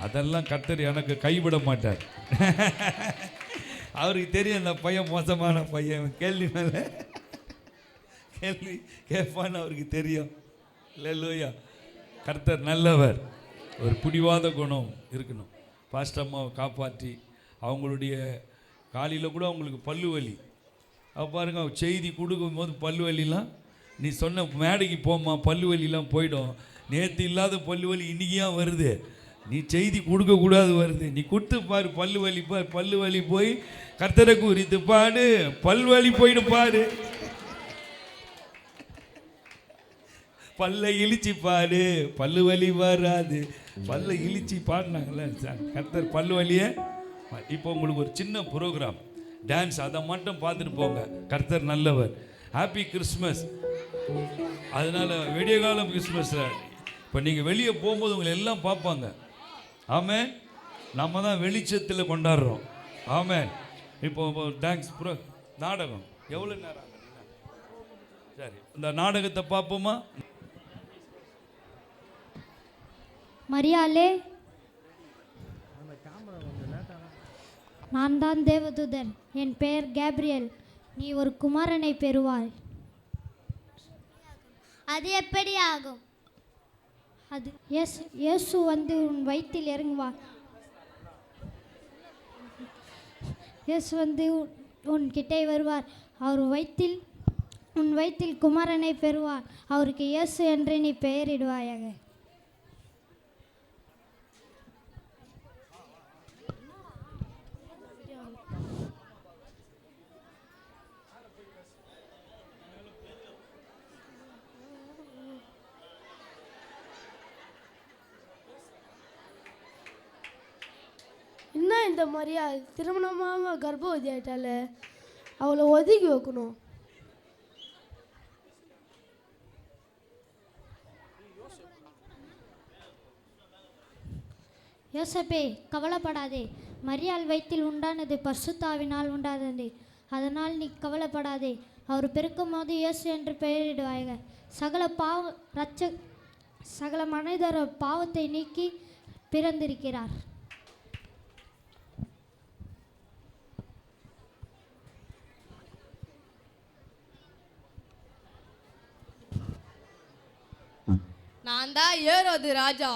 அதெல்லாம் கர்த்தர் எனக்கு கைவிட மாட்டார். அவருக்கு தெரியும் இந்த பையன் மோசமான பையன், கேள்வி மேலே கேள்வி கேட்பான்னு அவருக்கு தெரியும். இல்லையா? கர்த்தர் நல்லவர். ஒரு பிடிவாத குணம் இருக்கணும். பாஸ்டர் அம்மாவை காப்பாற்றி அவங்களுடைய காலையில் கூட அவங்களுக்கு பல்லு வலி, பாருங்க செய்தி கொடுக்கும்போது பல்லு வலிலாம், நீ சொன்ன மேடைக்கு போம்மா பல்லு வலிலாம் போயிடும், நேற்று இல்லாத பல்லு வலி இன்றைக்கியா வருது, நீ செய்தி கொடுக்கக்கூடாது வருது, நீ கொடுத்து பாரு பல்லு வலி பாரு, பல்லு வலி போய் கர்த்தரை குறித்து பாடு, பல் வலி போயிடு பாரு, பல்ல இழிச்சி பாடு, பல்லு வலி வராது. பல்ல இழிச்சி பாடினாங்களே கர்த்தர் பல்லு வலியே. இப்போ உங்களுக்கு ஒரு சின்ன ப்ரோக்ராம் டான்ஸ், அதை மட்டும் பார்த்துட்டு போங்க. கர்த்தர் நல்லவர். Happy Christmas. அதனால் விடிய காலம் கிறிஸ்மஸில் இப்போ நீங்கள் வெளியே போகும்போது உங்களை எல்லாம் பார்ப்பாங்க. ஆமே, நம்ம தான் வெளிச்சத்தில் கொண்டாடுறோம். ஆமே. இப்போ டான்ஸ் நாடகம் எவ்வளோ நேரம்? சரி, இந்த நாடகத்தை பார்ப்போமா? மரியாளே, நான் தான் தேவதூதன், என் பெயர் கேப்ரியல், நீ ஒரு குமாரனை பெறுவாய். அது எப்படி ஆகும்? அது இயேசு வந்து உன் வயிற்றில் இறங்குவார். இயேசு வந்து உன் கிட்டே வருவார், உன் வயிற்றில் குமாரனை பெறுவார், அவருக்கு இயேசு என்று நீ பெயரிடுவாயாக. என்ன இந்த மாதிரியா திருமணமாக கர்ப்பவதி ஆயிட்டால, அவளை ஒதுக்கி வைக்கணும். யோசேப்பே, கவலைப்படாதே, மரியாள் வயிற்றில் உண்டானது பரிசுத்தாவினால் உண்டானது, அதனால் நீ கவலைப்படாதே, அவர் பிறக்கும் போது இயேசு என்று பெயரிடுவாங்க. சகல மனிதர் பாவத்தை நீக்கி பிறந்திருக்கிறார். நான் தான் ஏரோது ராஜா.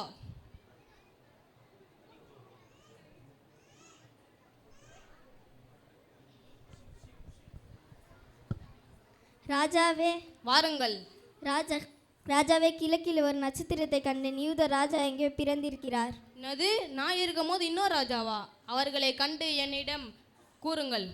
ராஜாவே வாருங்கள். ராஜாவே, கிழக்கில் ஒரு நட்சத்திரத்தை கண்டேன், யூத ராஜா எங்கே பிறந்திருக்கிறார். என்னது, நான் இருக்கும் போது இன்னொரு ராஜாவா? அவர்களை கண்டு என்னிடம் கூறுங்கள்.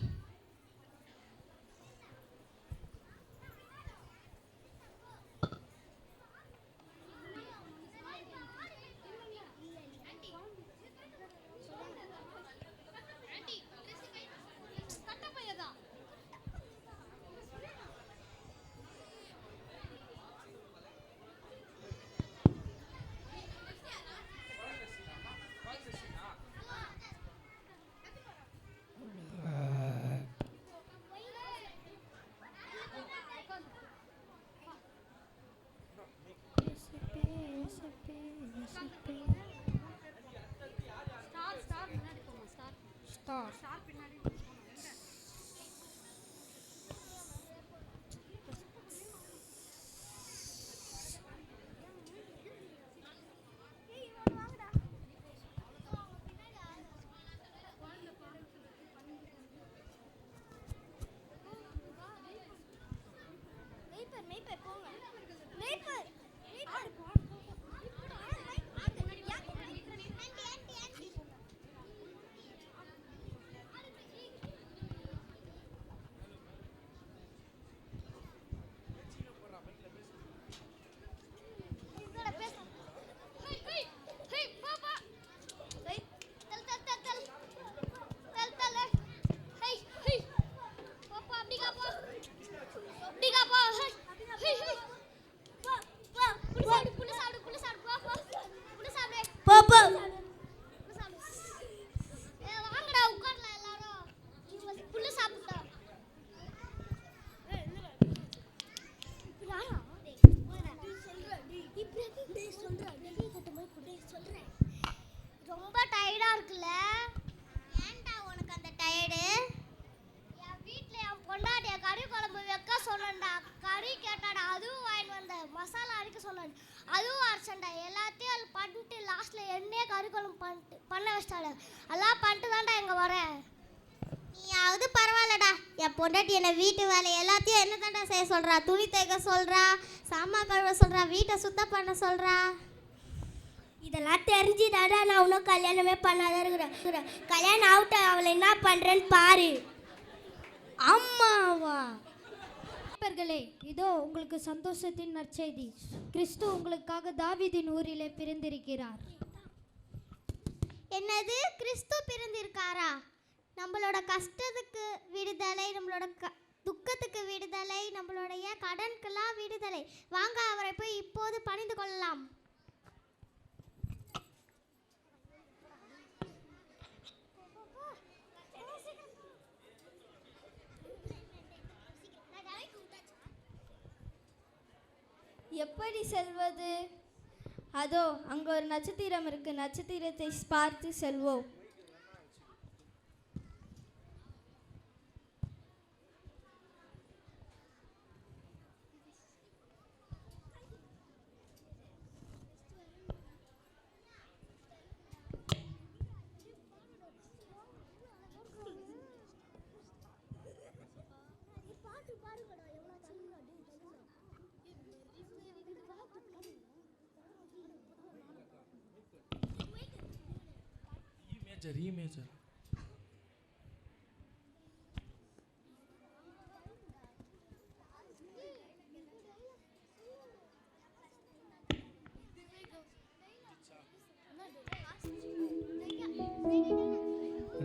சத்தம் ரொம்ப டயர்டா இருக்குல்ல? ஏன்டா உனக்கு அந்த டயர்டு? என் வீட்ல என் பொண்டாட்டிய கறி குழம்பு வைக்க சொன்னேன்டா. கறி கேட்டாடா, அதுவும் வாங்கிட்டு வந்தேன். மசாலா அரைக்க சொன்னேன், அதுவும் அரைச்சேன்டா. எல்லாத்தையும் அது பண்ணிட்டு லாஸ்ட்ல என்னையே கறி குழம்பு பண்ண வச்சிட்டாடா. எல்லாம் பண்ணிட்டு தான்டா இங்க வரேன். நீயாவது பரவாயில்லடா. என் பொண்டாட்டி என்ன வீட்டு வேலை எல்லாத்தையும் என்ன தான்டா செய்ய சொல்றா? துணி தைக்க சொல்றா, சாமான் கழுவ சொல்றா, வீட்டை சுத்தம் பண்ண சொல்றா. இதெல்லாம் தெரிஞ்சுதாடா நான் இன்னும் கல்யாணமே பண்ணாதான் இருக்கிறேன். கல்யாணம் ஆகிட்ட அவளை என்ன பண்றேன்னு பாரு. அம்மாவா? நண்பர்களே, இதோ உங்களுக்கு சந்தோஷத்தின் நற்செய்தி. கிறிஸ்து உங்களுக்காக தாவீதின் ஊரிலே பிறந்திருக்கிறார். என்னது? கிறிஸ்து பிறந்திருக்காரா? நம்மளோட கஷ்டத்துக்கு விடுதலை, நம்மளோட துக்கத்துக்கு விடுதலை, நம்மளுடைய கடனுக்கெல்லாம் விடுதலை. வாங்க அவரை போய் இப்போது பணிந்து கொள்ளலாம். எப்படி செல்வது? அதோ அங்கே ஒரு நட்சத்திரம் இருக்கு. நட்சத்திரத்தை பார்த்து செல்வோம். E major.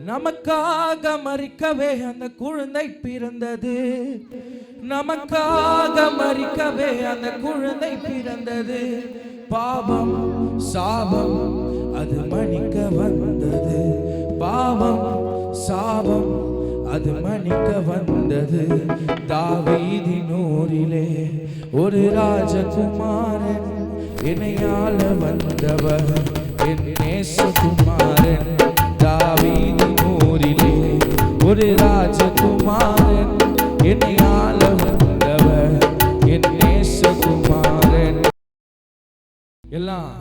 நமக்காக மரிக்கவே அந்த குழந்தை பிறந்தது. நமக்காக மரிக்கவே அந்த குழந்தை பிறந்தது. பாவம் சாபம் அது மன்னிக்க வந்தது. பாவம் சாபம் அது மன்னிக்க வந்தது. தாவீதின் ஊரிலே ஒரு ராஜகுமாரன், என்னையாள வந்தவர் என் நேசகுமாரன். தாவீதின் ஊரிலே ஒரு ராஜகுமாரன், என்னையாள வந்தவர் என் நேசகுமாரன். எல்லாம்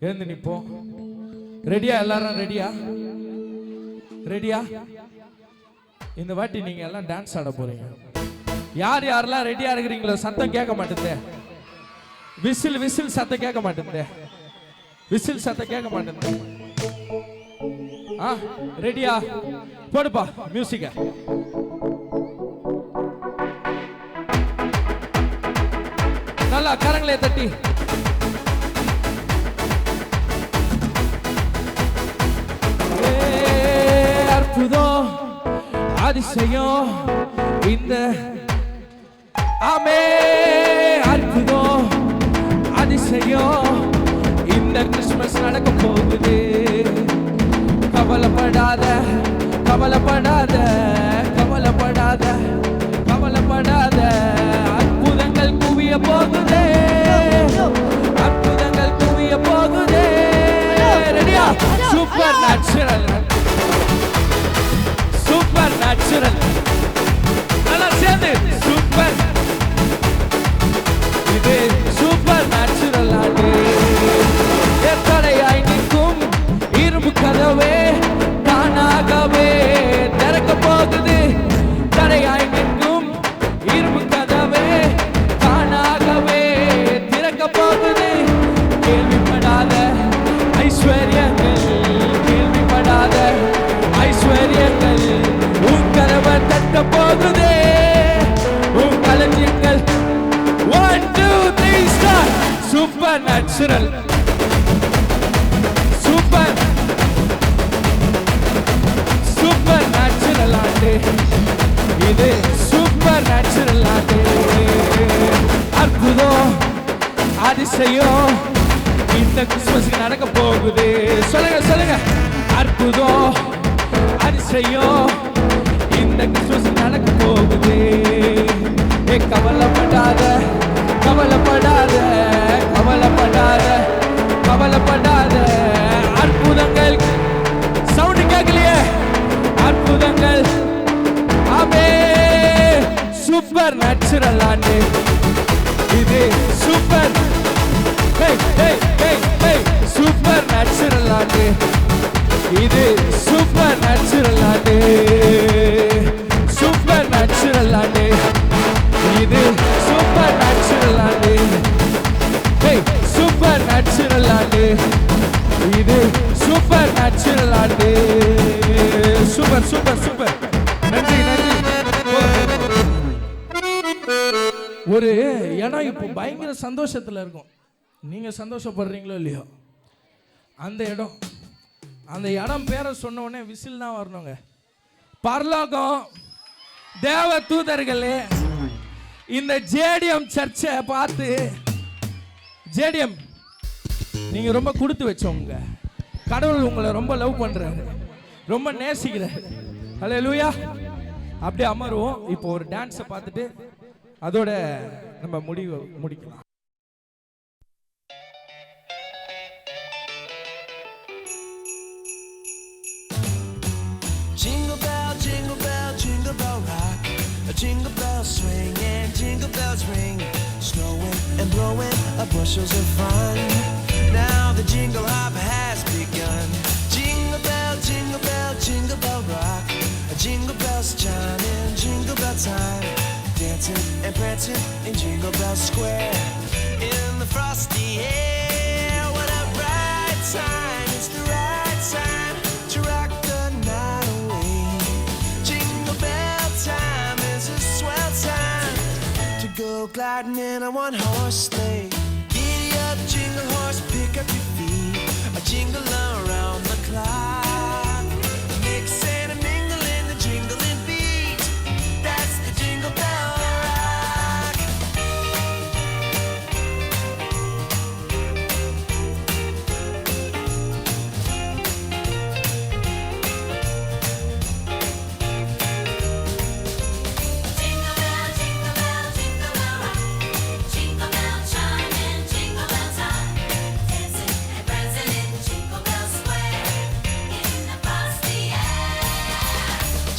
எழுந்து நிப்போம். ரெடியா? எல்லாரும் ரெடியா? ரெடியா? இந்த வாட்டி நீங்க எல்லாம் டான்ஸ் ஆட போறீங்க. யார் யாரெல்லாம் ரெடியா இருக்கிறீங்களோ சத்தம் கேட்க மாட்டேங்குது. விசில் விசில் சத்தம் கேட்க மாட்டேங்குது. விசில் சத்தம் கேட்க மாட்டேங்குது. ரெடியா? போடுப்பா மியூசிக்க. நல்லா கரங்களை தட்டி. அற்புதம் அதிசயம் இந்த ஆமே. அற்புதம் அதிசயம் இந்த கிறிஸ்மஸ் நடக்க போகுது. கவலைப்படாத கவலைப்படாத கவலைப்படாத கவலைப்படாத. அற்புதங்கள் குவிய போகுதே, அற்புதங்கள் குவிய போகுதே. ரெடியா? Super natural. நேச்சுரல். நல்லா சேர்ந்து சூப்பர். இது சூப்பர் நேச்சுரல் ஆண்டு. தடையாய் நிற்கும் இரும்பு கதவே தானாகவே திறக்க போகுது. தடையாய் நிற்கும் இரும்பு கதவே தானாகவே திறக்க போகுது. கேள்விப்படாத ஐஸ்வர்யங்கள், கேள்விப்படாத ஐஸ்வர்யங்கள் உன் கதவை தட்ட போகுதே. உன் களஞ்சியங்கள் 1 2 3 start. Super natural. Super super natural ஆண்டு. இது சூப்பர் நேச்சுரல் ஆண்டு. அற்புதம் அதிசயம் இந்த கிறிஸ்மஸ்க்கு நடக்க போகுது. சொல்லுங்க சொல்லுங்க. அற்புதம் அதிசயம் இந்த கிறிஸ்மஸ்க்கு நடக்க போகுது. கவலைப்படாத கவலைப்படாத கவலைப்படாத கவலைப்படாத. அற்புதங்கள் சவுண்ட் கேட்கலையே. அற்புதங்கள் ஆமே. சூப்பர் நேச்சுரல் ஆண்டு. இது சூப்பர் சூப்பர் நேச்சுரல் ஆண்டு. இது சூப்பர் நேச்சுரல் ஆண்டு. சூப்பர் நேச்சுரல் ஆண்டு. இது சூப்பர் நேச்சுரல் ஆண்டு. சூப்பர் நேச்சுரல் ஆண்டு. இது சூப்பர் நேச்சுரல் ஆண்டு. Super super super. நன்றி நன்றி. ஒரு இடம் இப்போ பயங்கர சந்தோஷத்தில் இருக்கும். நீங்கள் சந்தோஷப்படுறீங்களோ இல்லையோ, அந்த இடம் பேரை சொன்ன உடனே விசில் தான் வரணுங்க. பரலோகம் தேவ தூதர்களே இந்த ஜேடிஎம் சர்ச்சை பார்த்து, ஜேடிஎம் நீங்கள் ரொம்ப கொடுத்து வச்சவங்க. கடவுள் உங்களை ரொம்ப லவ் பண்ணுறாரு, ரொம்ப நேசிக்கிறாரு. ஹல்லேலூயா. அப்படியே அமருவோம். இப்போ ஒரு டான்ஸை பார்த்துட்டு அதோட நம்ம முடிக்கலாம். Jingle bell, jingle bell, jingle bell rock. A jingle bell swing and jingle bells ring. Snowing and blowing bushels of fun. Now the jingle hop has begun. Jingle bell, jingle bell, jingle bell rock. Jingle bells chime in jingle bell time. Dancing and prancing in Jingle Bell Square. In the frosty air, what a bright time. It's the right time to rock the night away. Jingle bell time is a swell time to go gliding in a one-horse sleigh. Giddy up, jingle horse, pick up your feet. A jingle around the clock. Mix and a mingle in the jingling beat. That's the Jingle Bell Rock. Jingle bell, jingle bell, jingle bell rock. Jingle bell chime in jingle bell time. Dancing and prancing in Jingle Bell Square. In the frosty air.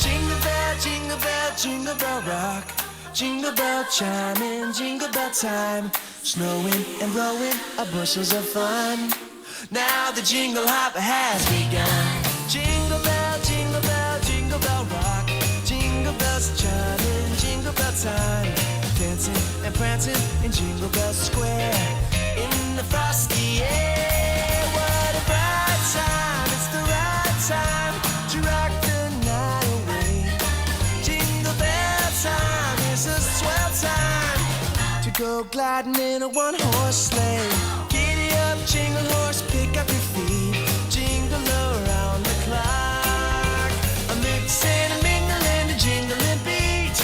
Jingle bell, jingle bell, jingle bell rock. Jingle bell chime in jingle bell time. Snowing and blowing bushels of fun. Now the jingle hop has begun. Jingle bell, jingle bell, jingle bell rock. Jingle bells chime in jingle bell time. Dancing and prancing in Jingle Bell Square. In the frosty air, what a bright time. It's the right time to rock the night away. Jingle bell time is a swell time to go gliding in a one-horse sleigh. Giddy up, jingle horse, pick up your feet. Jingle around the clock. A mix and a mingle and a jingling beat.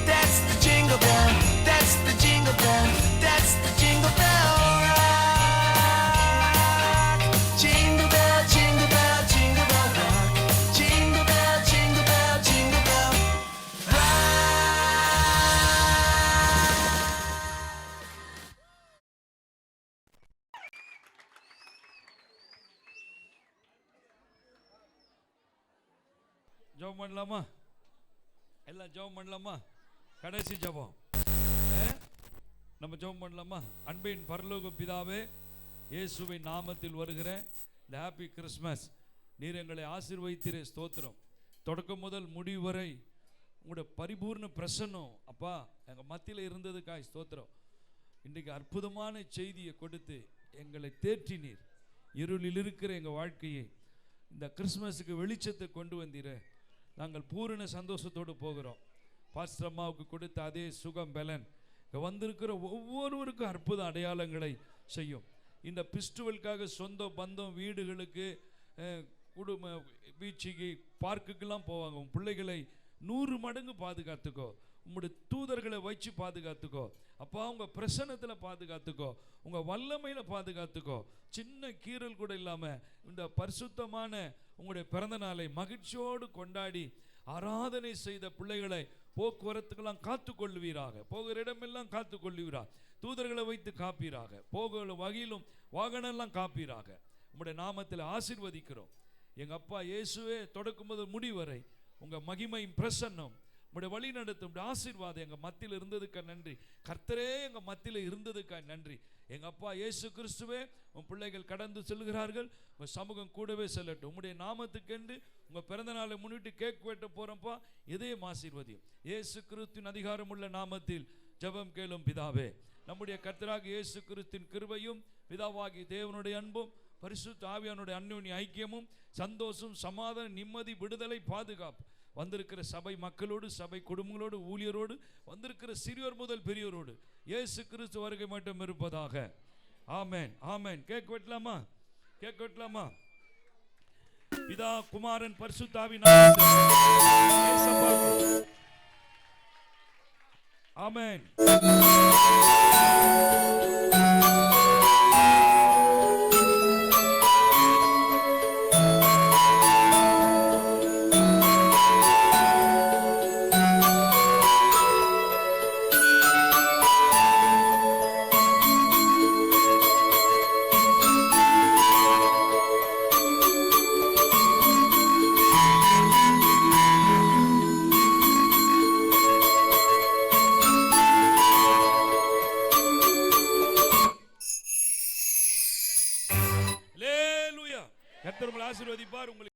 That's the Jingle Bell. That's the Jingle Bell. That's the Jingle Bell Rock. Jingle bell, jingle bell, jingle bell rock. Jingle bell, jingle bell, jingle bell rock. ஜெபம் பண்ணலாமா? எல்லாம் ஜெபம் பண்ணலாமா? கடைசி ஜெபம் நம்ம ஜெபம் பண்ணலாமா? அன்பின் பரலோக பிதாவே, இயேசுவின் நாமத்தில் வருகிற இந்த ஹாப்பி கிறிஸ்மஸ் நீர் எங்களை ஆசீர்வதித்தீரே, ஸ்தோத்திரம். தொடக்கம் முதல் முடிவு வரை உங்களுடைய பரிபூர்ண பிரசன்னம் அப்பா எங்கள் மத்தியில் இருந்ததுக்காய் ஸ்தோத்திரம். இன்றைக்கு அற்புதமான செய்தியை கொடுத்து எங்களை தேற்றினீர். இருளில் இருக்கிற எங்கள் வாழ்க்கையை இந்த கிறிஸ்மஸுக்கு வெளிச்சத்தை கொண்டு வந்தீரே, நாங்கள் பூரண சந்தோஷத்தோடு போகிறோம். பாஸ்டர் அம்மாவுக்கு கொடுத்த அதே சுகம் பலன் இங்கே வந்திருக்கிற ஒவ்வொருவருக்கும் அற்புத அடையாளங்களை செய்யும். இந்த பிஸ்டுவலுக்காக சொந்த பந்தம் வீடுகளுக்கு குடும்ப பீச்சுக்கு பார்க்குக்கெல்லாம் போவாங்க. உன் பிள்ளைகளை 100 மடங்கு பாதுகாத்துக்கோ. உங்களுடைய தூதர்களை வச்சு பாதுகாத்துக்கோ அப்பா. உங்கள் பிரசன்னத்தில் பாதுகாத்துக்கோ, உங்கள் வல்லமையில் பாதுகாத்துக்கோ. சின்ன கீறல் கூட இல்லாமல் இந்த பரிசுத்தமான உங்களுடைய பிறந்த நாளை மகிழ்ச்சியோடு கொண்டாடி ஆராதனை செய்த பிள்ளைகளை போக்குவரத்துக்கெல்லாம் காத்து கொள்ளுவீராக. போகிற இடமெல்லாம் காத்து கொள்ளுவீராக. தூதர்களை வைத்து காப்பீராக. போகிற வகையிலும் வாகனம்லாம் காப்பீராக. உங்களுடைய நாமத்தில் ஆசீர்வதிக்கிறோம். எங்கள் அப்பா இயேசுவே, தொடக்கும் முதல் முடிவரை உங்கள் மகிமையும் பிரசன்னம் உங்களுடைய வழி நடத்தும் ஆசீர்வாதம் எங்கள் மத்தியில் இருந்ததுக்கா நன்றி. கர்த்தரே எங்கள் மத்தியில் இருந்ததுக்கா நன்றி. எங்கள் அப்பா இயேசு கிறிஸ்துவே, உன் பிள்ளைகள் கடந்து செல்கிறார்கள், உங்கள் சமூகம் கூடவே செல்லட்டும். உங்களுடைய நாமத்துக்கென்று உங்கள் பிறந்த நாளை முன்னிட்டு கேக் வெட்ட போகிறப்பா, இதயம் ஆசீர்வதியும். இயேசு கிறிஸ்துவின் அதிகாரமுள்ள நாமத்தில் ஜெபம் கேளும் பிதாவே. நம்முடைய கர்த்தராகிய இயேசு கிறிஸ்துவின் கிருபையும் பிதாவாகிய தேவனுடைய அன்பும் பரிசுத்த ஆவியானுடைய அன்யோன்ய ஐக்கியமும் சந்தோஷம் சமாதானம் நிம்மதி விடுதலை பாதுகாப்பு வந்திருக்கிற சபை மக்களோடு சபை குடும்பங்களோடு ஊழியரோடு வந்திருக்கிற சிறியோர் முதல் பெரியோரோடு இயேசு கிறிஸ்து வருகை மட்டும் இருப்பதாக. ஆமென் ஆமென். கேக் வெட்டலாமா? கேக் வெட்டலாமா? பிதா குமாரன் பரிசுத்த ஆவியின் நாமத்தில் ஆமென். கர்த்தர் உங்களை ஆசீர்வதிப்பார். உங்களுக்கு